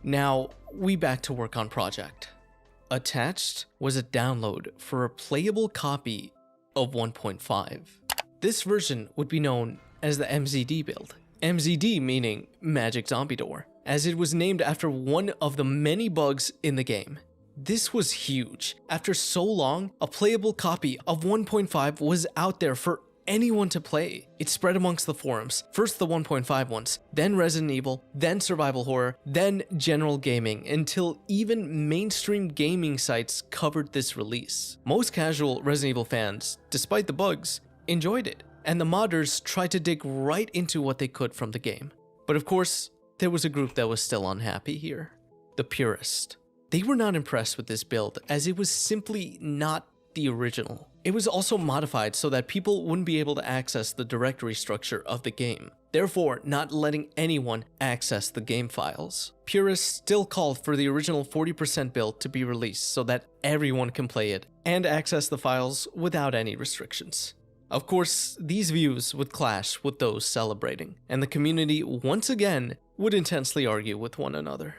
Now, we back to work on project. Attached was a download for a playable copy of 1.5. This version would be known as the MZD Build. MZD meaning Magic Zombie Door, as it was named after one of the many bugs in the game. This was huge. After so long, a playable copy of 1.5 was out there for anyone to play. It spread amongst the forums, first the 1.5 ones, then Resident Evil, then survival horror, then general gaming, until even mainstream gaming sites covered this release. Most casual Resident Evil fans, despite the bugs, enjoyed it, and the modders tried to dig right into what they could from the game. But of course, there was a group that was still unhappy here. The purists. They were not impressed with this build, as it was simply not the original. It was also modified so that people wouldn't be able to access the directory structure of the game, therefore not letting anyone access the game files. Purists still called for the original 40% build to be released so that everyone can play it and access the files without any restrictions. Of course, these views would clash with those celebrating, and the community once again would intensely argue with one another.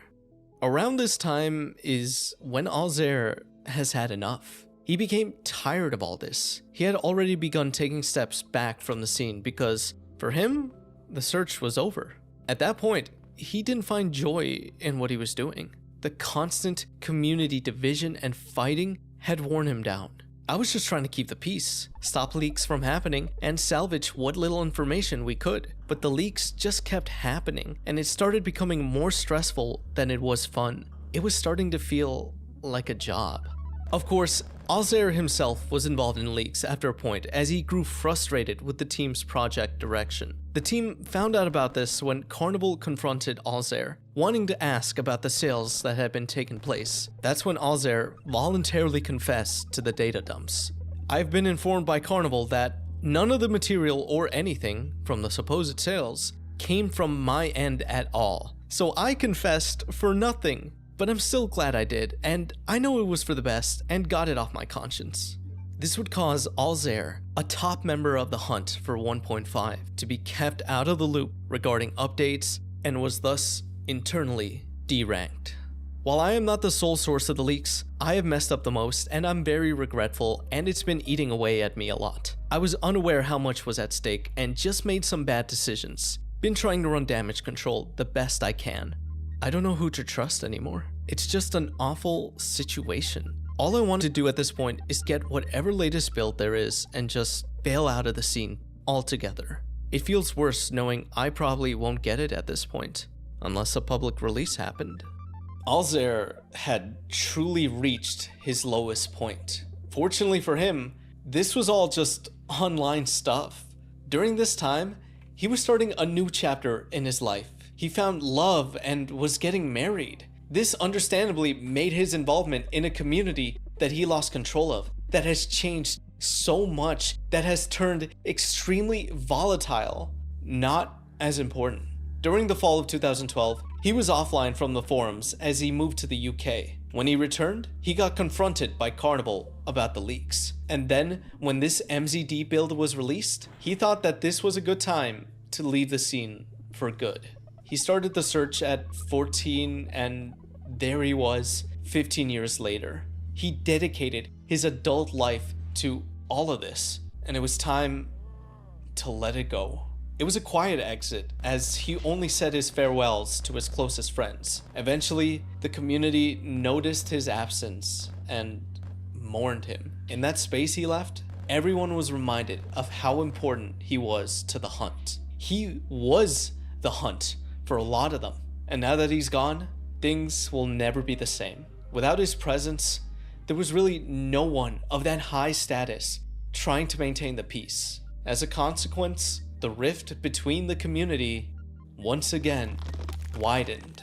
Around this time is when Alzair has had enough. He became tired of all this. He had already begun taking steps back from the scene because, for him, the search was over. At that point, he didn't find joy in what he was doing. The constant community division and fighting had worn him down. I was just trying to keep the peace, stop leaks from happening, and salvage what little information we could. But the leaks just kept happening, and it started becoming more stressful than it was fun. It was starting to feel like a job. Of course, Alzair himself was involved in leaks after a point as he grew frustrated with the team's project direction. The team found out about this when Carnivol confronted Alzair, wanting to ask about the sales that had been taking place. That's when Alzair voluntarily confessed to the data dumps. I've been informed by Carnivol that none of the material or anything from the supposed sales came from my end at all. So I confessed for nothing. But I'm still glad I did, and I know it was for the best and got it off my conscience. This would cause Alzair, a top member of the hunt for 1.5, to be kept out of the loop regarding updates and was thus internally deranked. While I am not the sole source of the leaks, I have messed up the most and I'm very regretful, and it's been eating away at me a lot. I was unaware how much was at stake and just made some bad decisions. Been trying to run damage control the best I can. I don't know who to trust anymore. It's just an awful situation. All I want to do at this point is get whatever latest build there is and just bail out of the scene altogether. It feels worse knowing I probably won't get it at this point, unless a public release happened. Alzair had truly reached his lowest point. Fortunately for him, this was all just online stuff. During this time, he was starting a new chapter in his life. He found love and was getting married. This understandably made his involvement in a community that he lost control of, that has changed so much, that has turned extremely volatile, not as important. During the fall of 2012, he was offline from the forums as he moved to the UK. When he returned, he got confronted by Carnivol about the leaks. And then, when this MZD build was released, he thought that this was a good time to leave the scene for good. He started the search at 14 and there he was 15 years later. He dedicated his adult life to all of this, and it was time to let it go. It was a quiet exit as he only said his farewells to his closest friends. Eventually, the community noticed his absence and mourned him. In that space he left, everyone was reminded of how important he was to the hunt. He was the hunt for a lot of them. And now that he's gone, things will never be the same. Without his presence, there was really no one of that high status trying to maintain the peace. As a consequence, the rift between the community once again widened.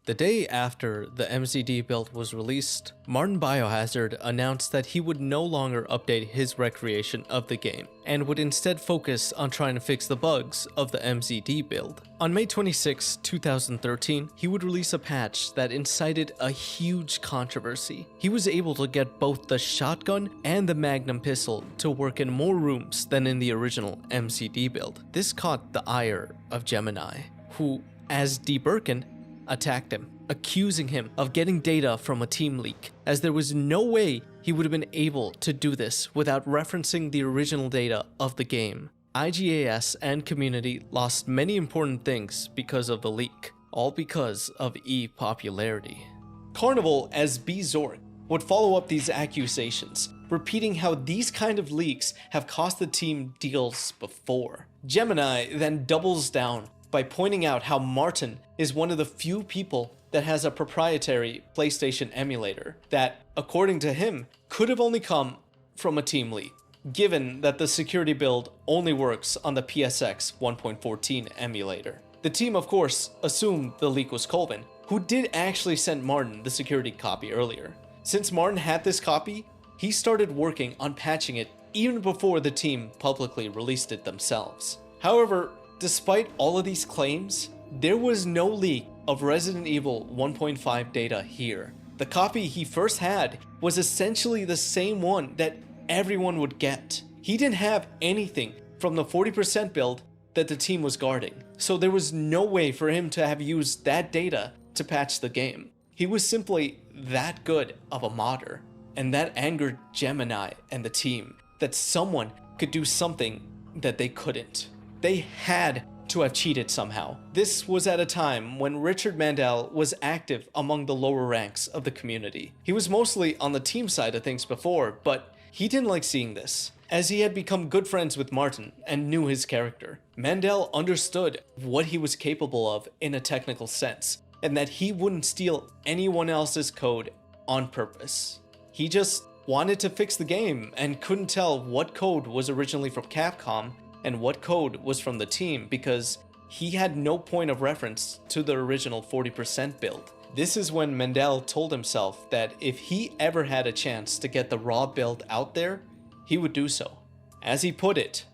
The day after the MZD build was released, Martin Biohazard announced that he would no longer update his recreation of the game, and would instead focus on trying to fix the bugs of the MZD build. On May 26, 2013, he would release a patch that incited a huge controversy. He was able to get both the shotgun and the magnum pistol to work in more rooms than in the original MZD build. This caught the ire of Gemini, who, as D. Birkin, attacked him, accusing him of getting data from a team leak, as there was no way he would have been able to do this without referencing the original data of the game. IGAS and community lost many important things because of the leak, all because of E popularity. Carnivol as B Zork would follow up these accusations, repeating how these kind of leaks have cost the team deals before. Gemini then doubles down by pointing out how Martin is one of the few people that has a proprietary PlayStation emulator that, according to him, could have only come from a team leak, given that the security build only works on the PSX 1.14 emulator. The team, of course, assumed the leak was Colvin, who did actually send Martin the security copy earlier. Since Martin had this copy, he started working on patching it even before the team publicly released it themselves. However, despite all of these claims, there was no leak of Resident Evil 1.5 data here. The copy he first had was essentially the same one that everyone would get. He didn't have anything from the 40% build that the team was guarding, so there was no way for him to have used that data to patch the game. He was simply that good of a modder, and that angered Gemini and the team, that someone could do something that they couldn't. They had to have cheated somehow. This was at a time when Richard Mandel was active among the lower ranks of the community. He was mostly on the team side of things before, but he didn't like seeing this, as he had become good friends with Martin and knew his character. Mandel understood what he was capable of in a technical sense, and that he wouldn't steal anyone else's code on purpose. He just wanted to fix the game and couldn't tell what code was originally from Capcom and what code was from the team because he had no point of reference to the original 40% build. This is when Mendel told himself that if he ever had a chance to get the raw build out there, he would do so. As he put it,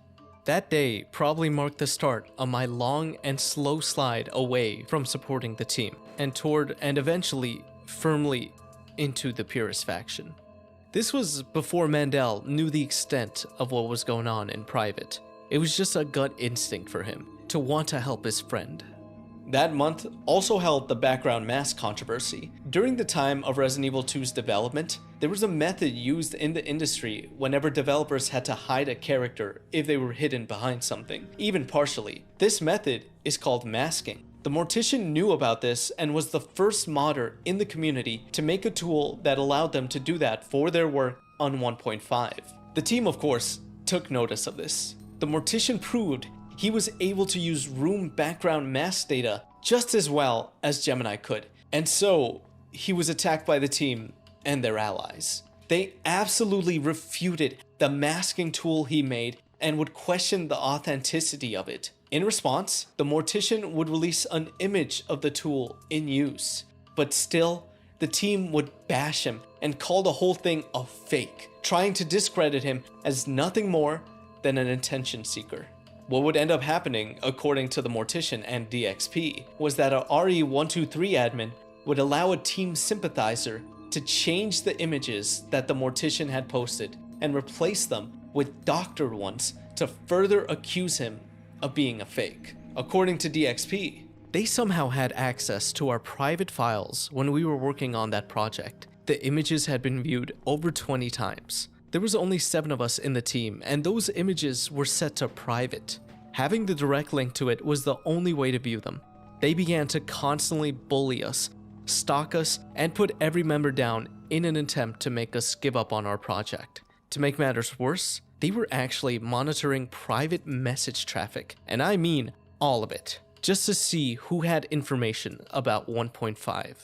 that day probably marked the start of my long and slow slide away from supporting the team and toward and eventually firmly into the Purist faction. This was before Mandel knew the extent of what was going on in private. It was just a gut instinct for him to want to help his friend. That month also held the background mask controversy. During the time of Resident Evil 2's development, there was a method used in the industry whenever developers had to hide a character if they were hidden behind something, even partially. This method is called masking. The Mortician knew about this and was the first modder in the community to make a tool that allowed them to do that for their work on 1.5. The team, of course, took notice of this. The Mortician proved he was able to use room background mask data just as well as Gemini could, and so he was attacked by the team and their allies. They absolutely refuted the masking tool he made and would question the authenticity of it. In response, the Mortician would release an image of the tool in use, but still, the team would bash him and call the whole thing a fake, trying to discredit him as nothing more than an attention seeker. What would end up happening, according to the Mortician and DXP, was that a RE123 admin would allow a team sympathizer to change the images that the Mortician had posted and replace them with doctored ones to further accuse him of being a fake. According to DXP, they somehow had access to our private files when we were working on that project. The images had been viewed over 20 times. There was only 7 of us in the team, and those images were set to private. Having the direct link to it was the only way to view them. They began to constantly bully us, stalk us, and put every member down in an attempt to make us give up on our project. To make matters worse, they were actually monitoring private message traffic, and I mean all of it, just to see who had information about 1.5.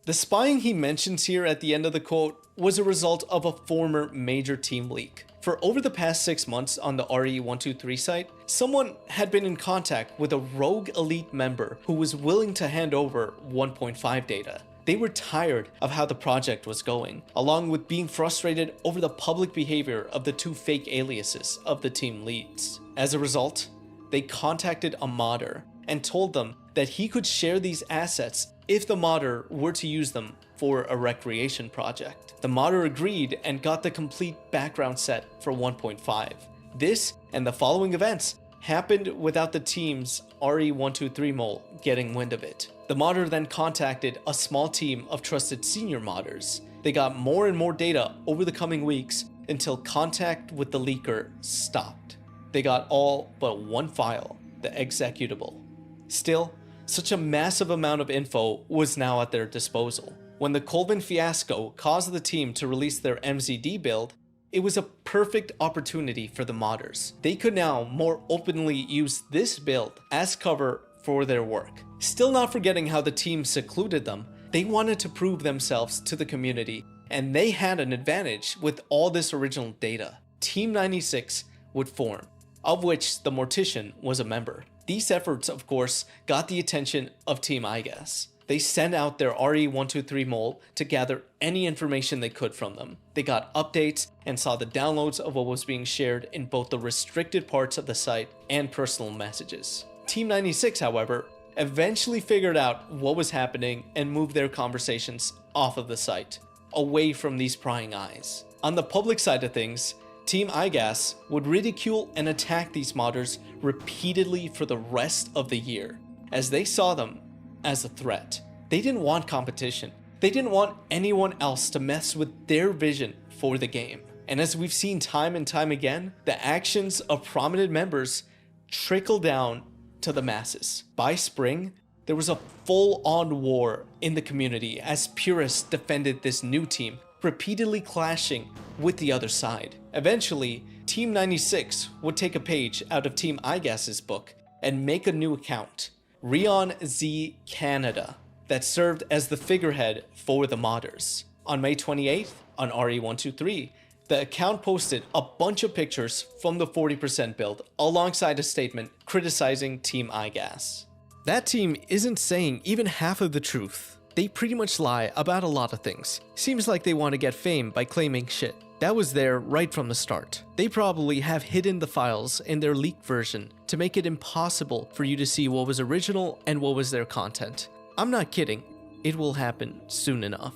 The spying he mentions here at the end of the quote was a result of a former major team leak. For over the past 6 months on the RE123 site, someone had been in contact with a rogue elite member who was willing to hand over 1.5 data. They were tired of how the project was going, along with being frustrated over the public behavior of the 2 fake aliases of the team leads. As a result, they contacted a modder and told them that he could share these assets if the modder were to use them for a recreation project. The modder agreed and got the complete background set for 1.5. This and the following events happened without the team's RE123 mole getting wind of it. The modder then contacted a small team of trusted senior modders. They got more and more data over the coming weeks until contact with the leaker stopped. They got all but one file, the executable. Still, such a massive amount of info was now at their disposal. When the Colvin fiasco caused the team to release their MZD build, it was a perfect opportunity for the modders. They could now more openly use this build as cover for their work. Still not forgetting how the team secluded them, they wanted to prove themselves to the community, and they had an advantage with all this original data. Team 96 would form, of which the Mortician was a member. These efforts, of course, got the attention of Team IGAS. They sent out their RE123 mole to gather any information they could from them. They got updates and saw the downloads of what was being shared in both the restricted parts of the site and personal messages. Team 96, however, eventually figured out what was happening and moved their conversations off of the site, away from these prying eyes. On the public side of things, Team IGAS would ridicule and attack these modders repeatedly for the rest of the year, as they saw them as a threat. They didn't want competition. They didn't want anyone else to mess with their vision for the game. And as we've seen time and time again, the actions of prominent members trickle down to the masses. By spring, there was a full-on war in the community as purists defended this new team, repeatedly clashing with the other side. Eventually, Team 96 would take a page out of Team IGAS's book and make a new account, Rion Z Canada, that served as the figurehead for the modders. On May 28th, on RE123, the account posted a bunch of pictures from the 40% build alongside a statement criticizing Team IGAS. That team isn't saying even half of the truth. They pretty much lie about a lot of things. Seems like they want to get fame by claiming shit. That was there right from the start. They probably have hidden the files in their leaked version to make it impossible for you to see what was original and what was their content. I'm not kidding. It will happen soon enough.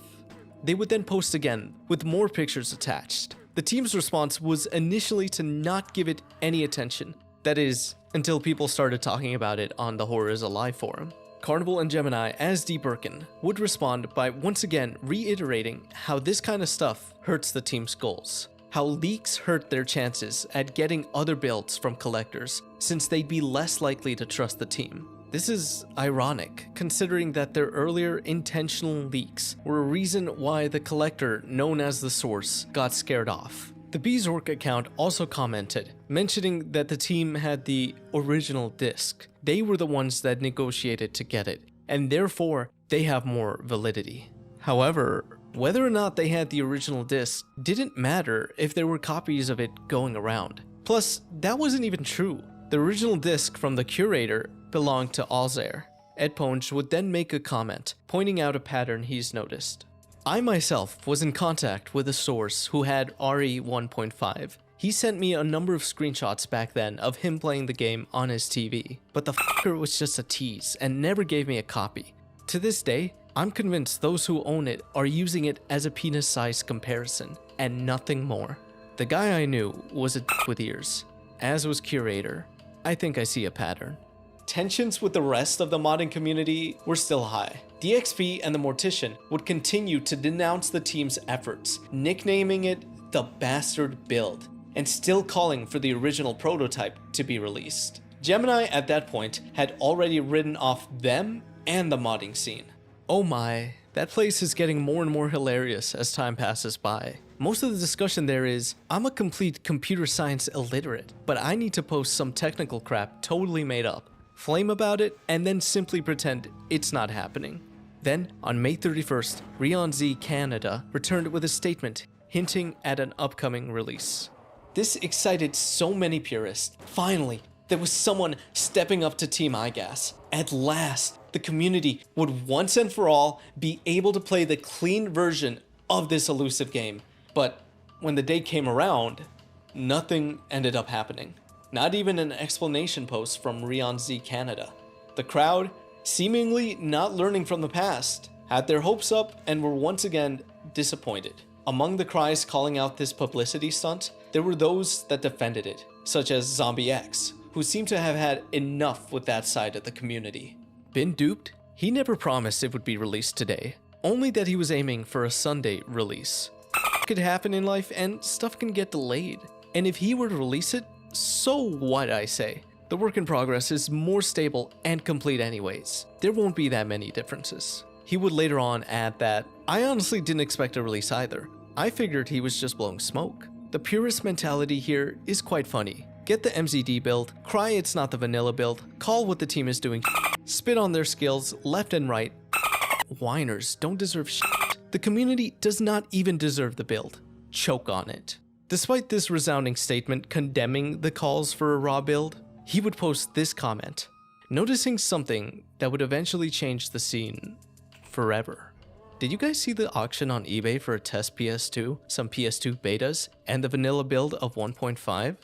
They would then post again with more pictures attached. The team's response was initially to not give it any attention. That is, until people started talking about it on the Horror is Alive forum. Carnivol and Gemini, as D. Birkin, would respond by once again reiterating how this kind of stuff hurts the team's goals. How leaks hurt their chances at getting other builds from collectors, since they'd be less likely to trust the team. This is ironic, considering that their earlier intentional leaks were a reason why the collector, known as the Source, got scared off. The Beezork account also commented, mentioning that the team had the original disc. They were the ones that negotiated to get it, and therefore they have more validity. However, whether or not they had the original disc didn't matter if there were copies of it going around. Plus, that wasn't even true. The original disc from the Curator belonged to Alzair. Ed Ponge would then make a comment, pointing out a pattern he's noticed. I myself was in contact with a source who had RE 1.5. He sent me a number of screenshots back then of him playing the game on his TV, but the fucker was just a tease and never gave me a copy. To this day, I'm convinced those who own it are using it as a penis-sized comparison, and nothing more. The guy I knew was a dick with ears, as was Curator. I think I see a pattern. Tensions with the rest of the modding community were still high. DXP and the Mortician would continue to denounce the team's efforts, nicknaming it the Bastard Build, and still calling for the original prototype to be released. Gemini at that point had already written off them and the modding scene. Oh my, that place is getting more and more hilarious as time passes by. Most of the discussion there is, I'm a complete computer science illiterate, but I need to post some technical crap totally made up, flame about it, and then simply pretend it's not happening. Then, on May 31st, ReonZ Canada returned with a statement hinting at an upcoming release. This excited so many purists. Finally, there was someone stepping up to Team IGAS. At last, the community would once and for all be able to play the clean version of this elusive game. But when the day came around, nothing ended up happening. Not even an explanation post from ReonZ Canada. The crowd, seemingly not learning from the past, had their hopes up and were once again disappointed. Among the cries calling out this publicity stunt, there were those that defended it, such as Zombie X, who seemed to have had enough with that side of the community. Been duped? He never promised it would be released today, only that he was aiming for a Sunday release. Could happen in life and stuff can get delayed. And if he were to release it, so what, I say? The work in progress is more stable and complete anyways. There won't be that many differences. He would later on add that, I honestly didn't expect a release either. I figured he was just blowing smoke. The purist mentality here is quite funny. Get the MZD build, cry it's not the vanilla build, call what the team is doing, spit on their skills left and right. Whiners don't deserve shit. The community does not even deserve the build. Choke on it. Despite this resounding statement condemning the calls for a raw build, he would post this comment, noticing something that would eventually change the scene forever. Did you guys see the auction on eBay for a test PS2, some PS2 betas, and the vanilla build of 1.5?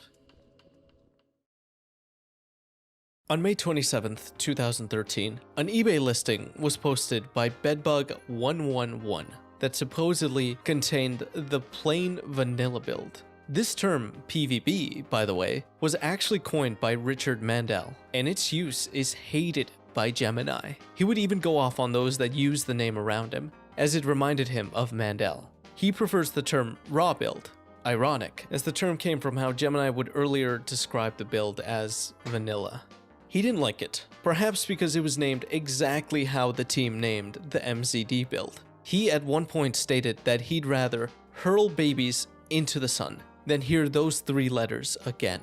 On May 27th, 2013, an eBay listing was posted by Bedbug111 that supposedly contained the plain vanilla build. This term, PvB, by the way, was actually coined by Richard Mandel, and its use is hated by Gemini. He would even go off on those that used the name around him, as it reminded him of Mandel. He prefers the term raw build. Ironic, as the term came from how Gemini would earlier describe the build as vanilla. He didn't like it, perhaps because it was named exactly how the team named the MZD build. He at one point stated that he'd rather hurl babies into the sun than hear those 3 letters again.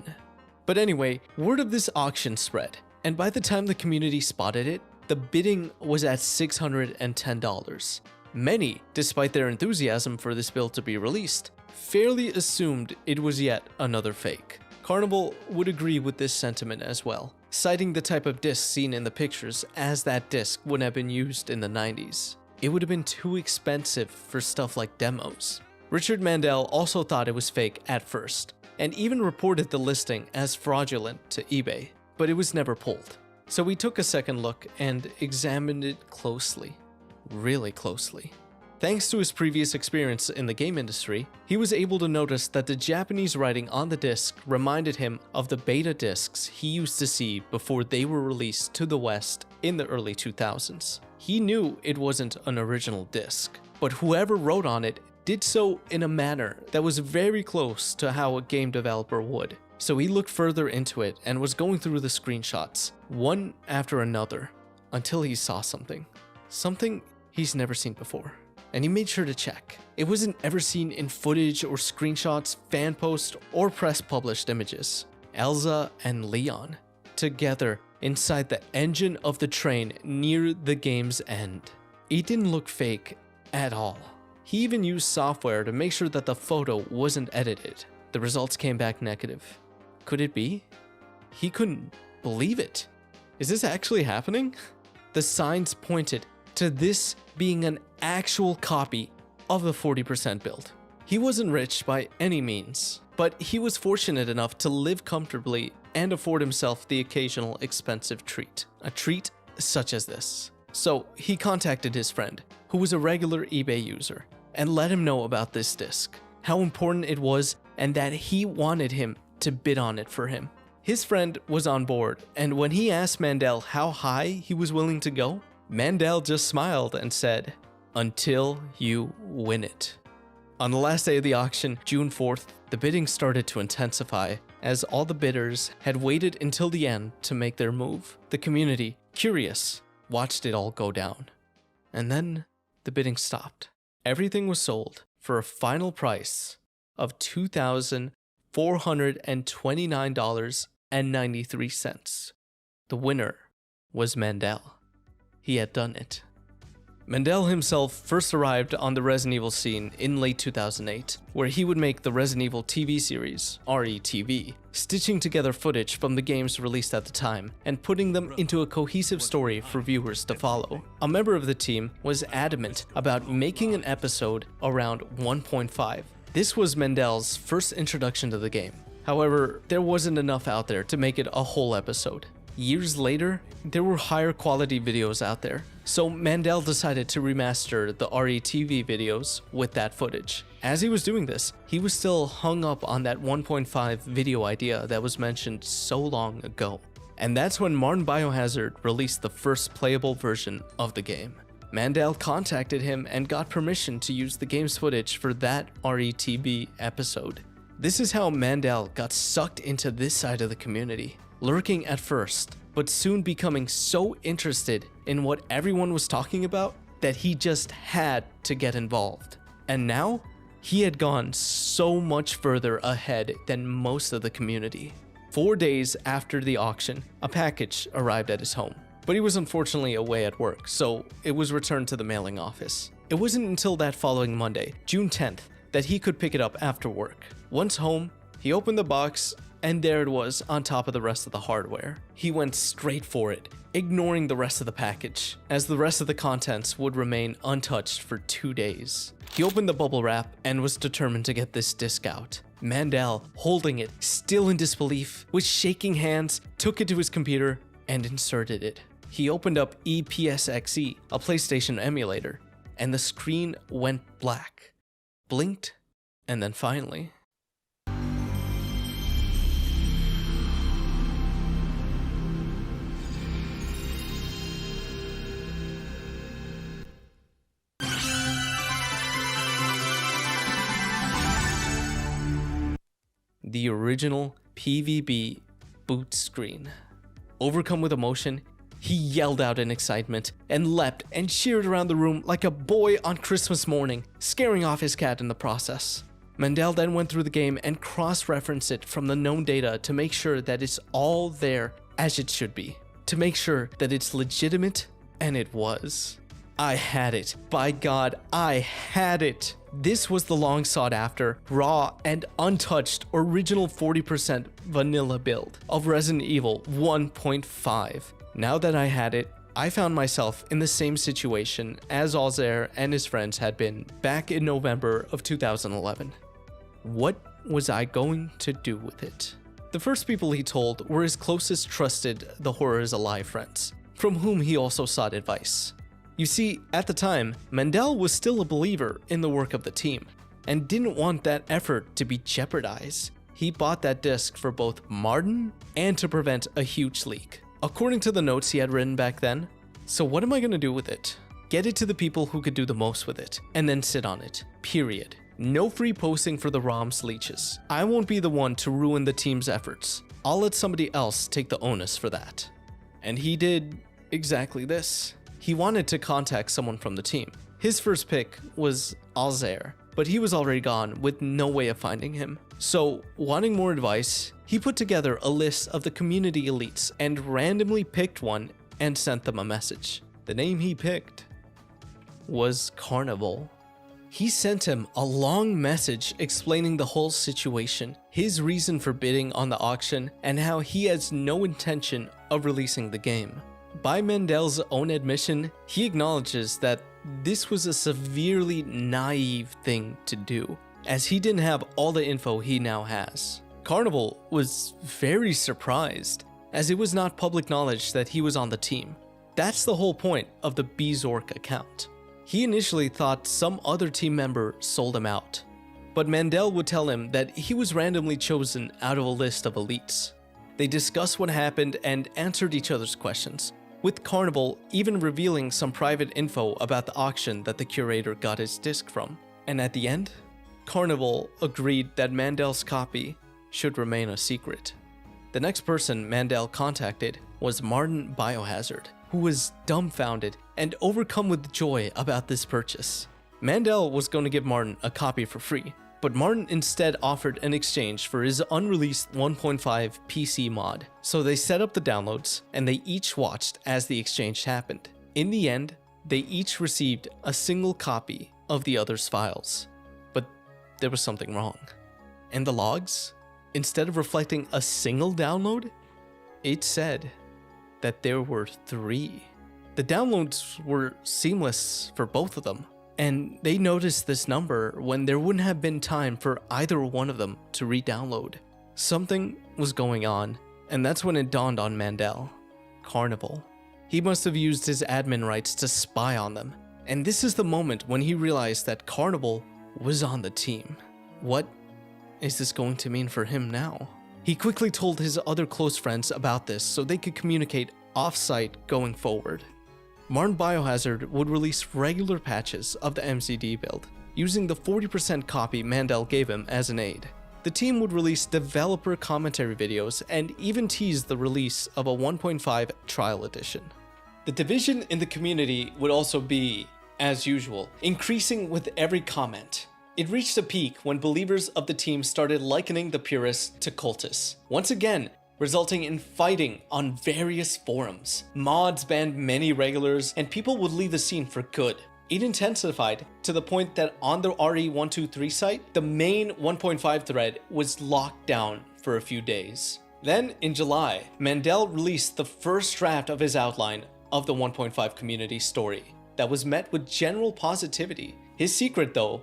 But anyway, word of this auction spread, and by the time the community spotted it, the bidding was at $610. Many, despite their enthusiasm for this build to be released, fairly assumed it was yet another fake. Carnivol would agree with this sentiment as well, citing the type of disc seen in the pictures as that disc wouldn't have been used in the 90s. It would have been too expensive for stuff like demos. Richard Mandel also thought it was fake at first, and even reported the listing as fraudulent to eBay, but it was never pulled. So we took a second look and examined it closely, really closely. Thanks to his previous experience in the game industry, he was able to notice that the Japanese writing on the disc reminded him of the beta discs he used to see before they were released to the West in the early 2000s. He knew it wasn't an original disc, but whoever wrote on it did so in a manner that was very close to how a game developer would. So he looked further into it and was going through the screenshots, one after another, until he saw something. Something he's never seen before. And he made sure to check. It wasn't ever seen in footage or screenshots, fan posts, or press published images. Elsa and Leon, together inside the engine of the train near the game's end. It didn't look fake at all. He even used software to make sure that the photo wasn't edited. The results came back negative. Could it be? He couldn't believe it. Is this actually happening? The signs pointed to this being an actual copy of the 40% build. He wasn't rich by any means, but he was fortunate enough to live comfortably and afford himself the occasional expensive treat. A treat such as this. So he contacted his friend, who was a regular eBay user, and let him know about this disc, how important it was, and that he wanted him to bid on it for him. His friend was on board, and when he asked Mandel how high he was willing to go, Mandel just smiled and said, "Until you win it." On the last day of the auction, June 4th, the bidding started to intensify as all the bidders had waited until the end to make their move. The community, curious, watched it all go down. And then the bidding stopped. Everything was sold for a final price of $2,429.93. The winner was Mandel. He had done it. Mandel himself first arrived on the Resident Evil scene in late 2008, where he would make the Resident Evil TV series, RETV, stitching together footage from the games released at the time and putting them into a cohesive story for viewers to follow. A member of the team was adamant about making an episode around 1.5. This was Mandel's first introduction to the game. However, there wasn't enough out there to make it a whole episode. Years later, there were higher quality videos out there, so Mandel decided to remaster the RETV videos with that footage. As he was doing this, he was still hung up on that 1.5 video idea that was mentioned so long ago. And that's when Martin Biohazard released the first playable version of the game. Mandel contacted him and got permission to use the game's footage for that RETV episode. This is how Mandel got sucked into this side of the community. Lurking at first, but soon becoming so interested in what everyone was talking about that he just had to get involved. And now, he had gone so much further ahead than most of the community. 4 days after the auction, a package arrived at his home, but he was unfortunately away at work, so it was returned to the mailing office. It wasn't until that following Monday, June 10th, that he could pick it up after work. Once home, he opened the box, and there it was on top of the rest of the hardware. He went straight for it, ignoring the rest of the package, as the rest of the contents would remain untouched for 2 days. He opened the bubble wrap and was determined to get this disc out. Mandel, holding it, still in disbelief, with shaking hands, took it to his computer and inserted it. He opened up EPSXE, a PlayStation emulator, and the screen went black, blinked, and then finally. The original PVB boot screen. Overcome with emotion, he yelled out in excitement and leapt and cheered around the room like a boy on Christmas morning, scaring off his cat in the process. Mandel then went through the game and cross-referenced it from the known data to make sure that it's all there as it should be, to make sure that it's legitimate, and it was. I had it. By God, I had it. This was the long sought after, raw, and untouched original 40% vanilla build of Resident Evil 1.5. Now that I had it, I found myself in the same situation as Alzair and his friends had been back in November of 2011. What was I going to do with it? The first people he told were his closest trusted The Horror is Alive friends, from whom he also sought advice. You see, at the time, Mandel was still a believer in the work of the team, and didn't want that effort to be jeopardized. He bought that disc for both Martin and to prevent a huge leak, according to the notes he had written back then. So what am I going to do with it? Get it to the people who could do the most with it, and then sit on it, period. No free posting for the ROM's leeches. I won't be the one to ruin the team's efforts. I'll let somebody else take the onus for that. And he did exactly this. He wanted to contact someone from the team. His first pick was Alzair, but he was already gone with no way of finding him. So, wanting more advice, he put together a list of the community elites and randomly picked one and sent them a message. The name he picked was Carnivol. He sent him a long message explaining the whole situation, his reason for bidding on the auction, and how he has no intention of releasing the game. By Mandel's own admission, he acknowledges that this was a severely naive thing to do, as he didn't have all the info he now has. Carnivol was very surprised, as it was not public knowledge that he was on the team. That's the whole point of the Bezork account. He initially thought some other team member sold him out, but Mandel would tell him that he was randomly chosen out of a list of elites. They discussed what happened and answered each other's questions, with Carnivol even revealing some private info about the auction that the curator got his disc from. And at the end, Carnivol agreed that Mandel's copy should remain a secret. The next person Mandel contacted was Martin Biohazard, who was dumbfounded and overcome with joy about this purchase. Mandel was going to give Martin a copy for free, but Martin instead offered an exchange for his unreleased 1.5 PC mod. So they set up the downloads, and they each watched as the exchange happened. In the end, they each received a single copy of the other's files. But there was something wrong. And the logs, instead of reflecting a single download, it said that there were 3. The downloads were seamless for both of them, and they noticed this number when there wouldn't have been time for either one of them to re-download. Something was going on, and that's when it dawned on Mandel. Carnivol. He must have used his admin rights to spy on them, and this is the moment when he realized that Carnivol was on the team. What is this going to mean for him now? He quickly told his other close friends about this so they could communicate off-site going forward. Martin Biohazard would release regular patches of the MZD build, using the 40% copy Mandel gave him as an aid. The team would release developer commentary videos and even tease the release of a 1.5 trial edition. The division in the community would also be, as usual, increasing with every comment. It reached a peak when believers of the team started likening the purists to cultists. Once again, resulting in fighting on various forums. Mods banned many regulars, and people would leave the scene for good. It intensified to the point that on the RE123 site, the main 1.5 thread was locked down for a few days. Then, in July, Mandel released the first draft of his outline of the 1.5 community story that was met with general positivity. His secret, though,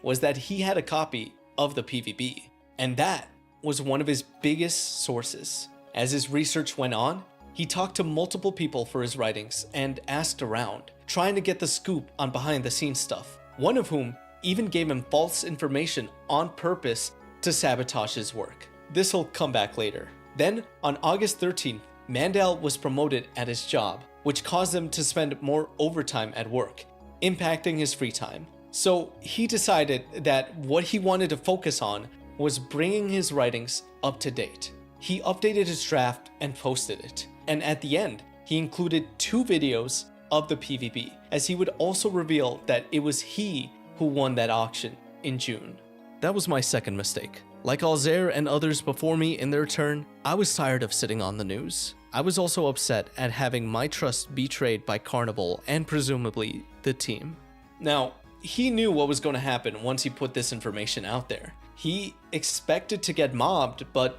was that he had a copy of the PVB, and that was one of his biggest sources. As his research went on, he talked to multiple people for his writings and asked around, trying to get the scoop on behind the scenes stuff, one of whom even gave him false information on purpose to sabotage his work. This'll come back later. Then, on August 13th, Mandel was promoted at his job, which caused him to spend more overtime at work, impacting his free time. So he decided that what he wanted to focus on was bringing his writings up to date. He updated his draft and posted it. And at the end, he included 2 videos of the PVB, as he would also reveal that it was he who won that auction in June. That was my second mistake. Like Alzair and others before me in their turn, I was tired of sitting on the news. I was also upset at having my trust betrayed by Carnivol and presumably the team. Now, he knew what was going to happen once he put this information out there. He expected to get mobbed, but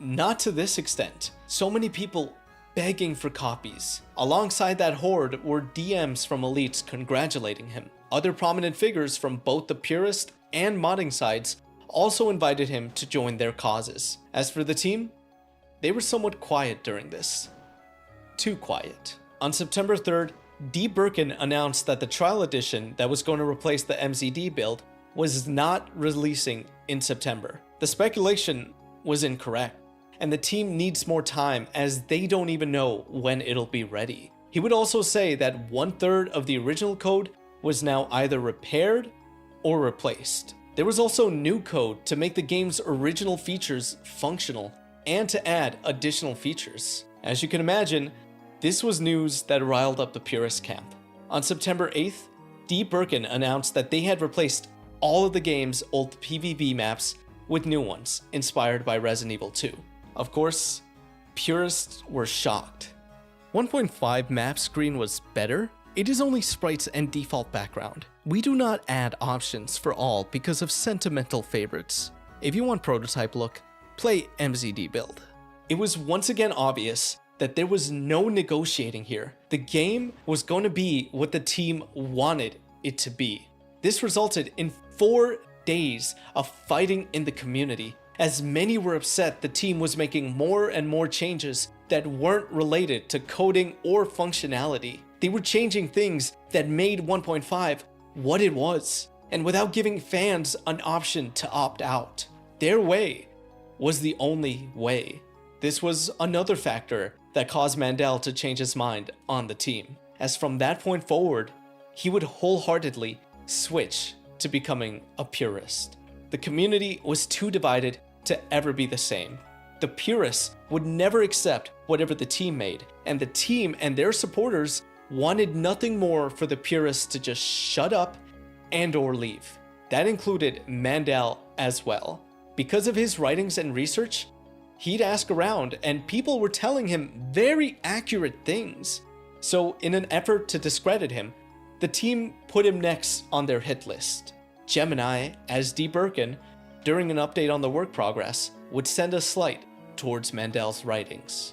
not to this extent. So many people begging for copies. Alongside that horde were DMs from elites congratulating him. Other prominent figures from both the purist and modding sides also invited him to join their causes. As for the team, they were somewhat quiet during this. Too quiet. On September 3rd, D. Birkin announced that the trial edition that was going to replace the MZD build was not releasing in September. The speculation was incorrect, and the team needs more time as they don't even know when it'll be ready. He would also say that 1/3 of the original code was now either repaired or replaced. There was also new code to make the game's original features functional and to add additional features. As you can imagine, this was news that riled up the purist camp. On September 8th, D. Birkin announced that they had replaced all of the game's old PvP maps with new ones, inspired by Resident Evil 2. Of course, purists were shocked. 1.5 map screen was better? It is only sprites and default background. We do not add options for all because of sentimental favorites. If you want prototype look, play MZD Build. It was once again obvious that there was no negotiating here. The game was going to be what the team wanted it to be. This resulted in 4 days of fighting in the community, as many were upset the team was making more and more changes that weren't related to coding or functionality. They were changing things that made 1.5 what it was, and without giving fans an option to opt out. Their way was the only way. This was another factor that caused Mandel to change his mind on the team, as from that point forward, he would wholeheartedly switch to becoming a purist. The community was too divided to ever be the same. The purists would never accept whatever the team made, and the team and their supporters wanted nothing more for the purists to just shut up and or leave. That included Mandel as well. Because of his writings and research, he'd ask around and people were telling him very accurate things. So in an effort to discredit him, the team put him next on their hit list. Gemini, as D. Birkin, during an update on the work progress, would send a slight towards Mandel's writings.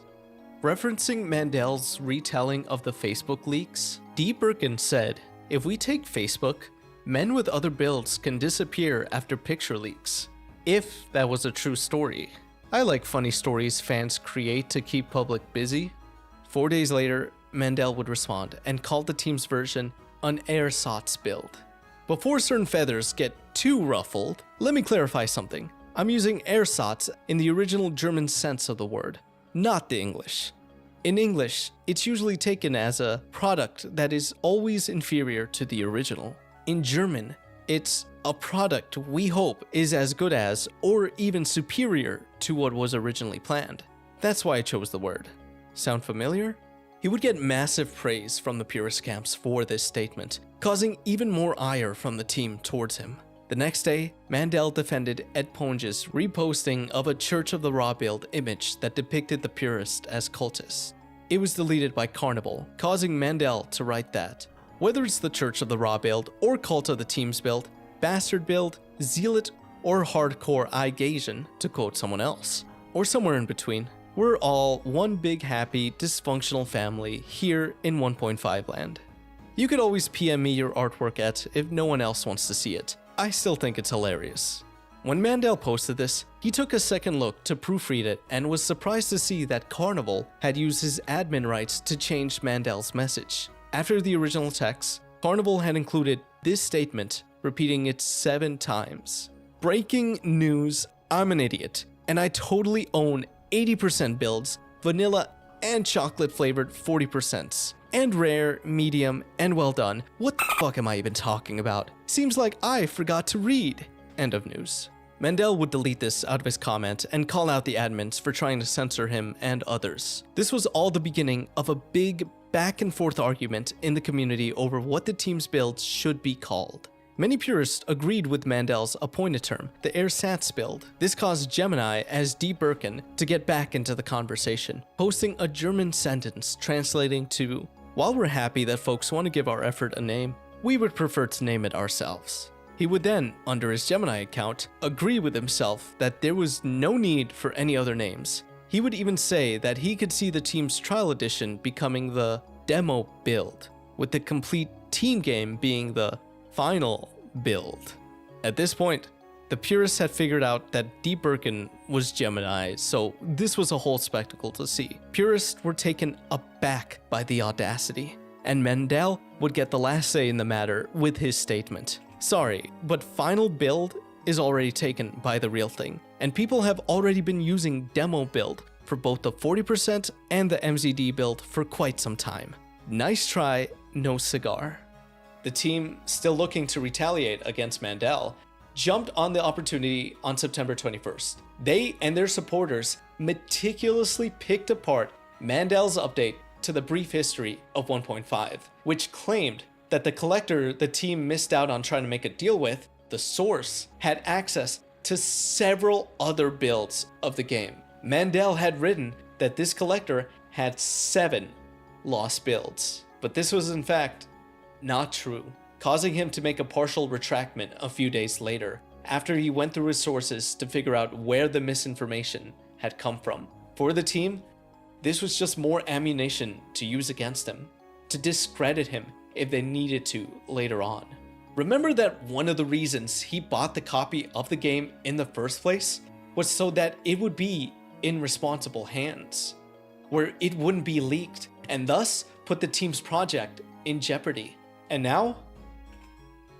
Referencing Mandel's retelling of the Facebook leaks, D. Birkin said, "If we take Facebook, men with other builds can disappear after picture leaks. If that was a true story. I like funny stories fans create to keep public busy." 4 days later, Mandel would respond and call the team's version an ersatz build. Before certain feathers get too ruffled, let me clarify something. I'm using ersatz in the original German sense of the word, not the English. In English, it's usually taken as a product that is always inferior to the original. In German, it's a product we hope is as good as or even superior to what was originally planned. That's why I chose the word. Sound familiar? He would get massive praise from the purist camps for this statement, causing even more ire from the team towards him. The next day, Mandel defended Ed Ponge's reposting of a Church of the Raw build image that depicted the purists as cultists. It was deleted by Carnivol, causing Mandel to write that, whether it's the Church of the Raw build or Cult of the Teams build, Bastard build, Zealot, or Hardcore IGAS, to quote someone else, or somewhere in between, we're all one big happy dysfunctional family here in 1.5 land. You could always PM me your artwork at if no one else wants to see it. I still think it's hilarious. When Mandel posted this, he took a second look to proofread it and was surprised to see that Carnivol had used his admin rights to change Mandel's message. After the original text, Carnivol had included this statement, repeating it 7 times. "Breaking news, I'm an idiot, and I totally own 80% builds, vanilla and chocolate flavored 40%, and rare, medium, and well done. What the fuck am I even talking about? Seems like I forgot to read." End of news. Mandel would delete this out of his comment and call out the admins for trying to censor him and others. This was all the beginning of a big back and forth argument in the community over what the team's builds should be called. Many purists agreed with Mandel's appointed term, the ersatz build. This caused Gemini as D. Birkin to get back into the conversation, posting a German sentence translating to, "While we're happy that folks want to give our effort a name, we would prefer to name it ourselves." He would then, under his Gemini account, agree with himself that there was no need for any other names. He would even say that he could see the team's trial edition becoming the demo build, with the complete team game being the final build. At this point, the purists had figured out that D. Birkin was Gemini, so this was a whole spectacle to see. Purists were taken aback by the audacity, and Mandel would get the last say in the matter with his statement. "Sorry, but final build is already taken by the real thing, and people have already been using demo build for both the 40% and the MZD build for quite some time. Nice try, no cigar." The team, still looking to retaliate against Mandel, jumped on the opportunity on September 21st. They and their supporters meticulously picked apart Mandel's update to the brief history of 1.5, which claimed that the collector the team missed out on trying to make a deal with, the source, had access to several other builds of the game. Mandel had written that this collector had 7 lost builds, but this was in fact not true, causing him to make a partial retractment a few days later, after he went through his sources to figure out where the misinformation had come from. For the team, this was just more ammunition to use against him, to discredit him if they needed to later on. Remember that one of the reasons he bought the copy of the game in the first place was so that it would be in responsible hands, where it wouldn't be leaked, and thus put the team's project in jeopardy. And now,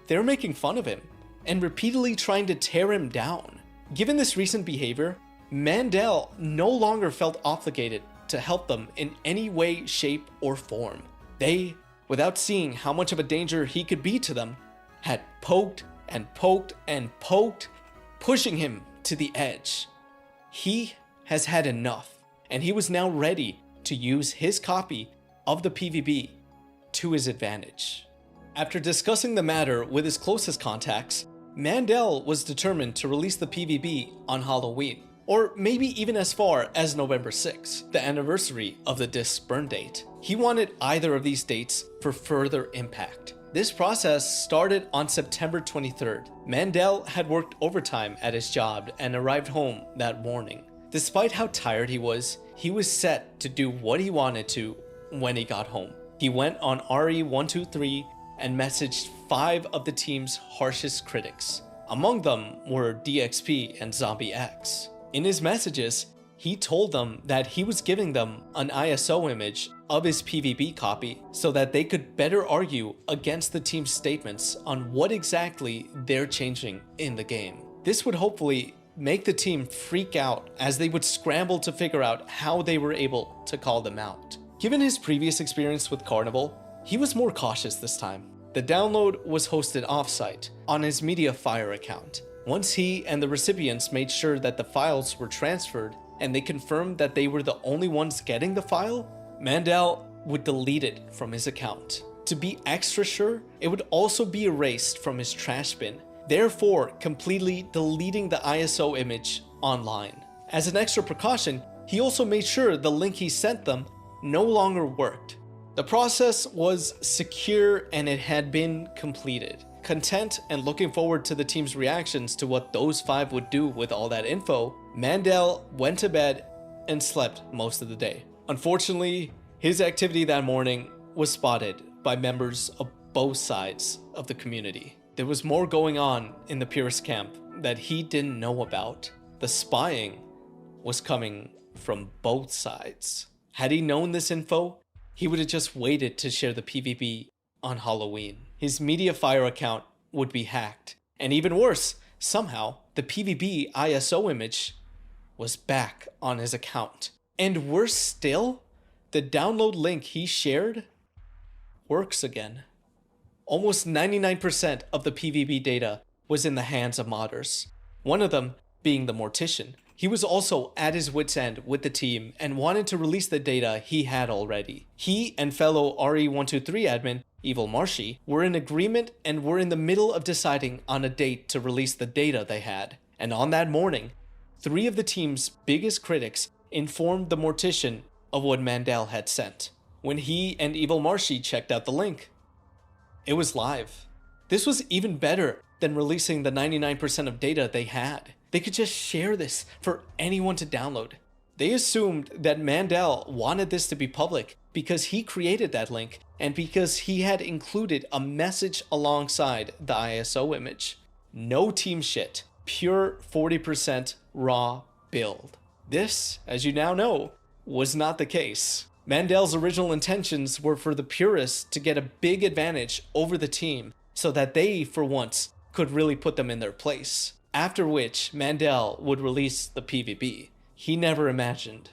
they're making fun of him and repeatedly trying to tear him down. Given this recent behavior, Mandel no longer felt obligated to help them in any way, shape, or form. They, without seeing how much of a danger he could be to them, had poked and poked and poked, pushing him to the edge. He has had enough, and he was now ready to use his copy of the PvP to his advantage. After discussing the matter with his closest contacts, Mandel was determined to release the PvP on Halloween, or maybe even as far as November 6th, the anniversary of the disc's burn date. He wanted either of these dates for further impact. This process started on September 23rd. Mandel had worked overtime at his job and arrived home that morning. Despite how tired he was set to do what he wanted to when he got home. He went on RE123 and messaged 5 of the team's harshest critics. Among them were DXP and Zombie X. In his messages, he told them that he was giving them an ISO image of his PvP copy so that they could better argue against the team's statements on what exactly they're changing in the game. This would hopefully make the team freak out as they would scramble to figure out how they were able to call them out. Given his previous experience with Carnivol, he was more cautious this time. The download was hosted offsite on his MediaFire account. Once he and the recipients made sure that the files were transferred and they confirmed that they were the only ones getting the file, Mandel would delete it from his account. To be extra sure, it would also be erased from his trash bin, therefore completely deleting the ISO image online. As an extra precaution, he also made sure the link he sent them no longer worked. The process was secure and it had been completed. Content and looking forward to the team's reactions to what those 5 would do with all that info, Mandel went to bed and slept most of the day. Unfortunately, his activity that morning was spotted by members of both sides of the community. There was more going on in the purist camp that he didn't know about. The spying was coming from both sides. Had he known this info, he would have just waited to share the PvP on Halloween. His MediaFire account would be hacked. And even worse, somehow, the PvP ISO image was back on his account. And worse still, the download link he shared works again. Almost 99% of the PvP data was in the hands of modders. One of them being the Mortician. He was also at his wit's end with the team and wanted to release the data he had already. He and fellow RE123 admin, Evil Marshy, were in agreement and were in the middle of deciding on a date to release the data they had. And on that morning, 3 of the team's biggest critics informed the Mortician of what Mandel had sent. When he and Evil Marshy checked out the link, it was live. This was even better than releasing the 99% of data they had. They could just share this for anyone to download. They assumed that Mandel wanted this to be public because he created that link and because he had included a message alongside the ISO image. No team shit, pure 40% raw build. This, as you now know, was not the case. Mandel's original intentions were for the purists to get a big advantage over the team so that they, for once, could really put them in their place. After which, Mandel would release the PvP. He never imagined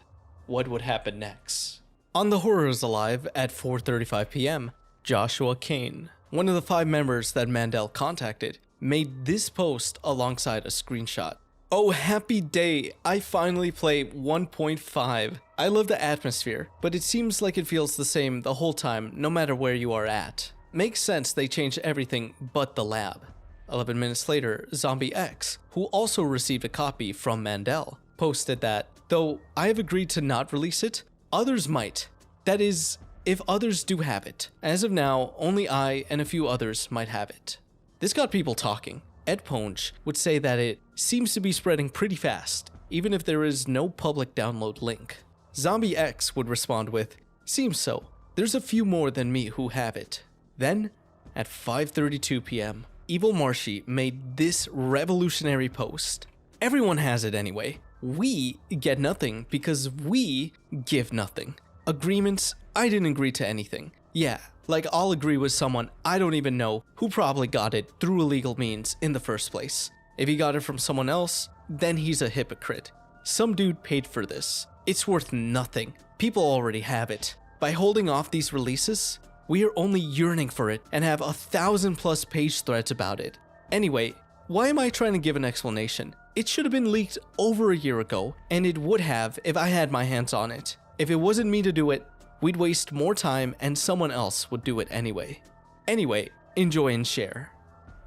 what would happen next. On The Horror is Alive at 4:35 p.m., Joshua Kane, one of the 5 members that Mandel contacted, made this post alongside a screenshot. "Oh, happy day, I finally play 1.5. I love the atmosphere, but it seems like it feels the same the whole time, no matter where you are at. Makes sense they changed everything but the lab." 11 minutes later, Zombie X, who also received a copy from Mandel, posted that, "Though I have agreed to not release it, others might. That is, if others do have it. As of now, only I and a few others might have it." This got people talking. Ed Ponge would say that it seems to be spreading pretty fast, even if there is no public download link. Zombie X would respond with, "Seems so. There's a few more than me who have it." Then, at 5:32 p.m., Evil Marshy made this revolutionary post. "Everyone has it anyway. We get nothing because we give nothing. Agreements, I didn't agree to anything. Yeah, like I'll agree with someone I don't even know who probably got it through illegal means in the first place. If he got it from someone else, then he's a hypocrite. Some dude paid for this. It's worth nothing. People already have it. By holding off these releases, we are only yearning for it and have 1,000+ page threads about it. Anyway, why am I trying to give an explanation? It should have been leaked over a year ago, and it would have if I had my hands on it. If it wasn't me to do it, we'd waste more time and someone else would do it anyway. Anyway, enjoy and share."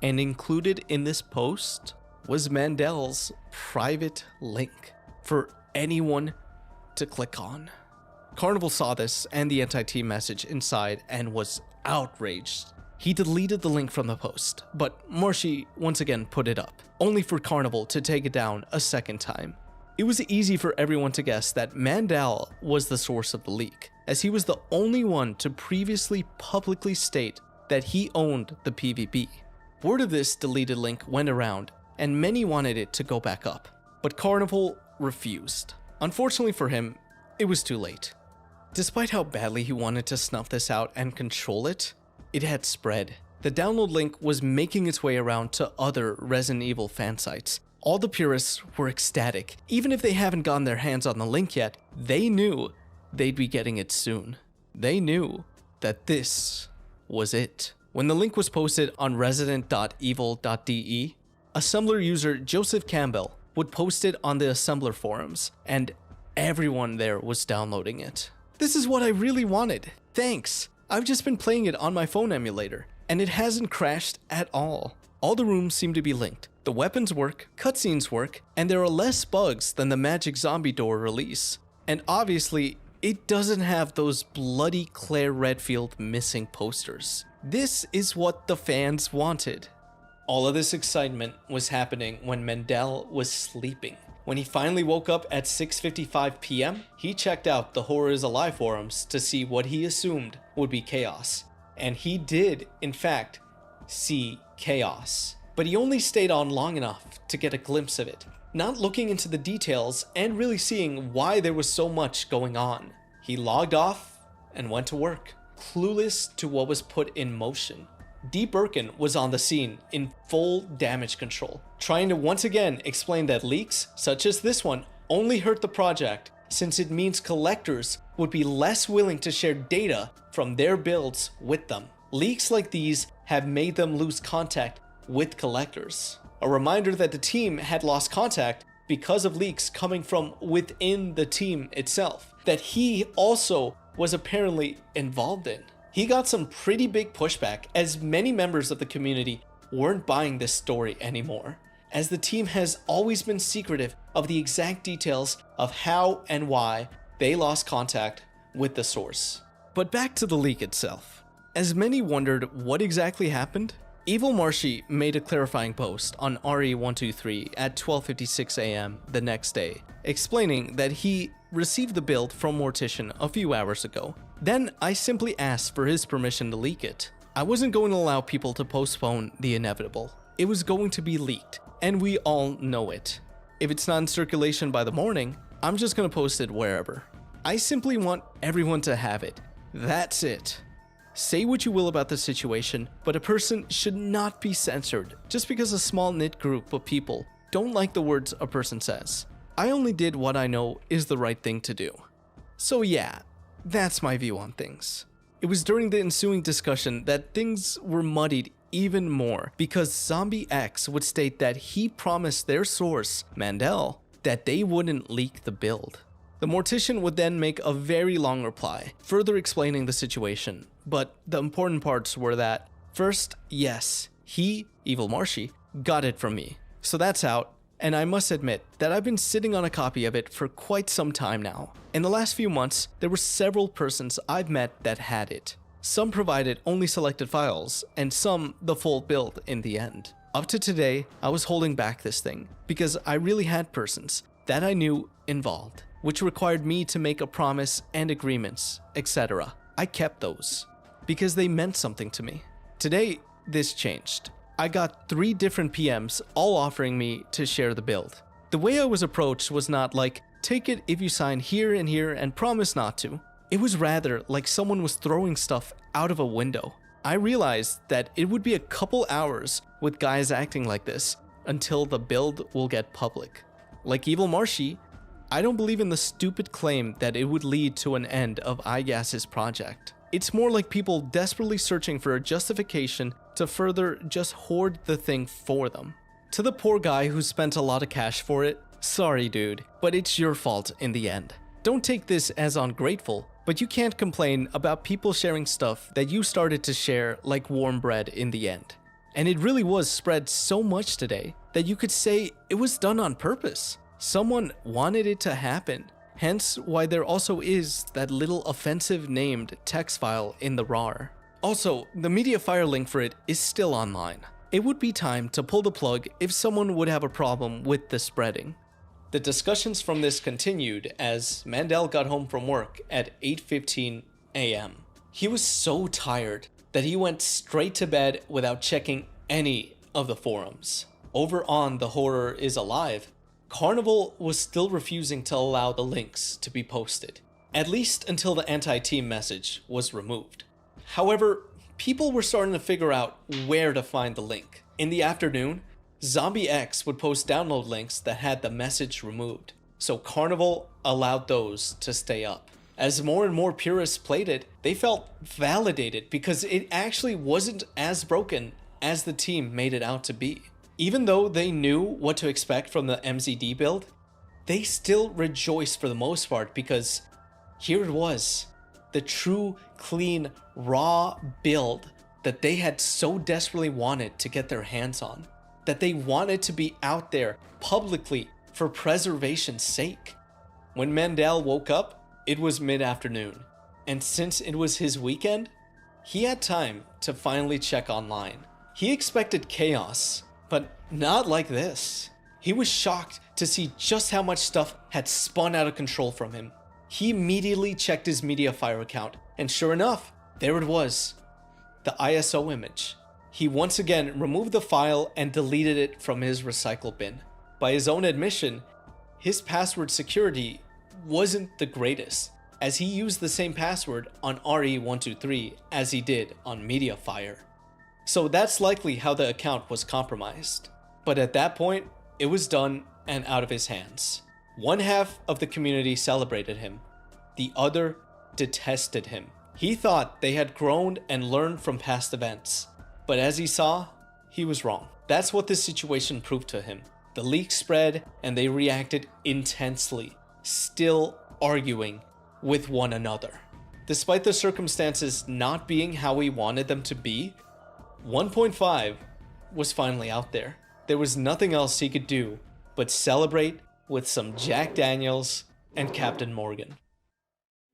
And included in this post was Mandel's private link for anyone to click on. Carnivol saw this and the anti-team message inside and was outraged. He deleted the link from the post, but Marshy once again put it up, only for Carnivol to take it down a second time. It was easy for everyone to guess that Mandel was the source of the leak, as he was the only one to previously publicly state that he owned the PvP. Word of this deleted link went around, and many wanted it to go back up, but Carnivol refused. Unfortunately for him, it was too late. Despite how badly he wanted to snuff this out and control it, it had spread. The download link was making its way around to other Resident Evil fan sites. All the purists were ecstatic. Even if they haven't gotten their hands on the link yet, they knew they'd be getting it soon. They knew that this was it. When the link was posted on resident.evil.de, assembler user Joseph Campbell would post it on the assembler forums, and everyone there was downloading it. "This is what I really wanted. Thanks. I've just been playing it on my phone emulator, and it hasn't crashed at all. All the rooms seem to be linked. The weapons work, cutscenes work, and there are less bugs than the Magic Zombie Door release. And obviously, it doesn't have those bloody Claire Redfield missing posters. This is what the fans wanted." All of this excitement was happening when Mandel was sleeping. When he finally woke up at 6:55 p.m., he checked out the Horror is Alive forums to see what he assumed would be chaos. And he did, in fact, see chaos. But he only stayed on long enough to get a glimpse of it, not looking into the details and really seeing why there was so much going on. He logged off and went to work, clueless to what was put in motion. D. Birkin was on the scene in full damage control, trying to once again explain that leaks, such as this one, only hurt the project since it means collectors would be less willing to share data from their builds with them. Leaks like these have made them lose contact with collectors. A reminder that the team had lost contact because of leaks coming from within the team itself that he also was apparently involved in. He got some pretty big pushback as many members of the community weren't buying this story anymore, as the team has always been secretive of the exact details of how and why they lost contact with the source. But back to the leak itself. As many wondered what exactly happened, Evil Marshy made a clarifying post on RE123 at 12:56 a.m. the next day, explaining that he received the build from Mortician a few hours ago. Then I simply asked for his permission to leak it. I wasn't going to allow people to postpone the inevitable. It was going to be leaked, and we all know it. If it's not in circulation by the morning, I'm just going to post it wherever. I simply want everyone to have it. That's it. Say what you will about the situation, but a person should not be censored just because a small knit group of people don't like the words a person says. I only did what I know is the right thing to do. So yeah, that's my view on things. It was during the ensuing discussion that things were muddied even more because Zombie X would state that he promised their source, Mandel, that they wouldn't leak the build. The Mortician would then make a very long reply, further explaining the situation, but the important parts were that, first, yes, he, Evil Marshy, got it from me, so that's out, and I must admit that I've been sitting on a copy of it for quite some time now. In the last few months, there were several persons I've met that had it. Some provided only selected files, and some the full build in the end. Up to today, I was holding back this thing, because I really had persons that I knew involved, which required me to make a promise and agreements, etc. I kept those, because they meant something to me. Today, this changed. I got 3 different PMs all offering me to share the build. The way I was approached was not like, take it if you sign here and here and promise not to. It was rather like someone was throwing stuff out of a window. I realized that it would be a couple hours with guys acting like this until the build will get public. Like Evil Marshy, I don't believe in the stupid claim that it would lead to an end of IGAS's project. It's more like people desperately searching for a justification to further just hoard the thing for them. To the poor guy who spent a lot of cash for it, sorry dude, but it's your fault in the end. Don't take this as ungrateful, but you can't complain about people sharing stuff that you started to share like warm bread in the end. And it really was spread so much today that you could say it was done on purpose. Someone wanted it to happen, hence why there also is that little offensive named text file in the RAR. Also, the Mediafire link for it is still online. It would be time to pull the plug if someone would have a problem with the spreading. The discussions from this continued as Mandel got home from work at 8:15 a.m. He was so tired that he went straight to bed without checking any of the forums. Over on The Horror Is Alive, Carnivol was still refusing to allow the links to be posted, at least until the anti-team message was removed. However, people were starting to figure out where to find the link. In the afternoon, Zombie X would post download links that had the message removed, so Carnivol allowed those to stay up. As more and more purists played it, they felt validated because it actually wasn't as broken as the team made it out to be. Even though they knew what to expect from the MZD build, they still rejoiced for the most part because here it was, the true, clean, raw build that they had so desperately wanted to get their hands on, that they wanted to be out there publicly for preservation's sake. When Mandel woke up, it was mid-afternoon, and since it was his weekend, he had time to finally check online. He expected chaos, but not like this. He was shocked to see just how much stuff had spun out of control from him. He immediately checked his Mediafire account, and sure enough, there it was, the ISO image. He once again removed the file and deleted it from his recycle bin. By his own admission, his password security wasn't the greatest, as he used the same password on RE123 as he did on Mediafire. So that's likely how the account was compromised. But at that point, it was done and out of his hands. One half of the community celebrated him. The other detested him. He thought they had grown and learned from past events. But as he saw, he was wrong. That's what this situation proved to him. The leak spread and they reacted intensely, still arguing with one another. Despite the circumstances not being how we wanted them to be, 1.5 was finally out there. There was nothing else he could do but celebrate with some Jack Daniels and Captain Morgan.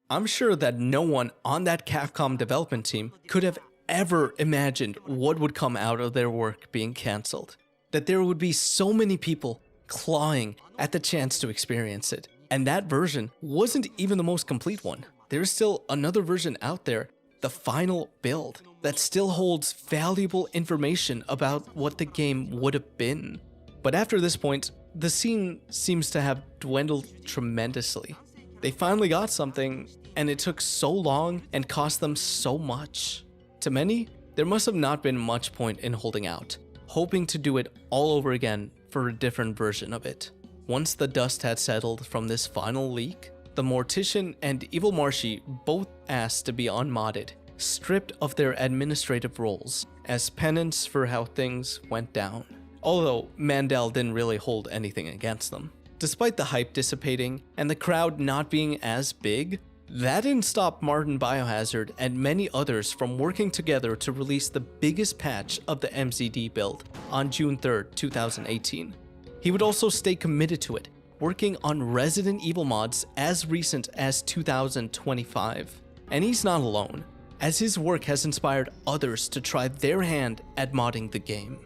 I'm sure that no one on that Capcom development team could have ever imagined what would come out of their work being cancelled. That there would be so many people clawing at the chance to experience it. And that version wasn't even the most complete one. There's still another version out there, the final build, that still holds valuable information about what the game would have been. But after this point, the scene seems to have dwindled tremendously. They finally got something, and it took so long and cost them so much. To many, there must have not been much point in holding out, hoping to do it all over again for a different version of it. Once the dust had settled from this final leak, the Mortician and Evil Marshy both asked to be unmodded, stripped of their administrative roles, as penance for how things went down. Although Mandel didn't really hold anything against them. Despite the hype dissipating and the crowd not being as big, that didn't stop Martin Biohazard and many others from working together to release the biggest patch of the MZD build on June 3rd, 2018. He would also stay committed to it, working on Resident Evil mods as recent as 2025. And he's not alone, as his work has inspired others to try their hand at modding the game.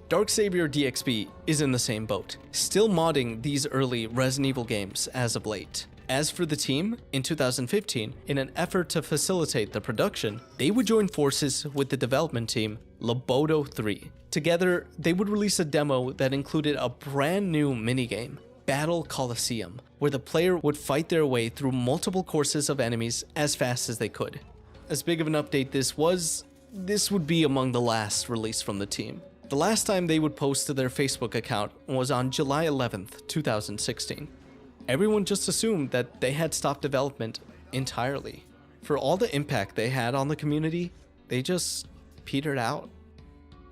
Dark Savior DXP is in the same boat, still modding these early Resident Evil games as of late. As for the team, in 2015, in an effort to facilitate the production, they would join forces with the development team, Loboto 3. Together, they would release a demo that included a brand new minigame, Battle Coliseum, where the player would fight their way through multiple courses of enemies as fast as they could. As big of an update this was, this would be among the last released from the team. The last time they would post to their Facebook account was on July 11th, 2016. Everyone just assumed that they had stopped development entirely. For all the impact they had on the community, they just petered out.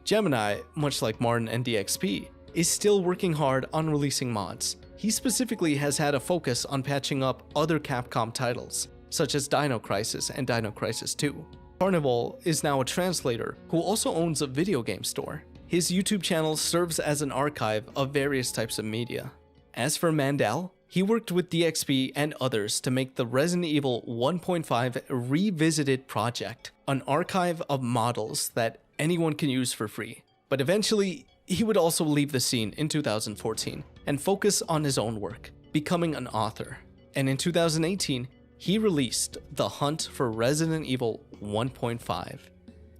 Gemini, much like Martin and DXP, is still working hard on releasing mods. He specifically has had a focus on patching up other Capcom titles, such as Dino Crisis and Dino Crisis 2. Carnivol is now a translator who also owns a video game store. His YouTube channel serves as an archive of various types of media. As for Mandel, he worked with DXP and others to make the Resident Evil 1.5 Revisited project, an archive of models that anyone can use for free. But eventually, he would also leave the scene in 2014 and focus on his own work, becoming an author. And in 2018, he released The Hunt for Resident Evil 1.5.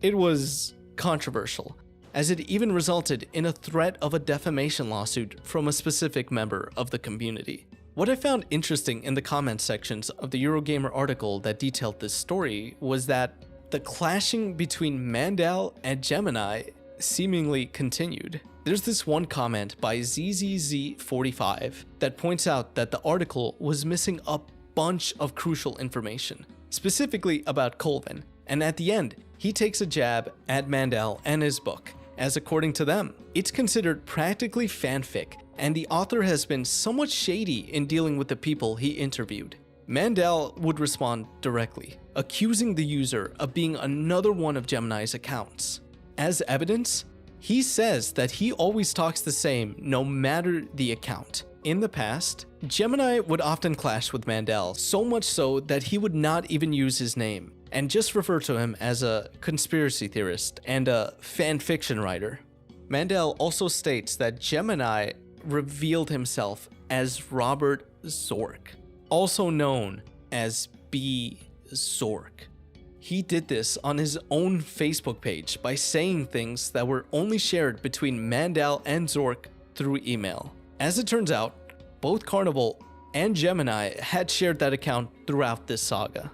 It was controversial, as it even resulted in a threat of a defamation lawsuit from a specific member of the community. What I found interesting in the comment sections of the Eurogamer article that detailed this story was that the clashing between Mandel and Gemini seemingly continued. There's this one comment by ZZZ45 that points out that the article was missing a bunch of crucial information, specifically about Colvin, and at the end, he takes a jab at Mandel and his book, as according to them, it's considered practically fanfic, and the author has been somewhat shady in dealing with the people he interviewed. Mandel would respond directly, accusing the user of being another one of Gemini's accounts. As evidence, he says that he always talks the same no matter the account. In the past, Gemini would often clash with Mandel, so much so that he would not even use his name, and just refer to him as a conspiracy theorist and a fanfiction writer. Mandel also states that Gemini revealed himself as Robert Zork, also known as B. Zork. He did this on his own Facebook page by saying things that were only shared between Mandel and Zork through email. As it turns out, both Carnivol and Gemini had shared that account throughout this saga.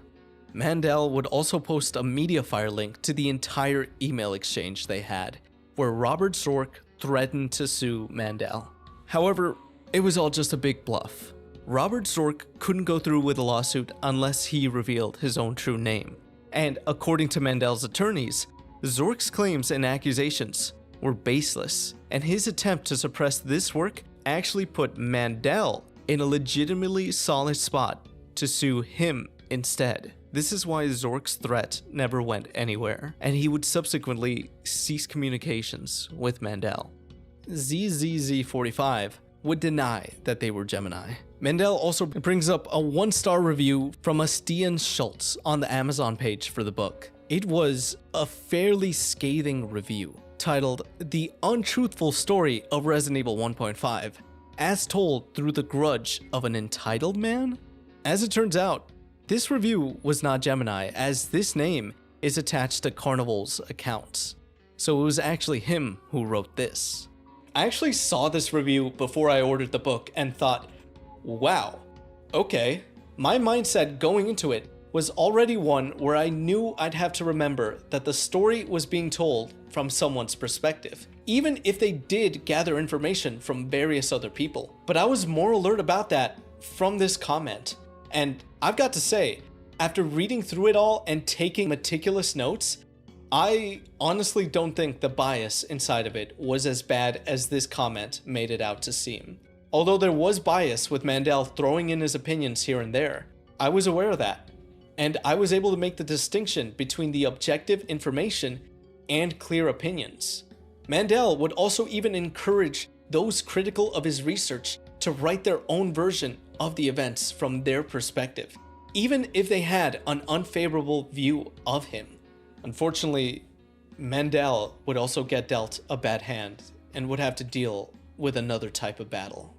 Mandel would also post a Mediafire link to the entire email exchange they had, where Robert Zork threatened to sue Mandel. However, it was all just a big bluff. Robert Zork couldn't go through with a lawsuit unless he revealed his own true name. And according to Mandel's attorneys, Zork's claims and accusations were baseless, and his attempt to suppress this work actually put Mandel in a legitimately solid spot to sue him instead. This is why Zork's threat never went anywhere, and he would subsequently cease communications with Mandel. ZZZ45 would deny that they were Gemini. Mandel also brings up a 1-star review from a Stian Schultz on the Amazon page for the book. It was a fairly scathing review, titled The Untruthful Story of Resident Evil 1.5, as told through the grudge of an entitled man? As it turns out, this review was not Gemini, as this name is attached to Carnivol's accounts. So it was actually him who wrote this. I actually saw this review before I ordered the book and thought, wow, okay. My mindset going into it was already one where I knew I'd have to remember that the story was being told from someone's perspective, even if they did gather information from various other people. But I was more alert about that from this comment. And I've got to say, after reading through it all and taking meticulous notes, I honestly don't think the bias inside of it was as bad as this comment made it out to seem. Although there was bias with Mandel throwing in his opinions here and there, I was aware of that. And I was able to make the distinction between the objective information and clear opinions. Mandel would also even encourage those critical of his research to write their own version of the events from their perspective, even if they had an unfavorable view of him. Unfortunately, Mandel would also get dealt a bad hand and would have to deal with another type of battle.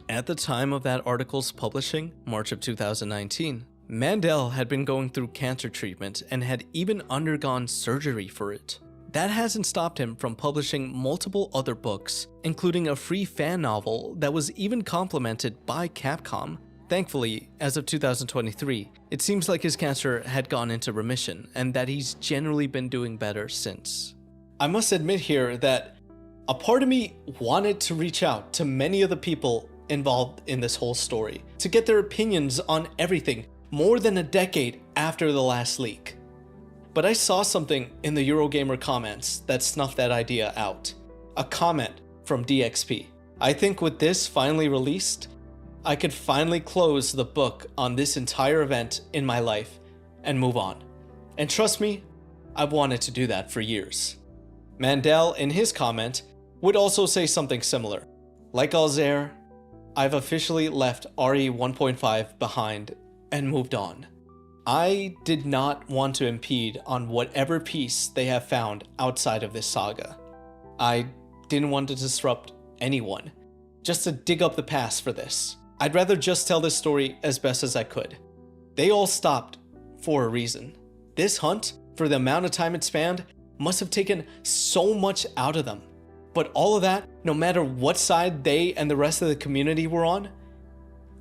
At the time of that article's publishing, March of 2019, Mandel had been going through cancer treatment and had even undergone surgery for it. That hasn't stopped him from publishing multiple other books, including a free fan novel that was even complimented by Capcom. Thankfully, as of 2023, it seems like his cancer had gone into remission and that he's generally been doing better since. I must admit here that a part of me wanted to reach out to many of the people involved in this whole story to get their opinions on everything more than a decade after the last leak. But I saw something in the Eurogamer comments that snuffed that idea out. A comment from DXP. I think with this finally released, I could finally close the book on this entire event in my life and move on. And trust me, I've wanted to do that for years. Mandel, in his comment, would also say something similar. Like Alzair, I've officially left RE 1.5 behind and moved on. I did not want to impede on whatever piece they have found outside of this saga. I didn't want to disrupt anyone, just to dig up the past for this. I'd rather just tell this story as best as I could. They all stopped for a reason. This hunt, for the amount of time it spanned, must have taken so much out of them. But all of that, no matter what side they and the rest of the community were on,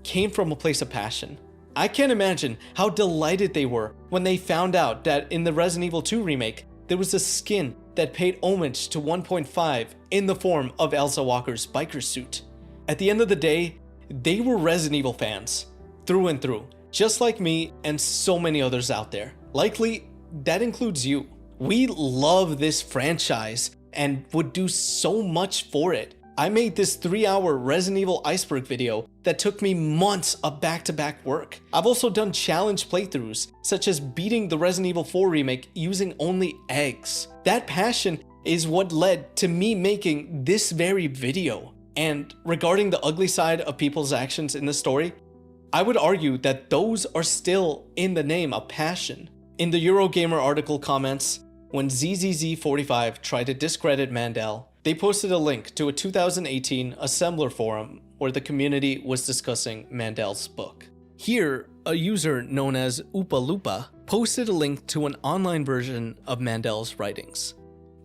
came from a place of passion. I can't imagine how delighted they were when they found out that in the Resident Evil 2 remake, there was a skin that paid homage to 1.5 in the form of Elsa Walker's biker suit. At the end of the day, they were Resident Evil fans, through and through, just like me and so many others out there. Likely, that includes you. We love this franchise and would do so much for it. I made this 3-hour Resident Evil Iceberg video that took me months of back-to-back work. I've also done challenge playthroughs, such as beating the Resident Evil 4 remake using only eggs. That passion is what led to me making this very video. And regarding the ugly side of people's actions in the story, I would argue that those are still in the name of passion. In the Eurogamer article comments, when ZZZ45 tried to discredit Mandel, they posted a link to a 2018 Assembler forum where the community was discussing Mandel's book. Here, a user known as Oopa Loopa posted a link to an online version of Mandel's writings.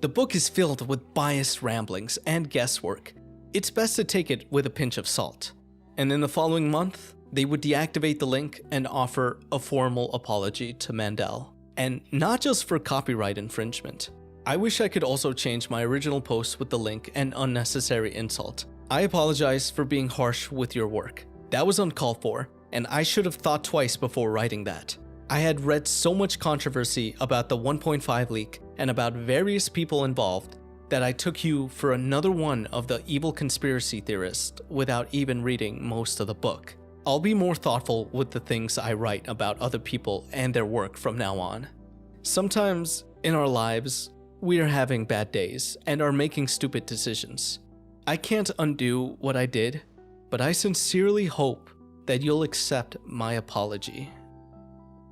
The book is filled with biased ramblings and guesswork. It's best to take it with a pinch of salt. And in the following month, they would deactivate the link and offer a formal apology to Mandel. And not just for copyright infringement. I wish I could also change my original post with the link and unnecessary insult. I apologize for being harsh with your work. That was uncalled for, and I should have thought twice before writing that. I had read so much controversy about the 1.5 leak and about various people involved that I took you for another one of the evil conspiracy theorists without even reading most of the book. I'll be more thoughtful with the things I write about other people and their work from now on. Sometimes in our lives, we are having bad days and are making stupid decisions. I can't undo what I did, but I sincerely hope that you'll accept my apology.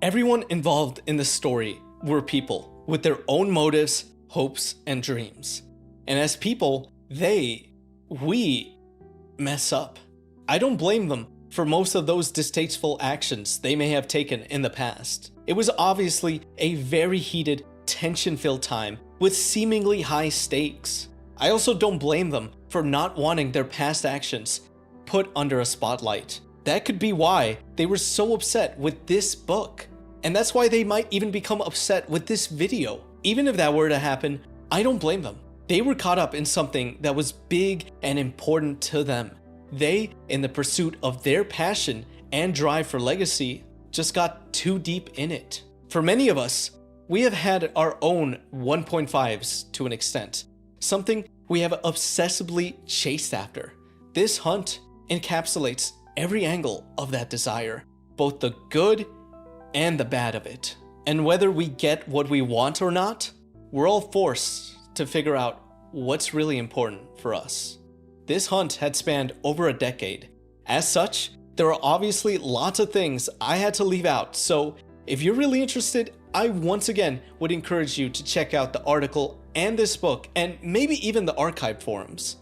Everyone involved in the story were people with their own motives, hopes, and dreams. And as people, we mess up. I don't blame them for most of those distasteful actions they may have taken in the past. It was obviously a very heated, tension-filled time with seemingly high stakes. I also don't blame them for not wanting their past actions put under a spotlight. That could be why they were so upset with this book. And that's why they might even become upset with this video. Even if that were to happen, I don't blame them. They were caught up in something that was big and important to them. They, in the pursuit of their passion and drive for legacy, just got too deep in it. For many of us, we have had our own 1.5s to an extent, something we have obsessively chased after. This hunt encapsulates every angle of that desire, both the good and the bad of it. And whether we get what we want or not, we're all forced to figure out what's really important for us. This hunt had spanned over a decade. As such, there are obviously lots of things I had to leave out, so if you're really interested, I once again would encourage you to check out the article and this book, and maybe even the archived forums.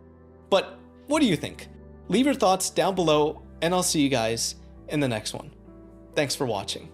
But what do you think? Leave your thoughts down below, and I'll see you guys in the next one. Thanks for watching.